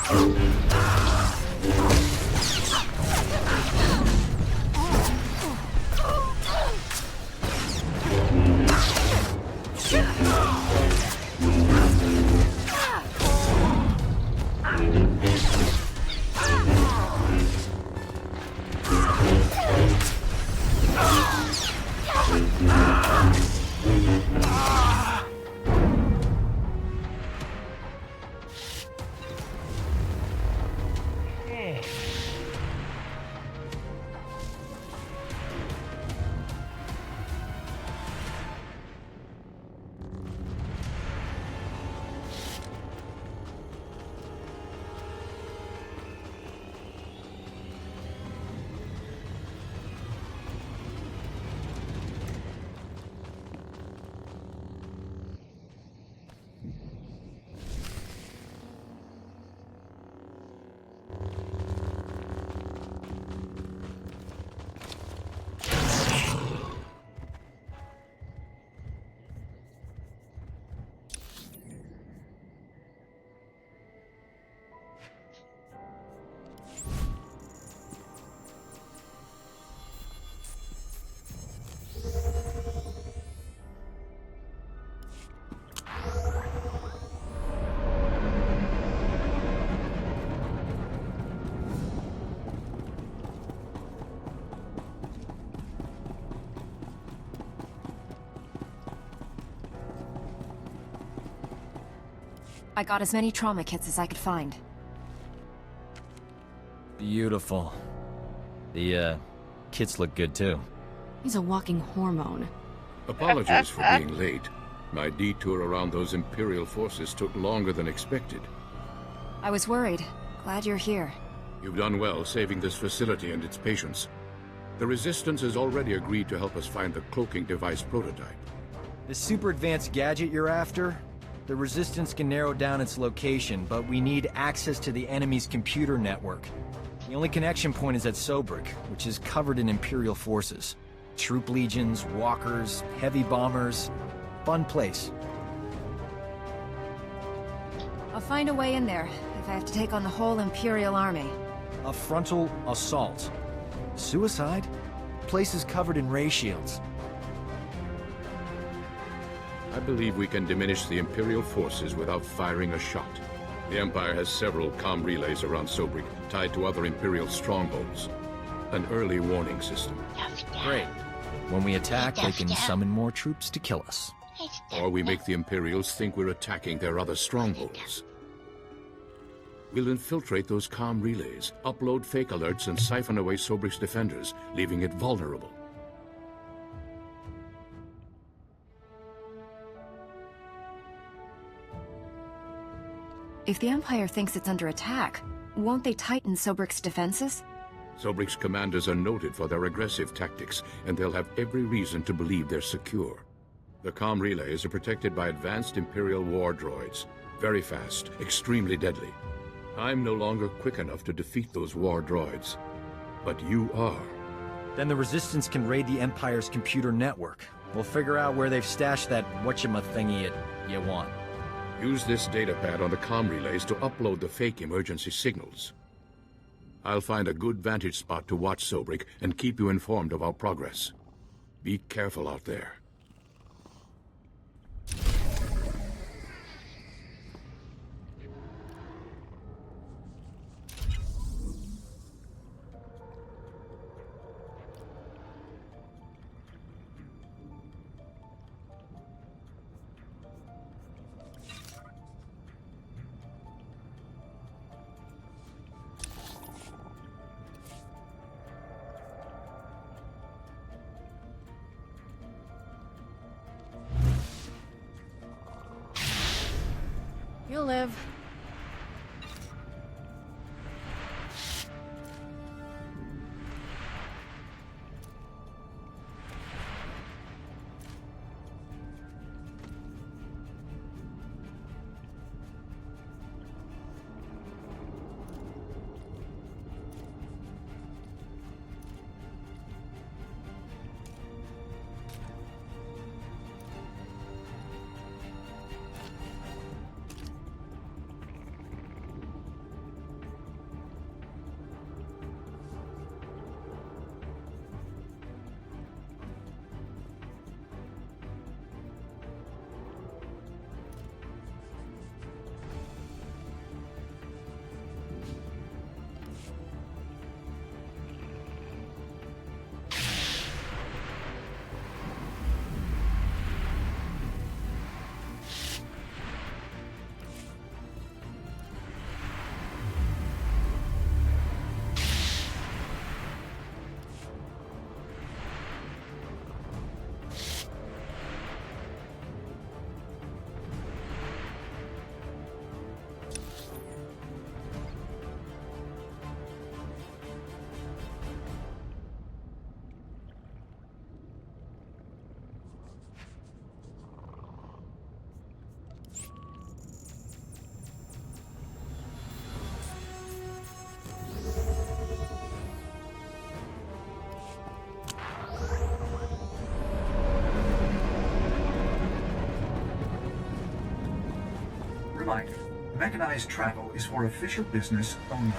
Okay. I got as many trauma kits as I could find. Beautiful. The, kits look good too. He's a walking hormone. Apologies for being late. My detour around those Imperial forces took longer than expected. I was worried. Glad you're here. You've done well saving this facility and its patients. The Resistance has already agreed to help us find the cloaking device prototype. The super advanced gadget you're after? The Resistance can narrow down its location, but we need access to the enemy's computer network. The only connection point is at Sobrik, which is covered in Imperial forces. Troop legions, walkers, heavy bombers. Fun place. I'll find a way in there, if I have to take on the whole Imperial army. A frontal assault. Suicide? Place is covered in ray shields. I believe we can diminish the Imperial forces without firing a shot. The Empire has several comm relays around Sobrik, tied to other Imperial strongholds. An early warning system. Great. When we attack, they can summon more troops to kill us. Or we make the Imperials think we're attacking their other strongholds. We'll infiltrate those comm relays, upload fake alerts, and siphon away Sobrik's defenders, leaving it vulnerable. If the Empire thinks it's under attack, won't they tighten Sobrik's defenses? Sobrik's commanders are noted for their aggressive tactics, and they'll have every reason to believe they're secure. The comm relays are protected by advanced Imperial war droids. Very fast, extremely deadly. I'm no longer quick enough to defeat those war droids. But you are. Then the Resistance can raid the Empire's computer network. We'll figure out where they've stashed that whatchamacthingy you want. Use this datapad on the comm relays to upload the fake emergency signals. I'll find a good vantage spot to watch Sobrik and keep you informed of our progress. Be careful out there. You'll live. Reminder, mechanized travel is for official business only.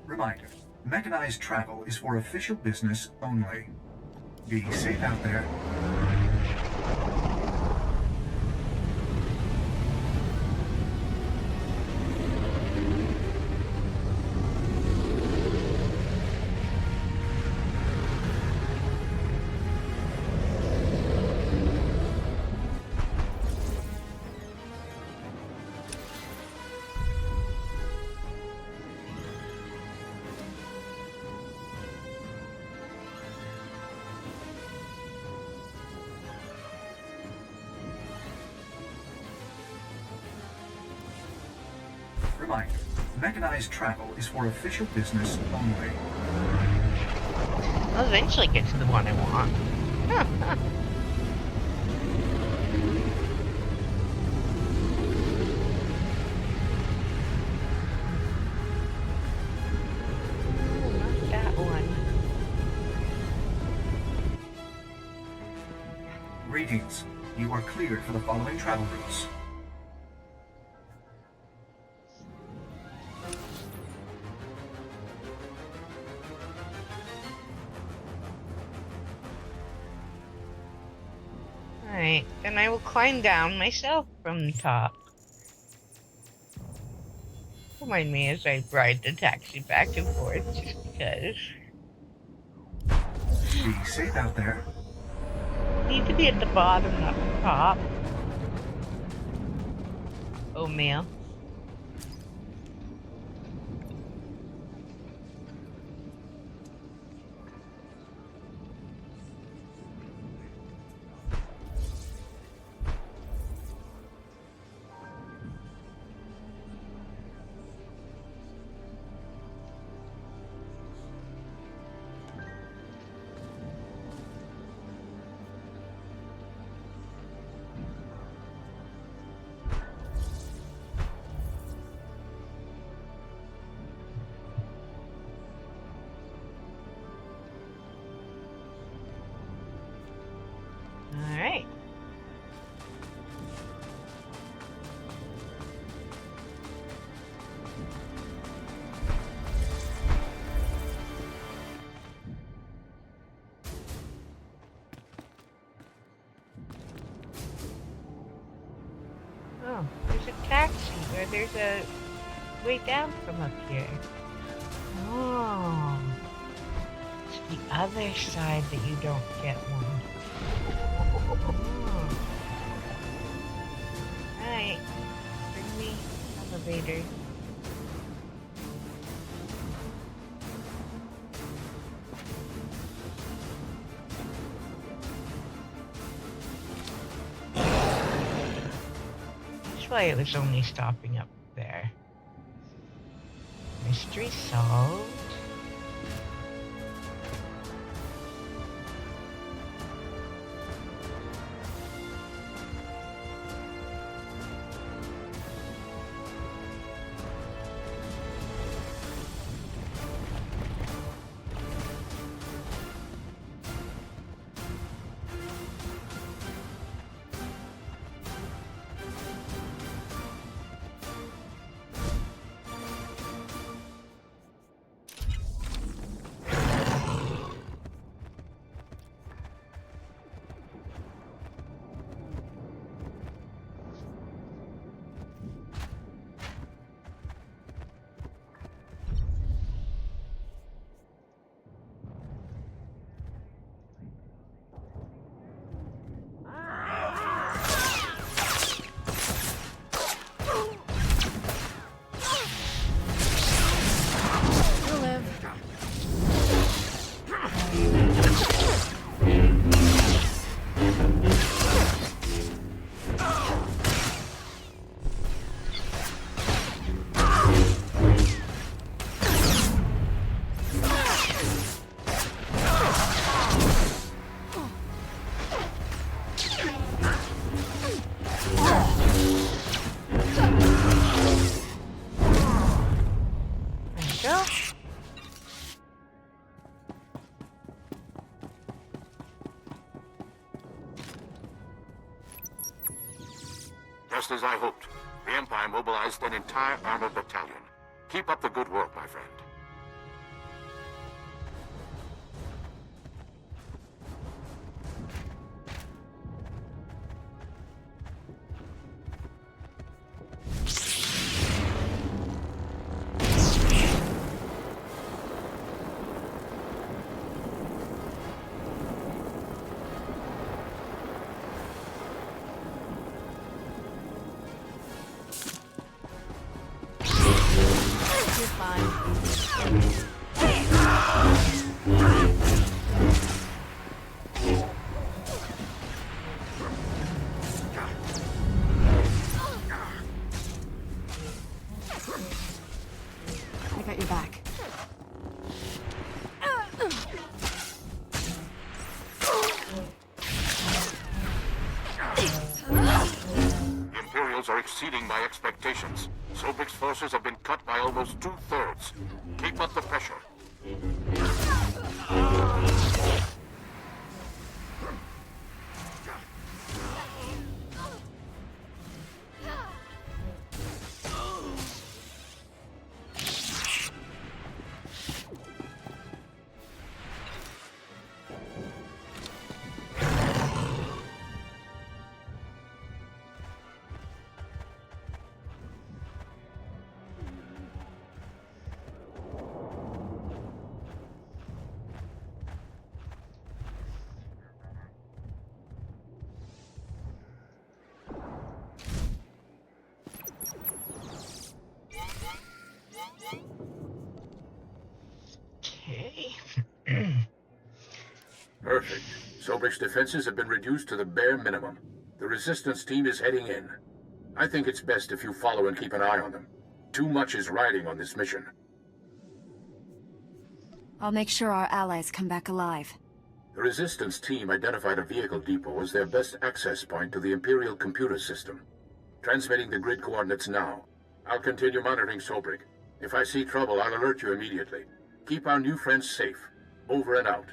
Reminder, mechanized travel is for official business only. Be safe out there. Reminder, mechanized travel is for official business only. I'll eventually get to the one I want. Not that one. Greetings. You are cleared for the following travel routes. Alright, then I will climb down myself from the top. Don't mind me as I ride the taxi back and forth, just because. Be safe out there. Need to be at the bottom, not the top. Oh, mail. Alright. Oh, there's a taxi, or there's a way down from up here. Oh. It's the other side that you don't get one. Oh. Alright. Bring me elevator. That's why it was only stopping up there. Mystery solved. Just as I hoped, the Empire mobilized an entire armored battalion. Keep up the good work, my friend. I got your back. The Imperials are exceeding my expectations. Sobrik's forces have been cut by almost 2/3. Keep up the pressure. Okay. Perfect. Sobrik's defenses have been reduced to the bare minimum. The resistance team is heading in. I think it's best if you follow and keep an eye on them. Too much is riding on this mission. I'll make sure our allies come back alive. The resistance team identified a vehicle depot as their best access point to the Imperial computer system. Transmitting the grid coordinates now. I'll continue monitoring Sobrik. If I see trouble, I'll alert you immediately. Keep our new friends safe. Over and out.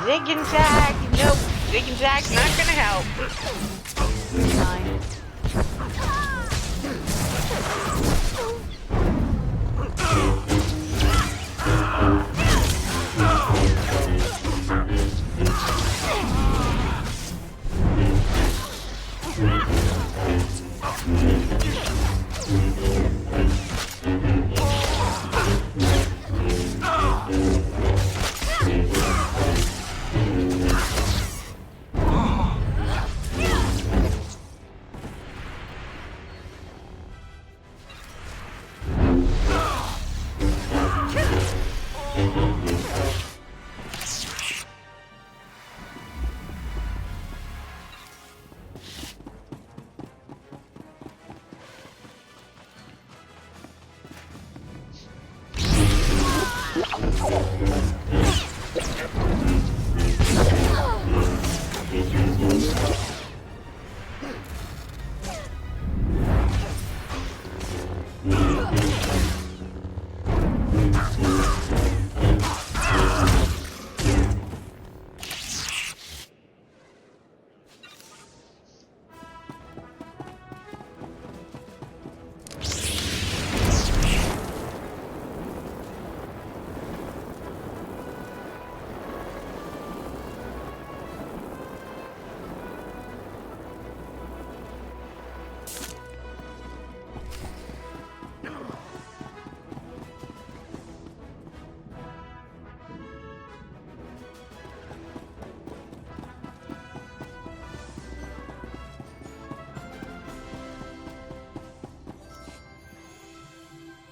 Zig and zag. Nope. Zig and zag's not gonna help. Fine.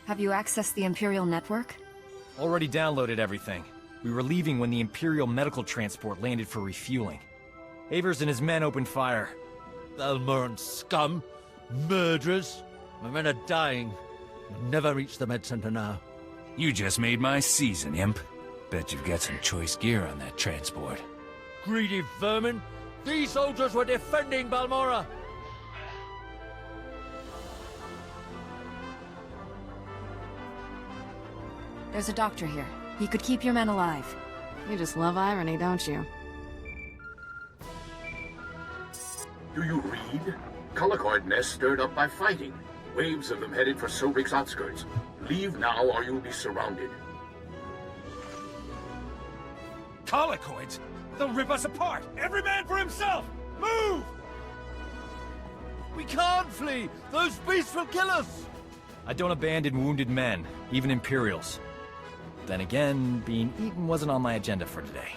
Have you accessed the Imperial network? Already downloaded everything. We were leaving when the Imperial medical transport landed for refueling. Avers and his men opened fire. Almoran scum! Murderers! My men are dying. We'll never reach the med center now. You just made my season, Imp. Bet you've got some choice gear on that transport. Greedy vermin! These soldiers were defending Balmora! There's a doctor here. He could keep your men alive. You just love irony, don't you? Do you read? Colicoid nests stirred up by fighting. Waves of them headed for Sobrik's outskirts. Leave now or you'll be surrounded. Colicoids? They'll rip us apart! Every man for himself! Move! We can't flee! Those beasts will kill us! I don't abandon wounded men, even Imperials. Then again, being eaten wasn't on my agenda for today.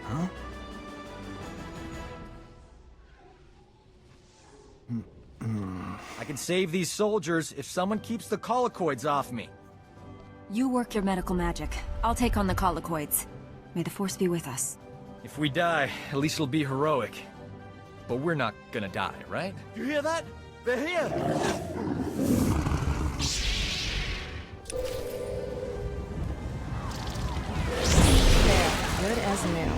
Huh? I can save these soldiers if someone keeps the colicoids off me. You work your medical magic. I'll take on the colicoids. May the Force be with us. If we die, at least it'll be heroic. But we're not gonna die, right? You hear that? They're here! There, good as new.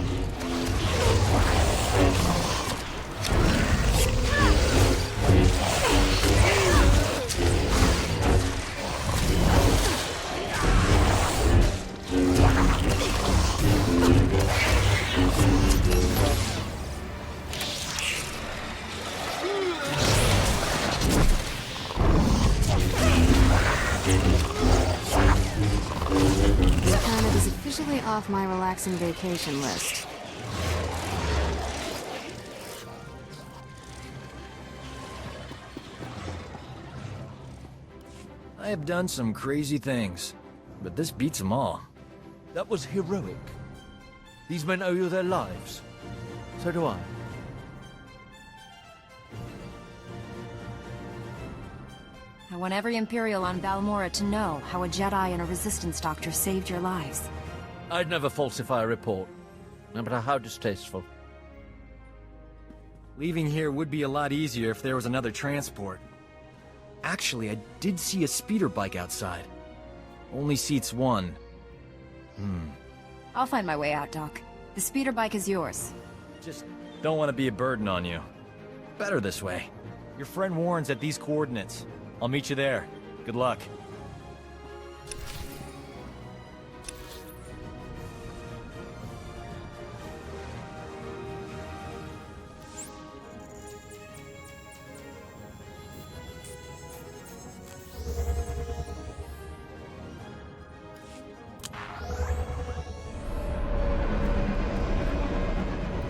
This planet is officially off my relaxing vacation list. I have done some crazy things, but this beats them all. That was heroic. These men owe you their lives. So do I. I want every Imperial on Balmorra to know how a Jedi and a Resistance doctor saved your lives. I'd never falsify a report, no matter how distasteful. Leaving here would be a lot easier if there was another transport. Actually, I did see a speeder bike outside. Only seats one. I'll find my way out, Doc. The speeder bike is yours. Just don't want to be a burden on you. Better this way. Your friend Warren's at these coordinates. I'll meet you there. Good luck.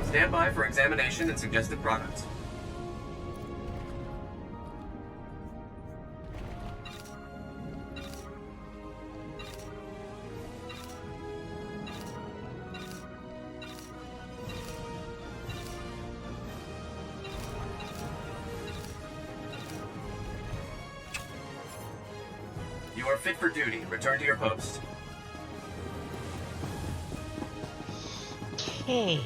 Stand by for examination and suggested products. You are fit for duty. Return to your post. Okay.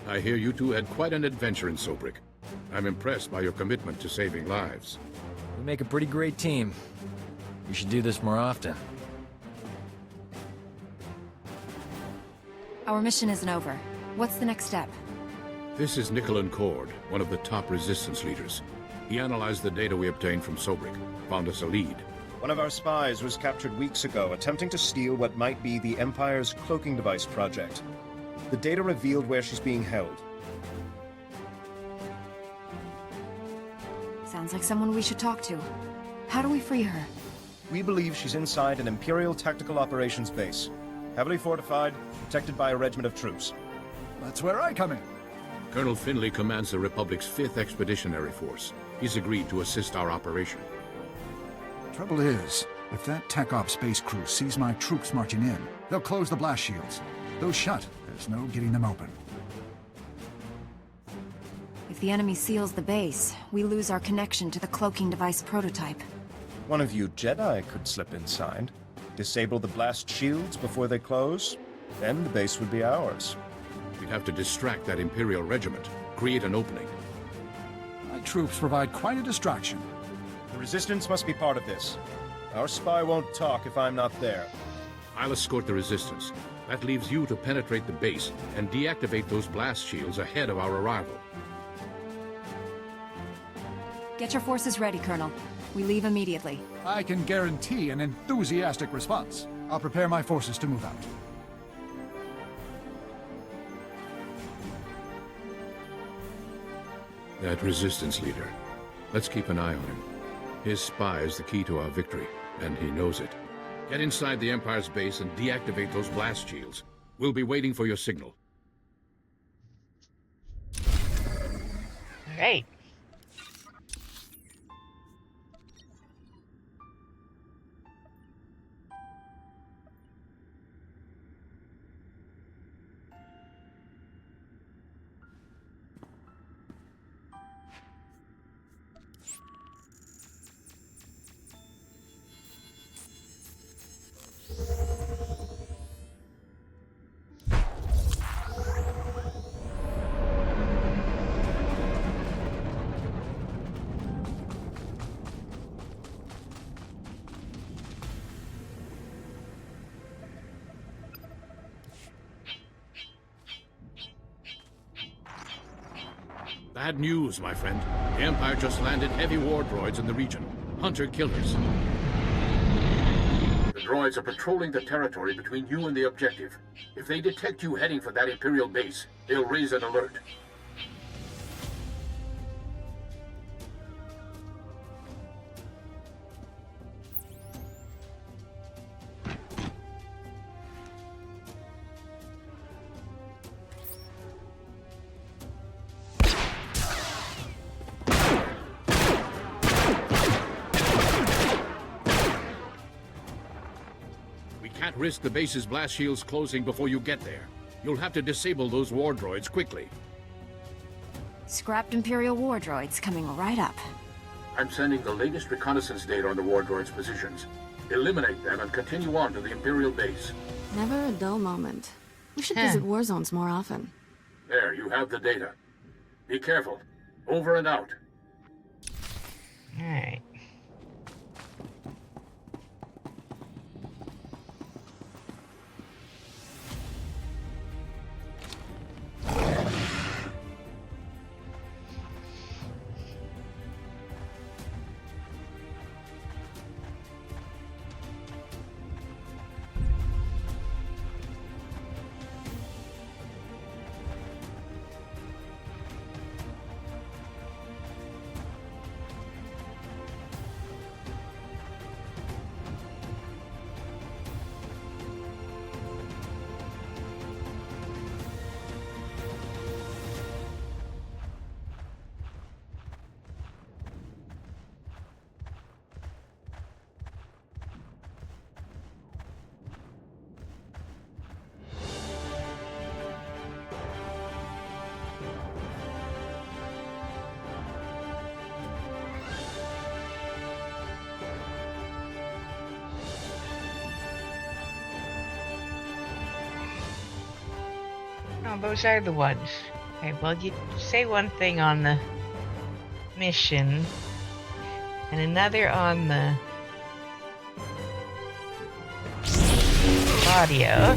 I hear you two had quite an adventure in Sobrik. I'm impressed by your commitment to saving lives. We make a pretty great team. You should do this more often. Our mission isn't over. What's the next step? This is Nicholan Cord, one of the top resistance leaders. He analyzed the data we obtained from Sobrik, found us a lead. One of our spies was captured weeks ago, attempting to steal what might be the Empire's cloaking device project. The data revealed where she's being held. Sounds like someone we should talk to. How do we free her? We believe she's inside an Imperial Tactical Operations base. Heavily fortified, protected by a regiment of troops. That's where I come in. Colonel Finley commands the Republic's 5th Expeditionary Force. He's agreed to assist our operation. Trouble is, if that Tech Op space crew sees my troops marching in, they'll close the blast shields. Those shut, there's no getting them open. If the enemy seals the base, we lose our connection to the cloaking device prototype. One of you Jedi could slip inside, disable the blast shields before they close, then the base would be ours. We'd have to distract that Imperial regiment, create an opening. My troops provide quite a distraction. The Resistance must be part of this. Our spy won't talk if I'm not there. I'll escort the Resistance. That leaves you to penetrate the base and deactivate those blast shields ahead of our arrival. Get your forces ready, Colonel. We leave immediately. I can guarantee an enthusiastic response. I'll prepare my forces to move out. That Resistance leader. Let's keep an eye on him. His spy is the key to our victory, and he knows it. Get inside the Empire's base and deactivate those blast shields. We'll be waiting for your signal. All right. Bad news, my friend. The Empire just landed heavy war droids in the region. Hunter-killers. The droids are patrolling the territory between you and the objective. If they detect you heading for that Imperial base, they'll raise an alert. can't risk the base's blast shields closing before you get there. You'll have to disable those war droids quickly. Scrapped Imperial war droids coming right up. I'm sending the latest reconnaissance data on the war droids' positions. Eliminate them and continue on to the Imperial base. Never a dull moment. We should visit war zones more often. There, you have the data. Be careful. Over and out. Alright. Oh, those are the ones. Okay, well, you say one thing on the mission and another on the audio.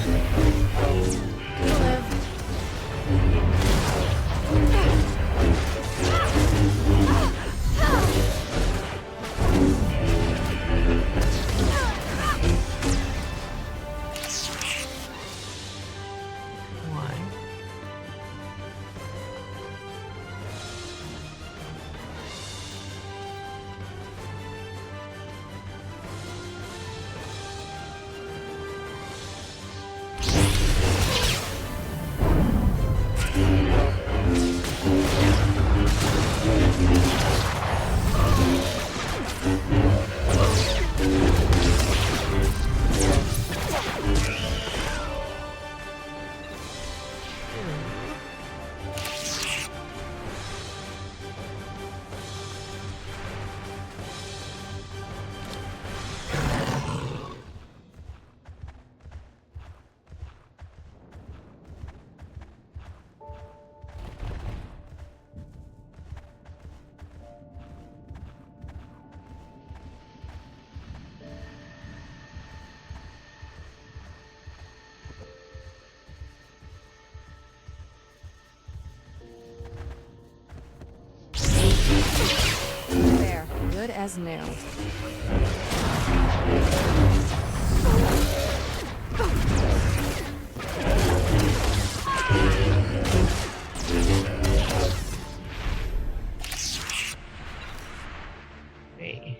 There, good as new. Hey.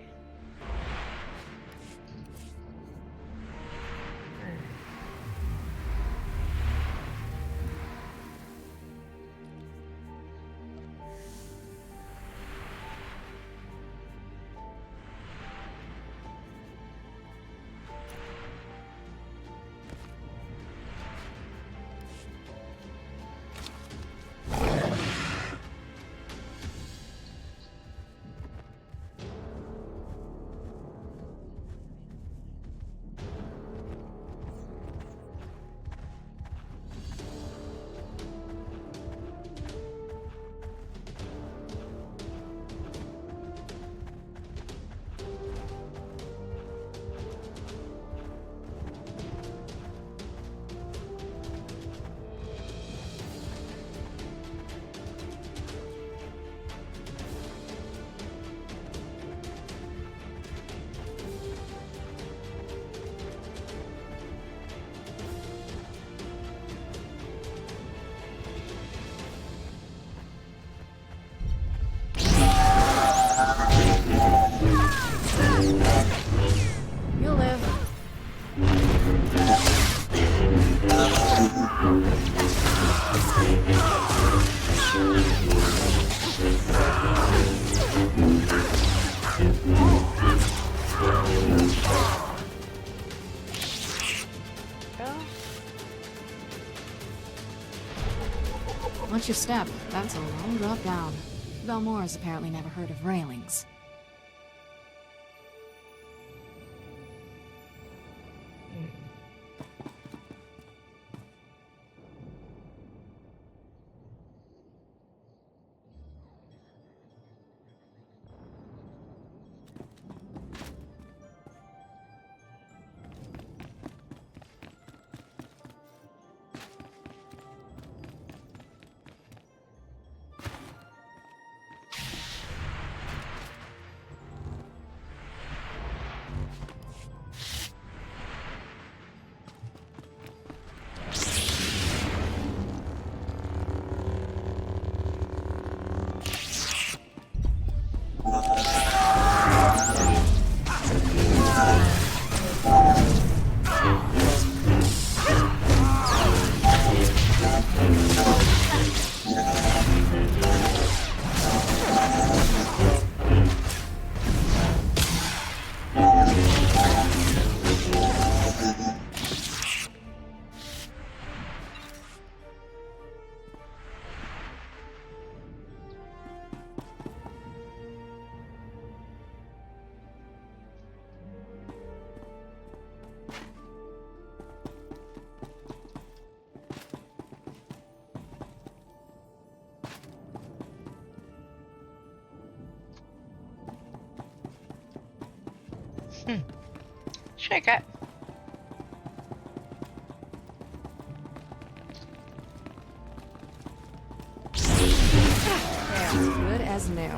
go. Watch your step. That's a long drop down. Valmora's apparently never heard of railings. Shake it. As good as new.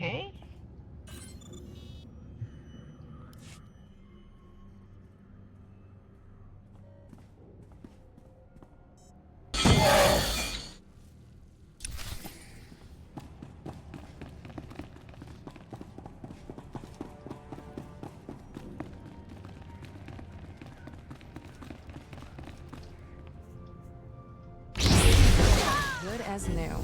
Okay. Good as new.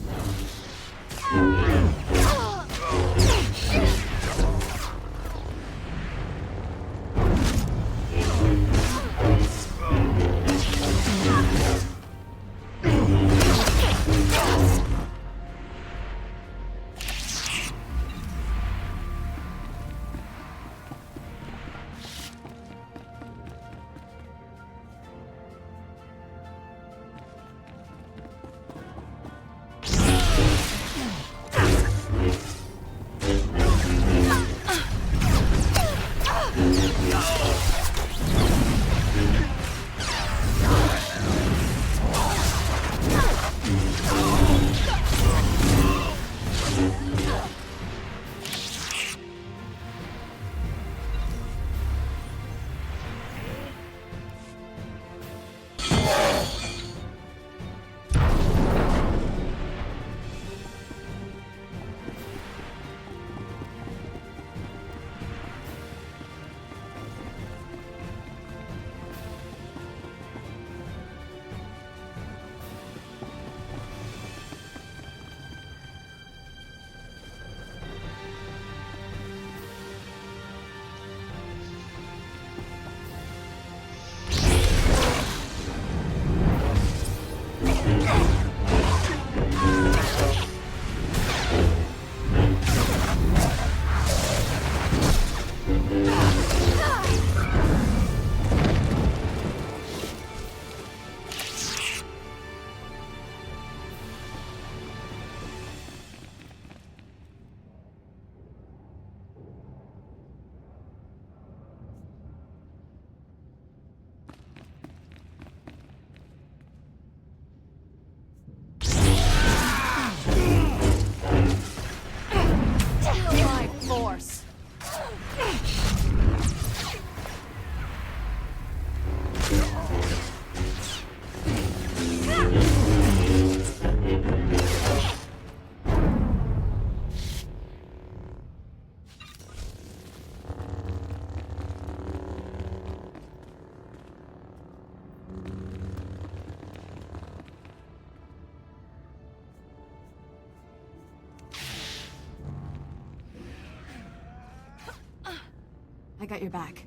I got your back.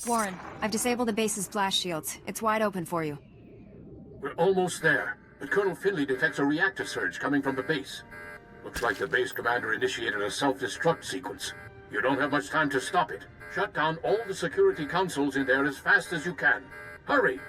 Warren, I've disabled the base's blast shields. It's wide open for you. We're almost there, but Colonel Finley detects a reactor surge coming from the base. Looks like the base commander initiated a self-destruct sequence. You don't have much time to stop it. Shut down all the security consoles in there as fast as you can. Hurry!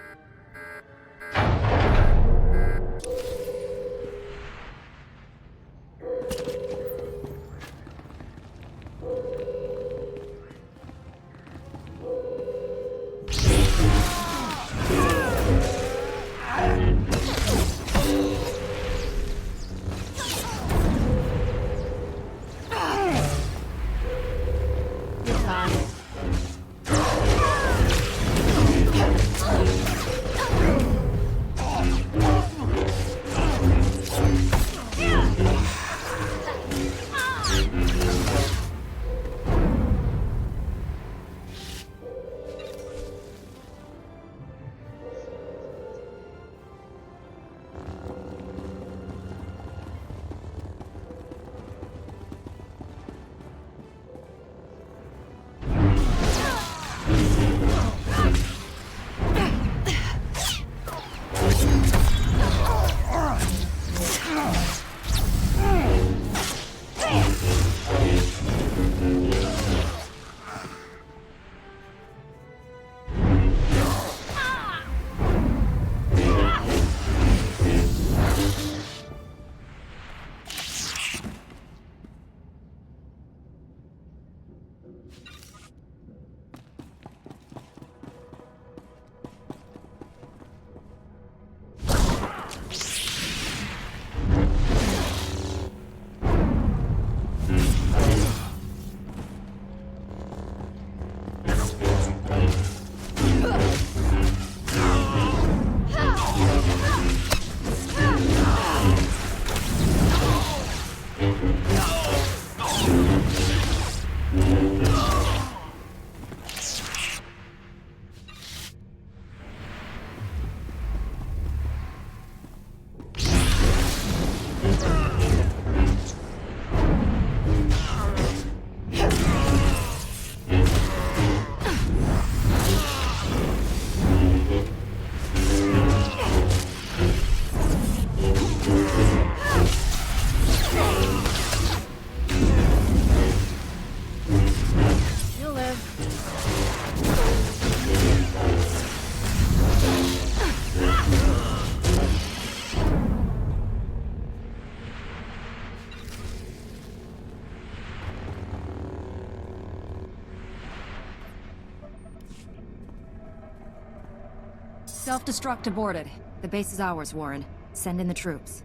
Self-destruct aborted. The base is ours, Warren. Send in the troops.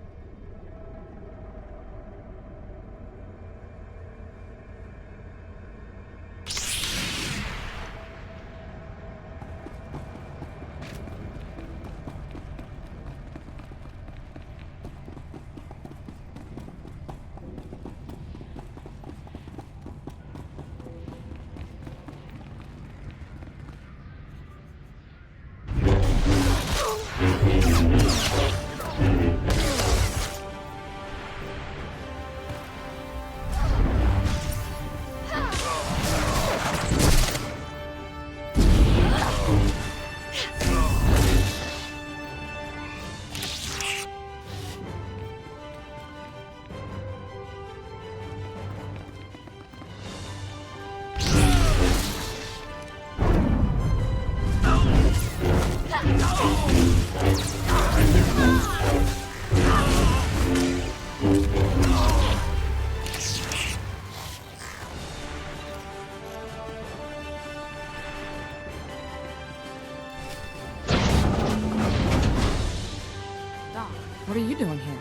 What are you doing here?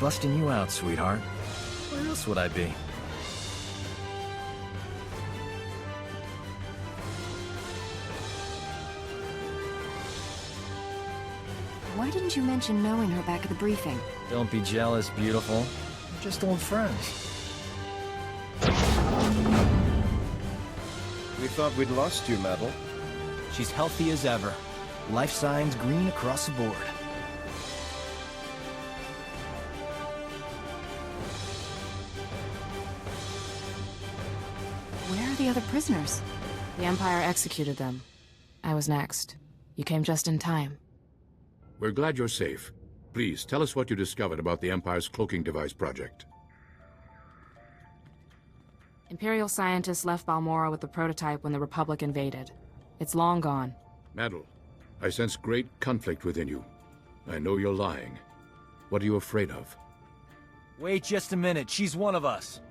Busting you out, sweetheart. Where else would I be? Why didn't you mention knowing her back at the briefing? Don't be jealous, beautiful. We're just old friends. We thought we'd lost you, Metal. She's healthy as ever. Life signs green across the board. Where are the other prisoners? The Empire executed them. I was next. You came just in time. We're glad you're safe. Please, tell us what you discovered about the Empire's cloaking device project. Imperial scientists left Balmora with the prototype when the Republic invaded. It's long gone. Madel, I sense great conflict within you. I know you're lying. What are you afraid of? Wait just a minute. She's one of us.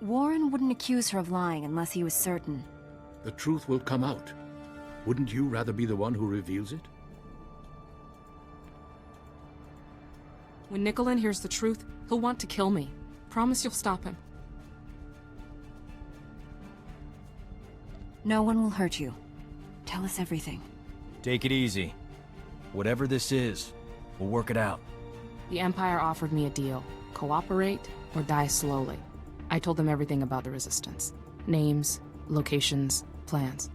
Warren wouldn't accuse her of lying unless he was certain. The truth will come out. Wouldn't you rather be the one who reveals it? When Nicolin hears the truth, he'll want to kill me. Promise you'll stop him. No one will hurt you. Tell us everything. Take it easy. Whatever this is, we'll work it out. The Empire offered me a deal. Cooperate or die slowly. I told them everything about the Resistance. Names, locations, plans.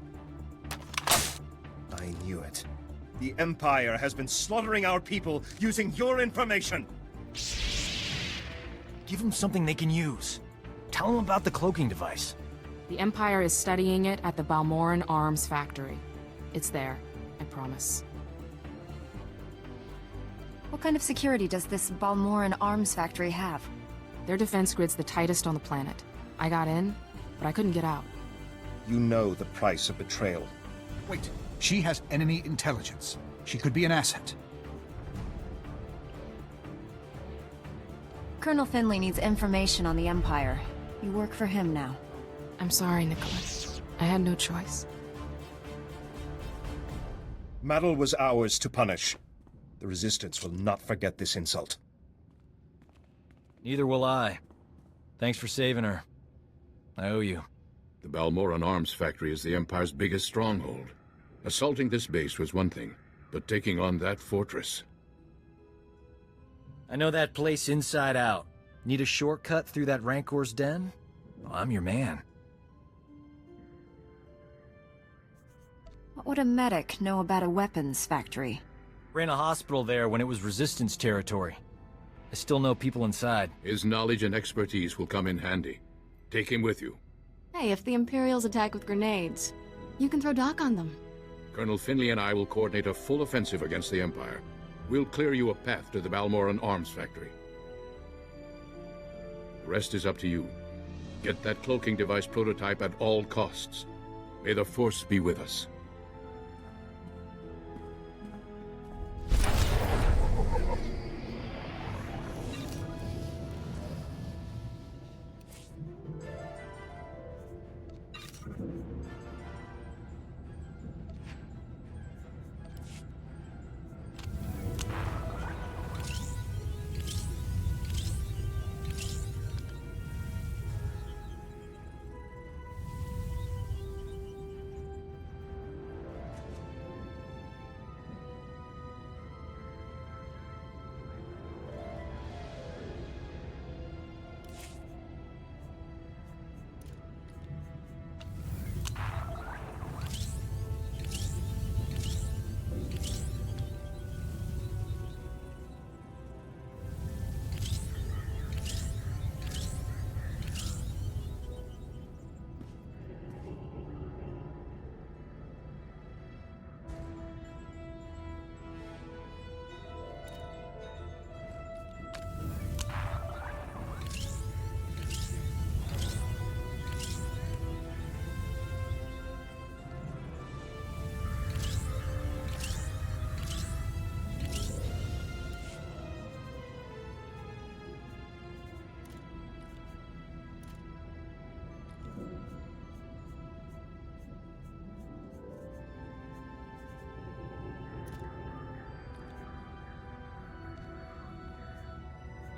I knew it. The Empire has been slaughtering our people using your information! Give them something they can use. Tell them about the cloaking device. The Empire is studying it at the Balmoran Arms Factory. It's there, I promise. What kind of security does this Balmoran Arms Factory have? Their defense grid's the tightest on the planet. I got in, but I couldn't get out. You know the price of betrayal. Wait, she has enemy intelligence. She could be an asset. Colonel Finley needs information on the Empire. You work for him now. I'm sorry, Nicholas. I had no choice. Madel was ours to punish. The Resistance will not forget this insult. Neither will I. Thanks for saving her. I owe you. The Balmoran Arms Factory is the Empire's biggest stronghold. Assaulting this base was one thing, but taking on that fortress... I know that place inside out. Need a shortcut through that Rancor's den? Well, I'm your man. What would a medic know about a weapons factory? Ran a hospital there when it was Resistance territory. I still know people inside. His knowledge and expertise will come in handy. Take him with you. Hey, if the Imperials attack with grenades, you can throw Doc on them. Colonel Finley and I will coordinate a full offensive against the Empire. We'll clear you a path to the Balmoran Arms Factory. The rest is up to you. Get that cloaking device prototype at all costs. May the Force be with us.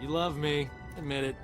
You love me. Admit it.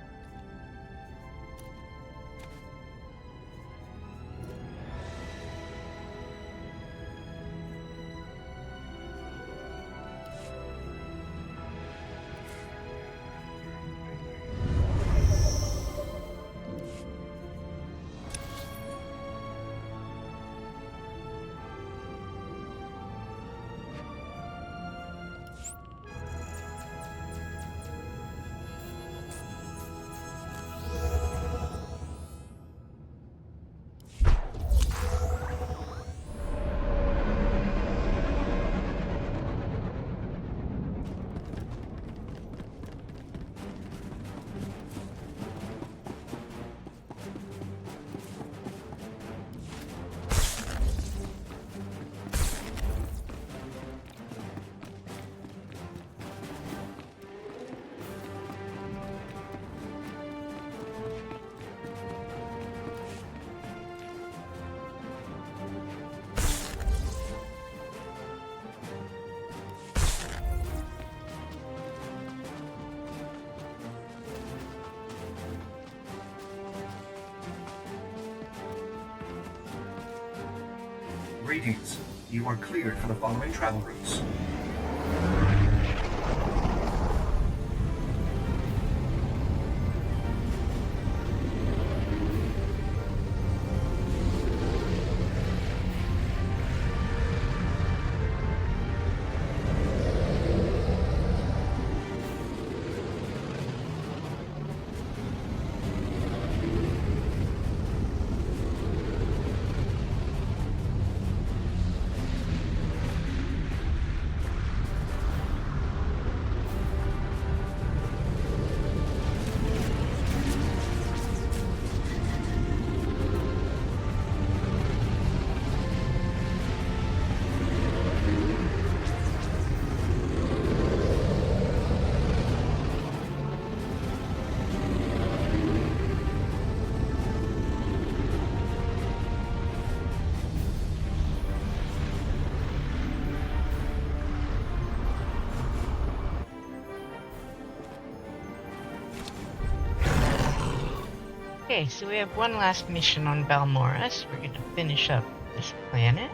Greetings. You are cleared for the following travel routes. Okay, so we have one last mission on Balmoras. We're going to finish up this planet.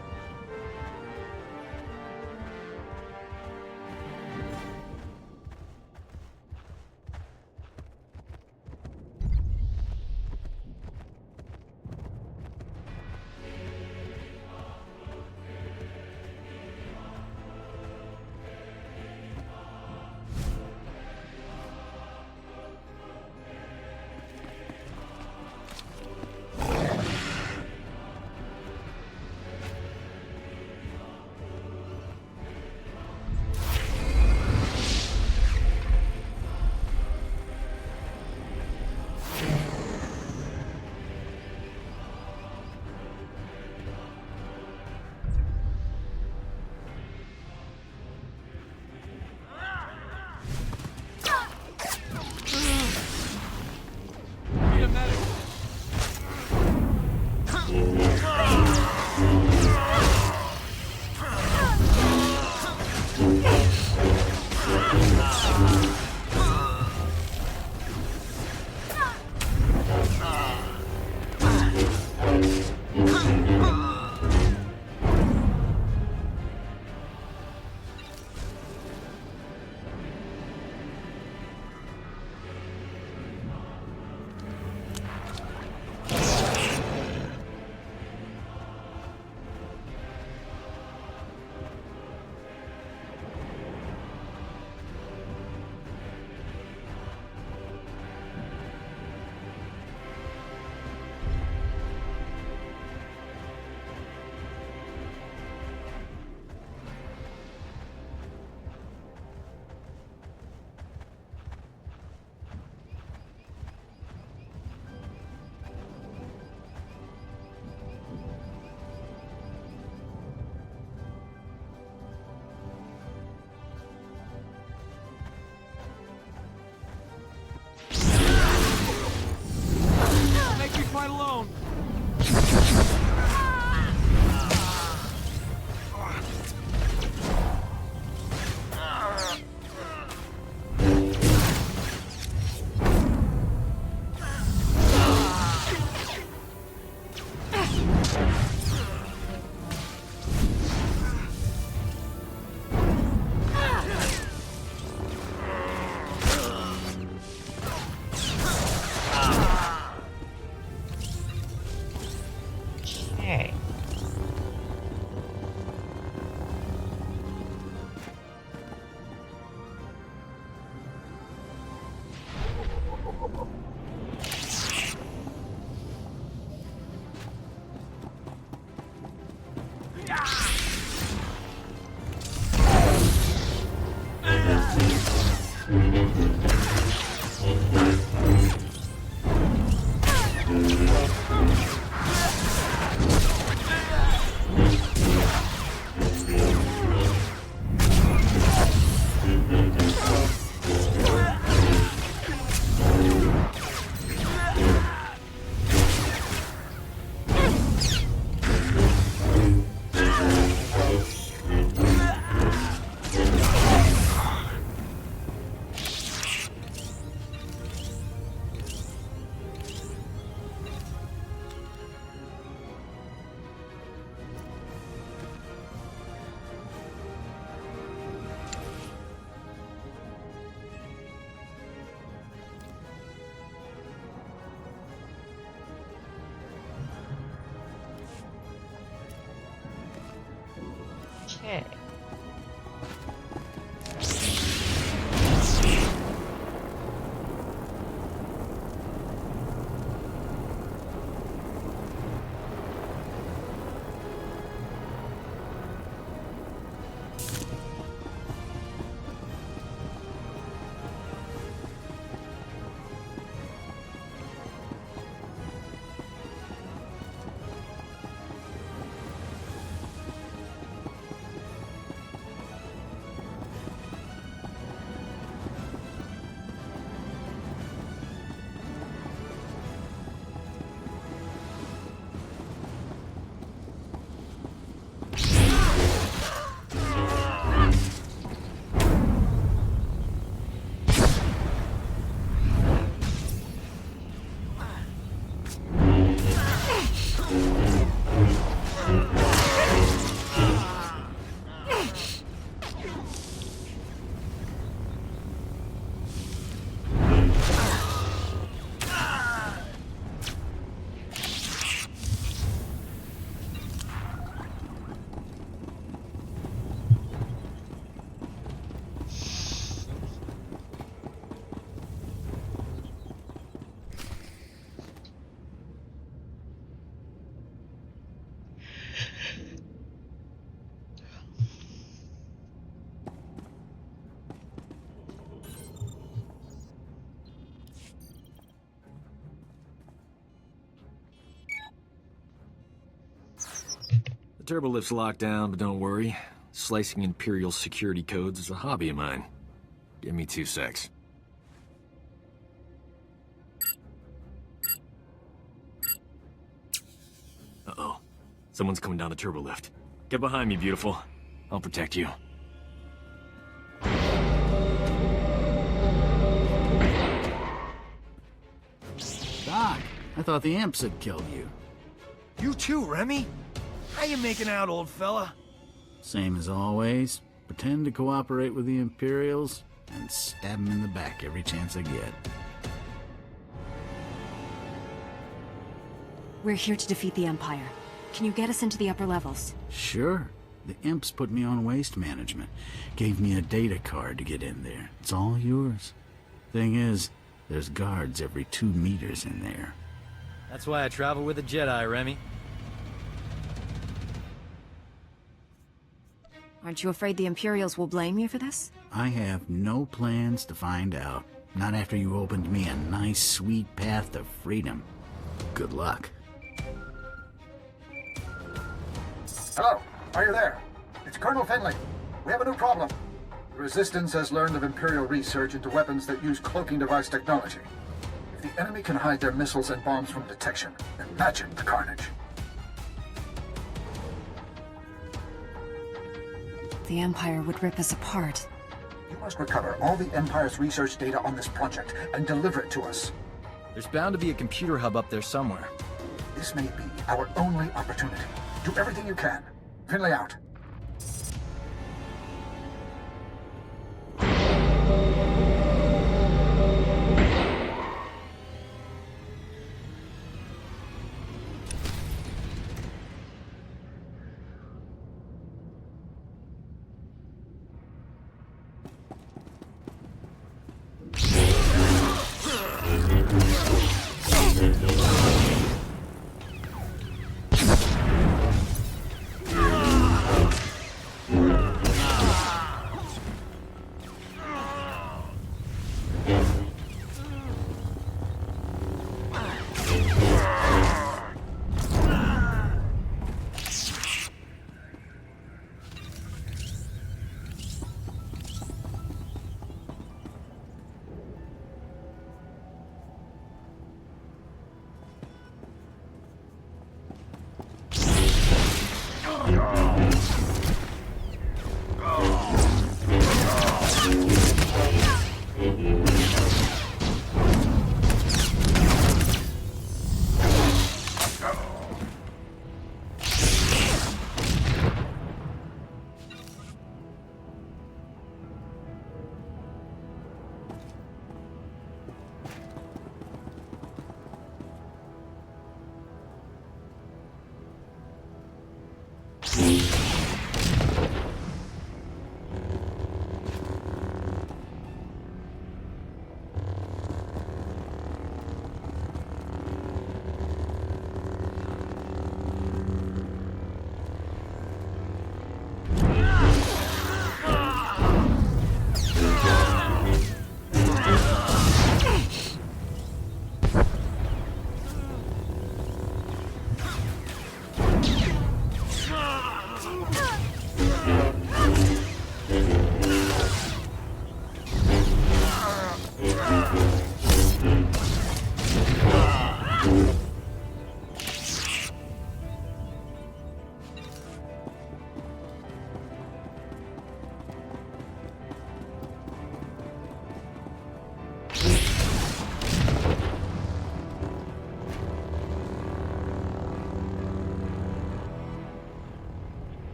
Okay. The turbolift's locked down, but don't worry. Slicing Imperial security codes is a hobby of mine. Give me 2 secs. Uh-oh. Someone's coming down the turbolift. Get behind me, beautiful. I'll protect you. Doc, I thought the imps had killed you. You too, Remy? How you making out, old fella? Same as always. Pretend to cooperate with the Imperials and stab them in the back every chance I get. We're here to defeat the Empire. Can you get us into the upper levels? Sure. The imps put me on waste management. Gave me a data card to get in there. It's all yours. Thing is, there's guards every 2 meters in there. That's why I travel with a Jedi, Remy. Aren't you afraid the Imperials will blame you for this? I have no plans to find out. Not after you opened me a nice, sweet path to freedom. Good luck. Hello, are you there? It's Colonel Finley. We have a new problem. The Resistance has learned of Imperial research into weapons that use cloaking device technology. If the enemy can hide their missiles and bombs from detection, imagine the carnage. The Empire would rip us apart. You must recover all the Empire's research data on this project and deliver it to us. There's bound to be a computer hub up there somewhere. This may be our only opportunity. Do everything you can. Finley out.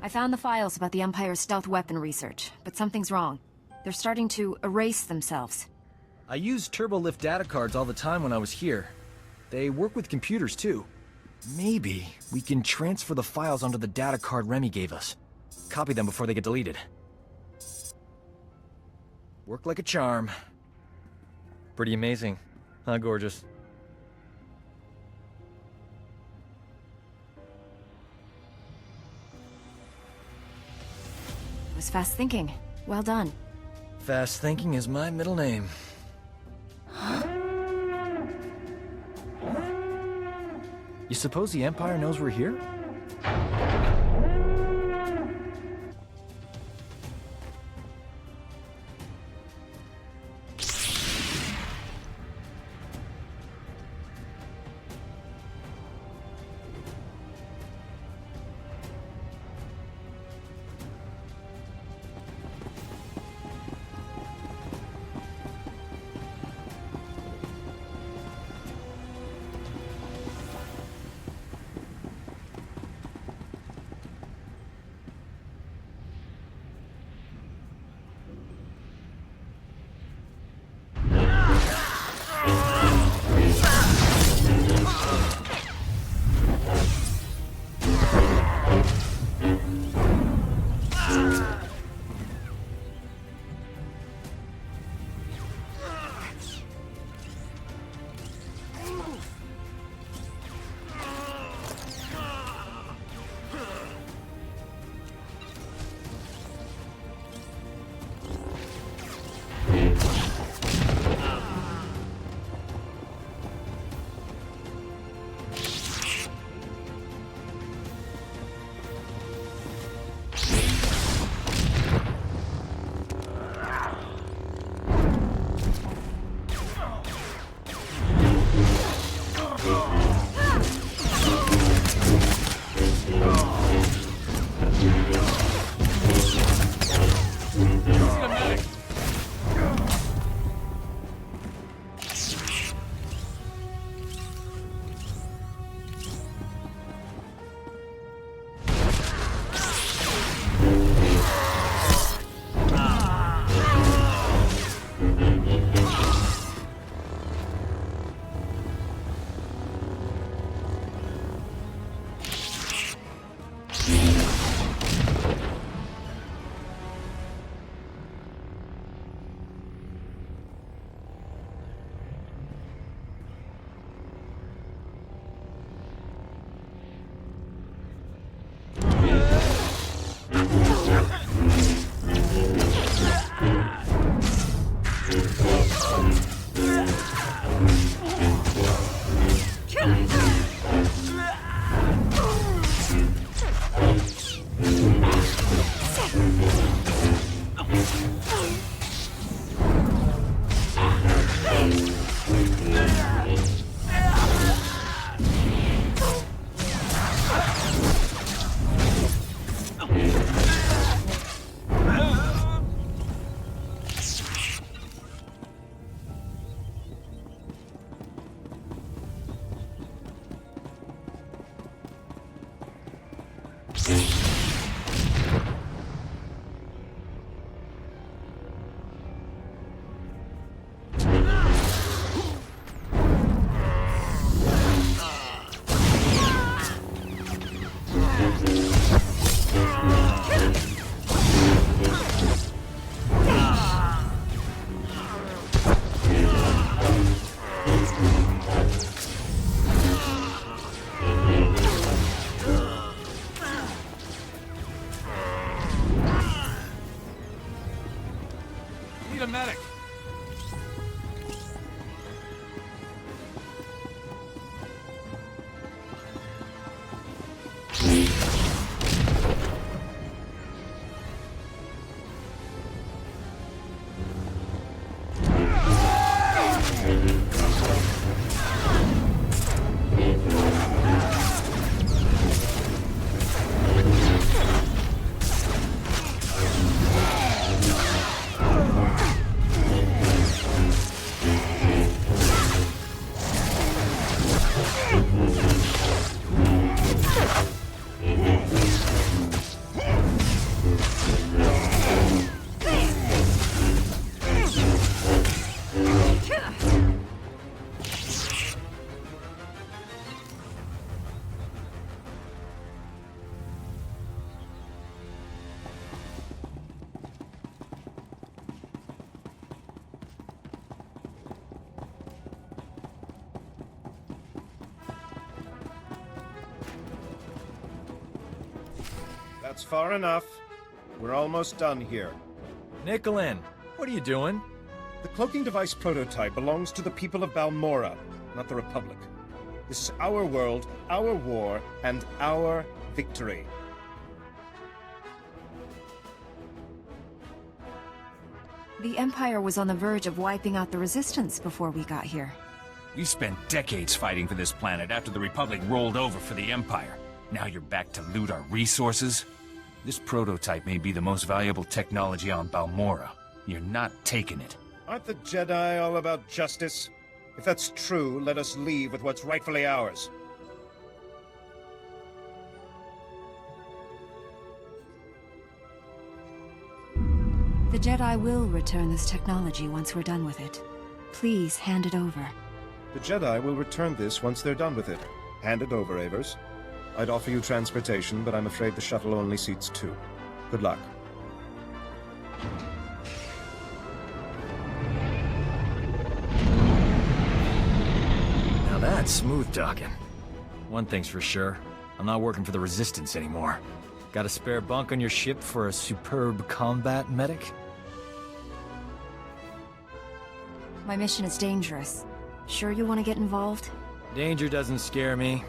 I found the files about the Empire's stealth weapon research, but something's wrong. They're starting to erase themselves. I used turbolift data cards all the time when I was here. They work with computers too. Maybe we can transfer the files onto the data card Remy gave us. Copy them before they get deleted. Work like a charm. Pretty amazing, huh, gorgeous? It was fast thinking. Well done. Fast thinking is my middle name. You suppose the Empire knows we're here? That's far enough. We're almost done here. Nicolin, what are you doing? The cloaking device prototype belongs to the people of Balmora, not the Republic. This is our world, our war, and our victory. The Empire was on the verge of wiping out the Resistance before we got here. You spent decades fighting for this planet after the Republic rolled over for the Empire. Now you're back to loot our resources? This prototype may be the most valuable technology on Balmora. You're not taking it. Aren't the Jedi all about justice? If that's true, let us leave with what's rightfully ours. The Jedi will return this technology once we're done with it. Please hand it over. The Jedi will return this once they're done with it. Hand it over, Avers. I'd offer you transportation, but I'm afraid the shuttle only seats 2. Good luck. Now that's smooth talking. One thing's for sure, I'm not working for the Resistance anymore. Got a spare bunk on your ship for a superb combat medic? My mission is dangerous. Sure you want to get involved? Danger doesn't scare me.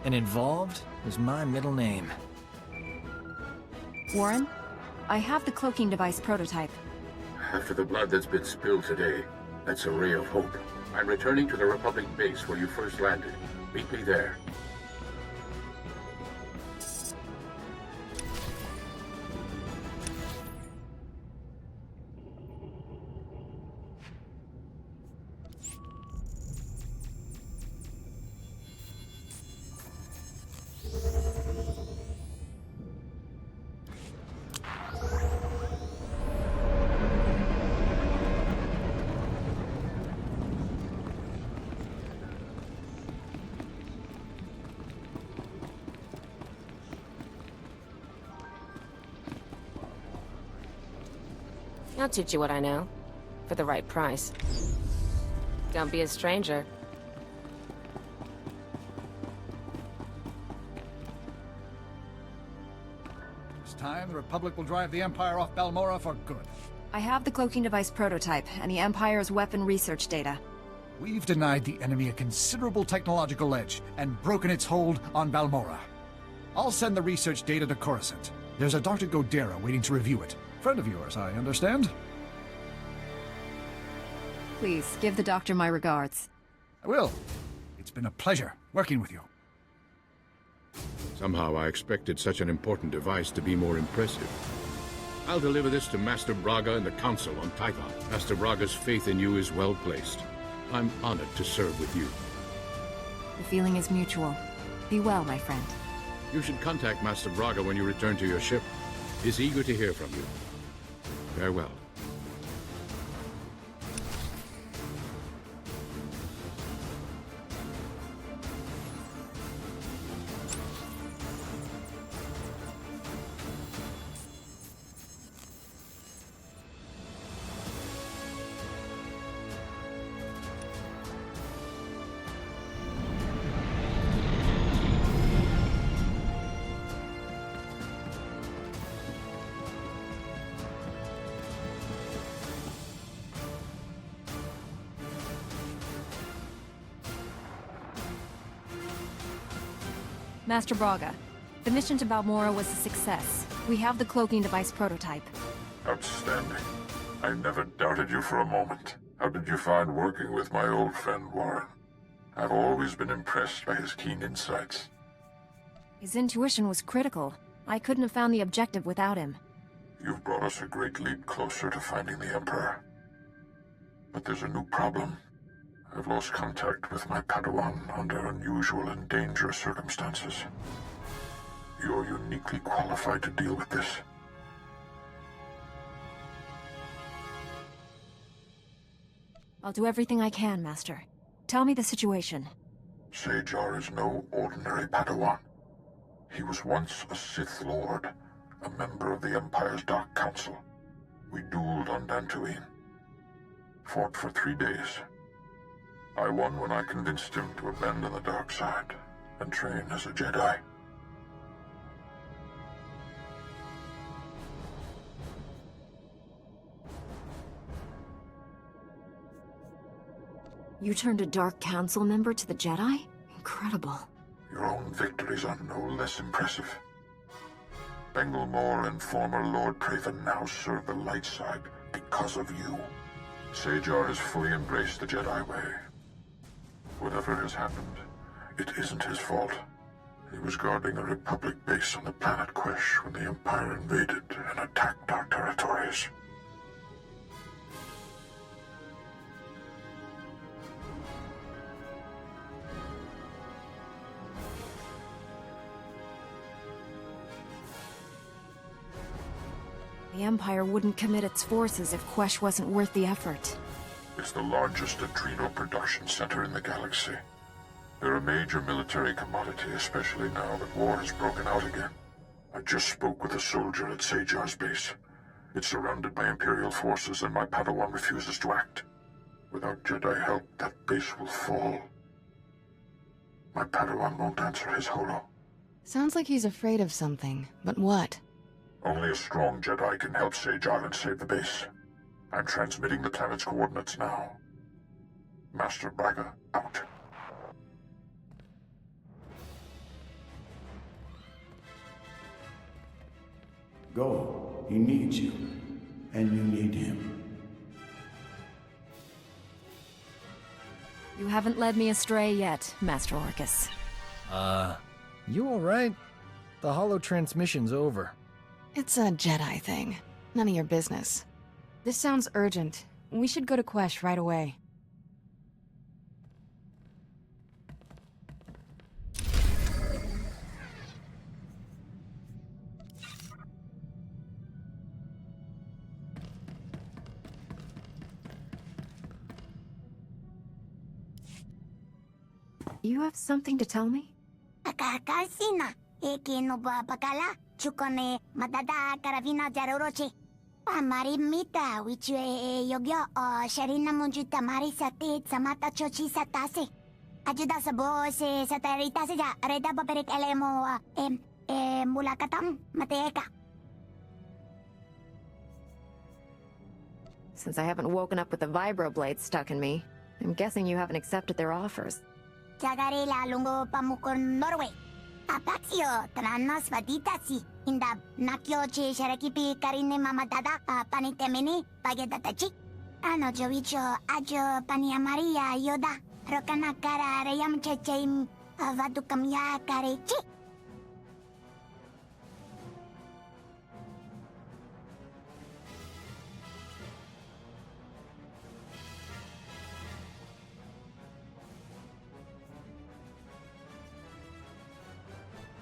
And involved is my middle name. Warren, I have the cloaking device prototype. After the blood that's been spilled today, that's a ray of hope. I'm returning to the Republic base where you first landed. Meet me there. I'll teach you what I know, for the right price. Don't be a stranger. It's time the Republic will drive the Empire off Balmora for good. I have the cloaking device prototype and the Empire's weapon research data. We've denied the enemy a considerable technological edge and broken its hold on Balmora. I'll send the research data to Coruscant. There's a Dr. Godera waiting to review it. Friend of yours, I understand? Please, give the doctor my regards. I will. It's been a pleasure working with you. Somehow I expected such an important device to be more impressive. I'll deliver this to Master Braga and the Council on Tython. Master Braga's faith in you is well placed. I'm honored to serve with you. The feeling is mutual. Be well, my friend. You should contact Master Braga when you return to your ship. He's eager to hear from you. Farewell. Master Braga, the mission to Balmora was a success. We have the cloaking device prototype. Outstanding. I never doubted you for a moment. How did you find working with my old friend Warren? I've always been impressed by his keen insights. His intuition was critical. I couldn't have found the objective without him. You've brought us a great leap closer to finding the Emperor. But there's a new problem. I've lost contact with my Padawan under unusual and dangerous circumstances. You're uniquely qualified to deal with this. I'll do everything I can, Master. Tell me the situation. Sajar is no ordinary Padawan. He was once a Sith Lord, a member of the Empire's Dark Council. We dueled on Dantooine. Fought for 3 days. I won when I convinced him to abandon the dark side and train as a Jedi. You turned a Dark Council member to the Jedi? Incredible. Your own victories are no less impressive. Bengal Moore and former Lord Praven now serve the light side because of you. SWTOR has fully embraced the Jedi way. Whatever has happened, it isn't his fault. He was guarding a Republic base on the planet Quesh when the Empire invaded and attacked our territories. The Empire wouldn't commit its forces if Quesh wasn't worth the effort. It's the largest adrenal production center in the galaxy. They're a major military commodity, especially now that war has broken out again. I just spoke with a soldier at SWTOR's base. It's surrounded by Imperial forces and my Padawan refuses to act. Without Jedi help, that base will fall. My Padawan won't answer his holo. Sounds like he's afraid of something, but what? Only a strong Jedi can help SWTOR and save the base. I'm transmitting the planet's coordinates now. Master Braga, out. Go. He needs you. And you need him. You haven't led me astray yet, Master Orcus. You alright? The holo transmission's over. It's a Jedi thing. None of your business. This sounds urgent. We should go to Quesh right away. You have something to tell me? Akakasina, ekino ba bakala, chukone madada karavina jaroroche. Amarimita, which yogyo o sharina munjuta marisate samata chochi satase. Ajuda sa bose sa tarita sa reda baberik elemo mulakatam mateeka. Since I haven't woken up with the vibroblade stuck in me, I'm guessing you haven't accepted their offers. Jagarela lungo pamukor Norway. Apaxio, tranos vaditasi. Indab, nakyo che sharakipi karine mamadada, panitemini, pagedatachi. Ano jovicho, ajo pania Maria yoda. Rokana kara reyam checheim, vadukamya karechi.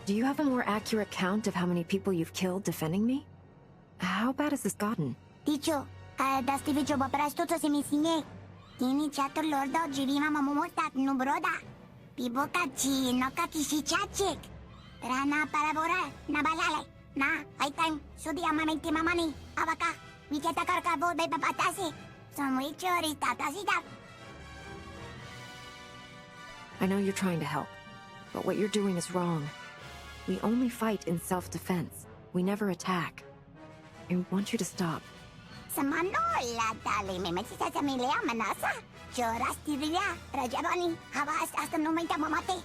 Do you have a more accurate count of how many people you've killed defending me? How bad has this gotten? Dicho, dastivicho baprastuto si misinye. Kini chato lordo jirima mamumortat nubroda. Piboka chi no kakishichachik. Rana parabora, nabalale. Na, high time, sudi amamenti mamani. Abaka, miketa karkabo de papatasi. Samuicho ritatasi. I know you're trying to help, but what you're doing is wrong. We only fight in self-defense. We never attack. I want you to stop. Samanola dali me metita sa milea manasa. Choras tiria, rajabani, habas hasta numita mamate.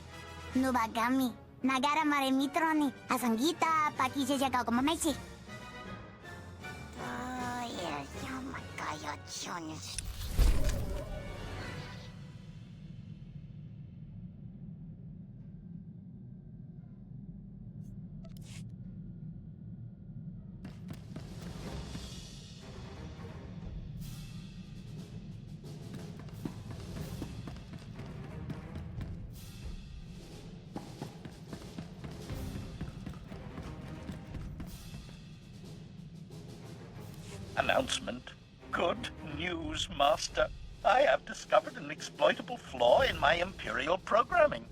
Nubagami, nagara maremitroni, asangita, pakise jaga como mesi. Oh yes, oh my god, chonis. Announcement. Good news, Master. I have discovered an exploitable flaw in my Imperial programming.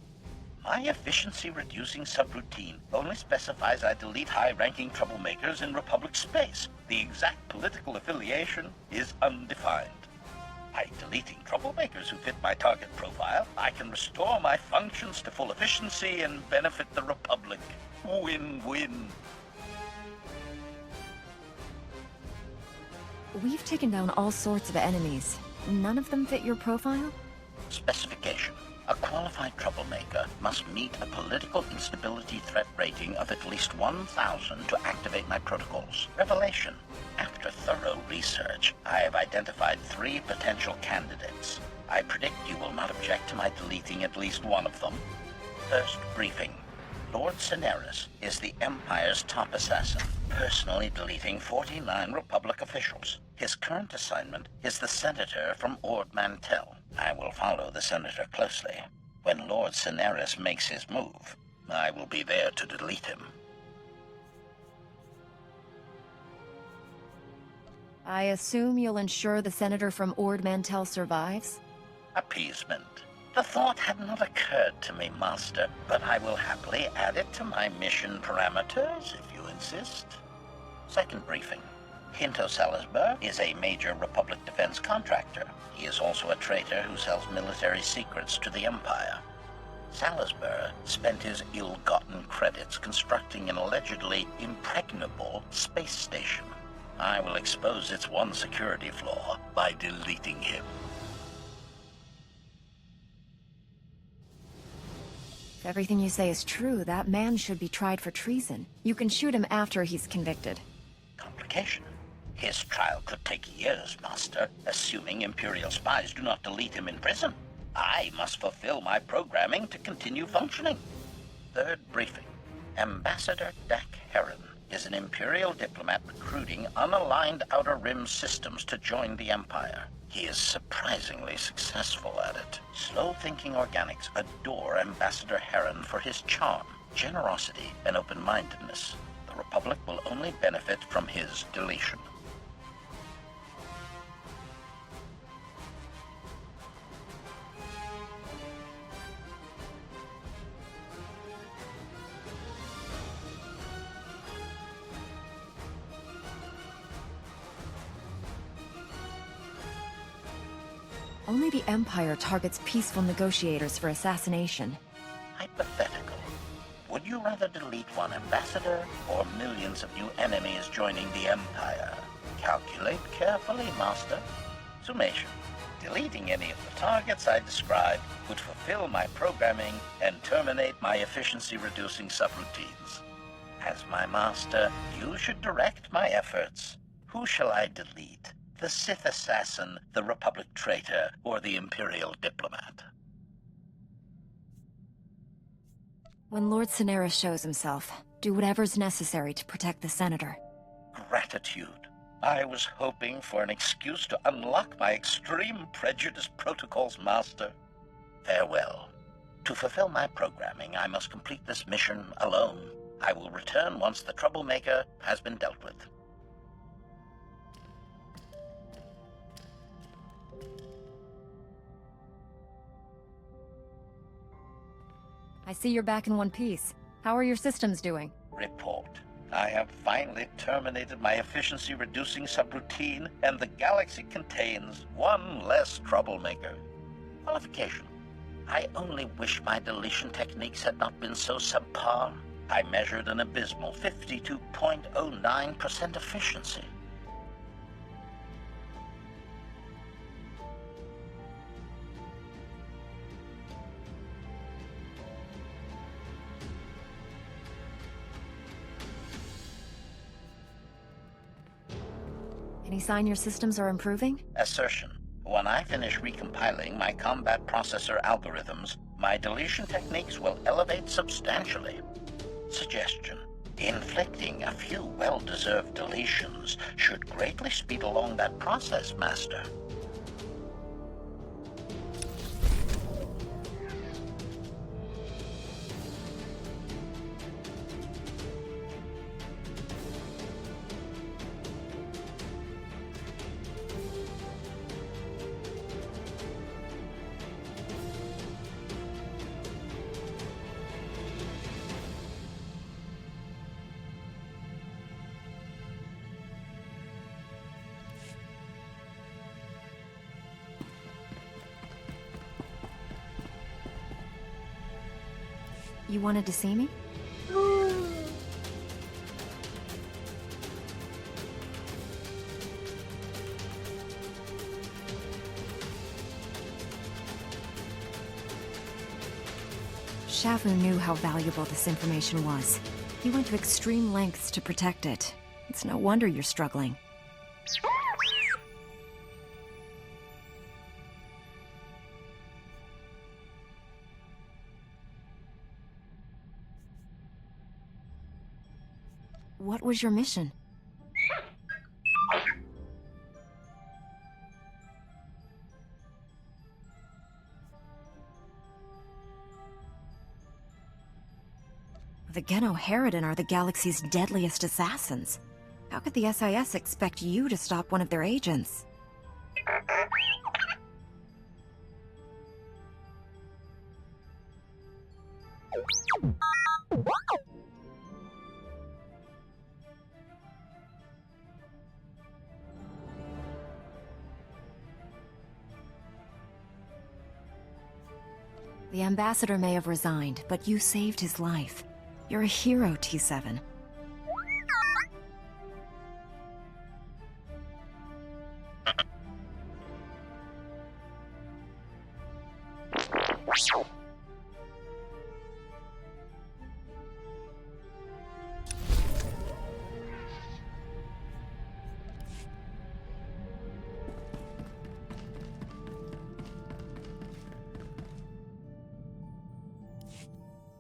My efficiency-reducing subroutine only specifies I delete high-ranking troublemakers in Republic space. The exact political affiliation is undefined. By deleting troublemakers who fit my target profile, I can restore my functions to full efficiency and benefit the Republic. Win-win. We've taken down all sorts of enemies. None of them fit your profile? Specification. A qualified troublemaker must meet a political instability threat rating of at least 1,000 to activate my protocols. Revelation. After thorough research, I have identified 3 potential candidates. I predict you will not object to my deleting at least one of them. First briefing. Lord Cineris is the Empire's top assassin, personally deleting 49 Republic officials. His current assignment is the Senator from Ord Mantell. I will follow the Senator closely. When Lord Cineris makes his move, I will be there to delete him. I assume you'll ensure the Senator from Ord Mantell survives? Appeasement. The thought had not occurred to me, Master, but I will happily add it to my mission parameters, if you insist. Second briefing. Hinto Salisbury is a major Republic defense contractor. He is also a traitor who sells military secrets to the Empire. Salisbury spent his ill-gotten credits constructing an allegedly impregnable space station. I will expose its one security flaw by deleting him. If everything you say is true, that man should be tried for treason. You can shoot him after he's convicted. Complication. His trial could take years, Master, assuming Imperial spies do not delete him in prison. I must fulfill my programming to continue functioning. Third briefing. Ambassador Dak Heron is an Imperial diplomat recruiting unaligned Outer Rim systems to join the Empire. He is surprisingly successful at it. Slow-thinking organics adore Ambassador Heron for his charm, generosity, and open-mindedness. The Republic will only benefit from his deletion. Only the Empire targets peaceful negotiators for assassination. Hypothetical. Would you rather delete one ambassador or millions of new enemies joining the Empire? Calculate carefully, Master. Summation. Deleting any of the targets I described would fulfill my programming and terminate my efficiency-reducing subroutines. As my Master, you should direct my efforts. Who shall I delete? The Sith assassin, the Republic traitor, or the Imperial diplomat? When Lord Cineris shows himself, do whatever's necessary to protect the Senator. Gratitude. I was hoping for an excuse to unlock my extreme prejudice protocols, Master. Farewell. To fulfill my programming, I must complete this mission alone. I will return once the troublemaker has been dealt with. I see you're back in one piece. How are your systems doing? Report. I have finally terminated my efficiency-reducing subroutine, and the galaxy contains one less troublemaker. Qualification. I only wish my deletion techniques had not been so subpar. I measured an abysmal 52.09% efficiency. Any sign your systems are improving? Assertion. When I finish recompiling my combat processor algorithms, my deletion techniques will elevate substantially. Suggestion. Inflicting a few well-deserved deletions should greatly speed along that process, Master. You wanted to see me? Shafu knew how valuable this information was. He went to extreme lengths to protect it. It's no wonder you're struggling. What was your mission? The Geno Harridan are the galaxy's deadliest assassins. How could the SIS expect you to stop one of their agents? The ambassador may have resigned, but you saved his life. You're a hero, T7.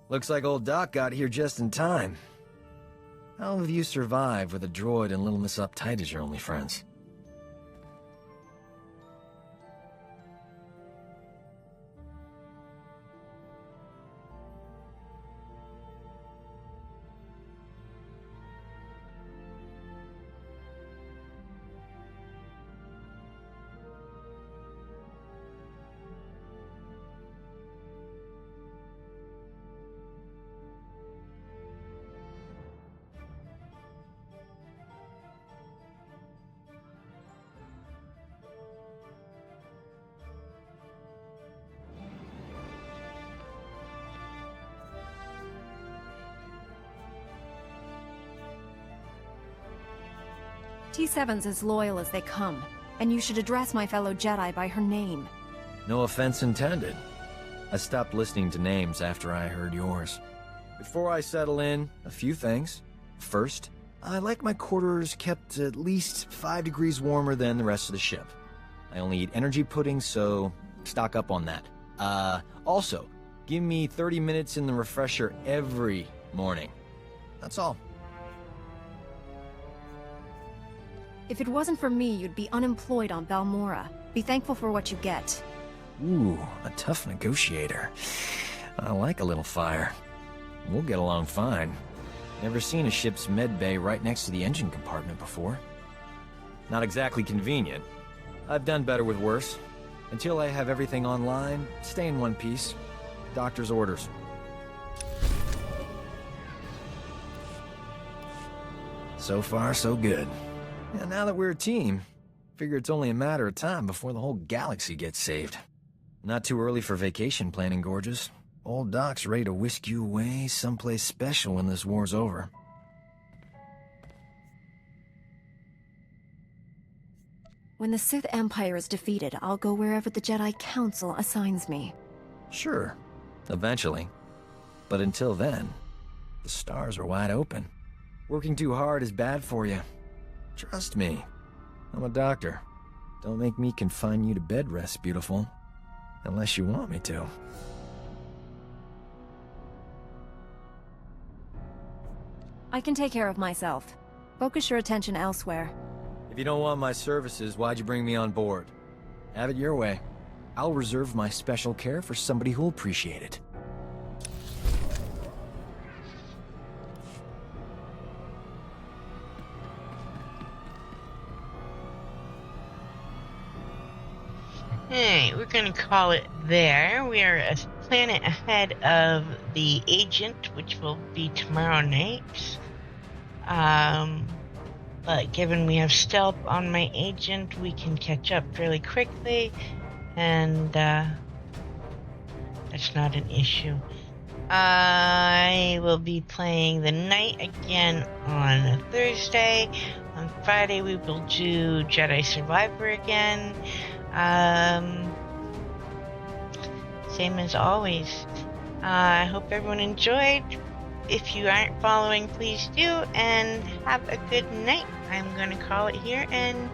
Looks like old Doc got here just in time. How have you survived with a droid and Little Miss Uptight as your only friends? T7's as loyal as they come, and you should address my fellow Jedi by her name. No offense intended. I stopped listening to names after I heard yours. Before I settle in, a few things. First, I like my quarters kept at least 5 degrees warmer than the rest of the ship. I only eat energy pudding, so stock up on that. Also, give me 30 minutes in the refresher every morning. That's all. If it wasn't for me, you'd be unemployed on Balmorra. Be thankful for what you get. Ooh, a tough negotiator. I like a little fire. We'll get along fine. Never seen a ship's med bay right next to the engine compartment before. Not exactly convenient. I've done better with worse. Until I have everything online, stay in one piece. Doctor's orders. So far, so good. And now that we're a team, figure it's only a matter of time before the whole galaxy gets saved. Not too early for vacation planning, Gorgeous. Old Doc's ready to whisk you away someplace special when this war's over. When the Sith Empire is defeated, I'll go wherever the Jedi Council assigns me. Sure, eventually. But until then, the stars are wide open. Working too hard is bad for you. Trust me. I'm a doctor. Don't make me confine you to bed rest, beautiful. Unless you want me to. I can take care of myself. Focus your attention elsewhere. If you don't want my services, why'd you bring me on board? Have it your way. I'll reserve my special care for somebody who'll appreciate it. Alright, we're gonna call it there. We are a planet ahead of the agent, which will be tomorrow night. But given we have stealth on my agent, we can catch up fairly quickly, and that's not an issue. I will be playing the night again on Thursday. On Friday we will do Jedi Survivor again. Same as always. I hope everyone enjoyed. If you aren't following, please do, and have a good night. I'm going to call it here, and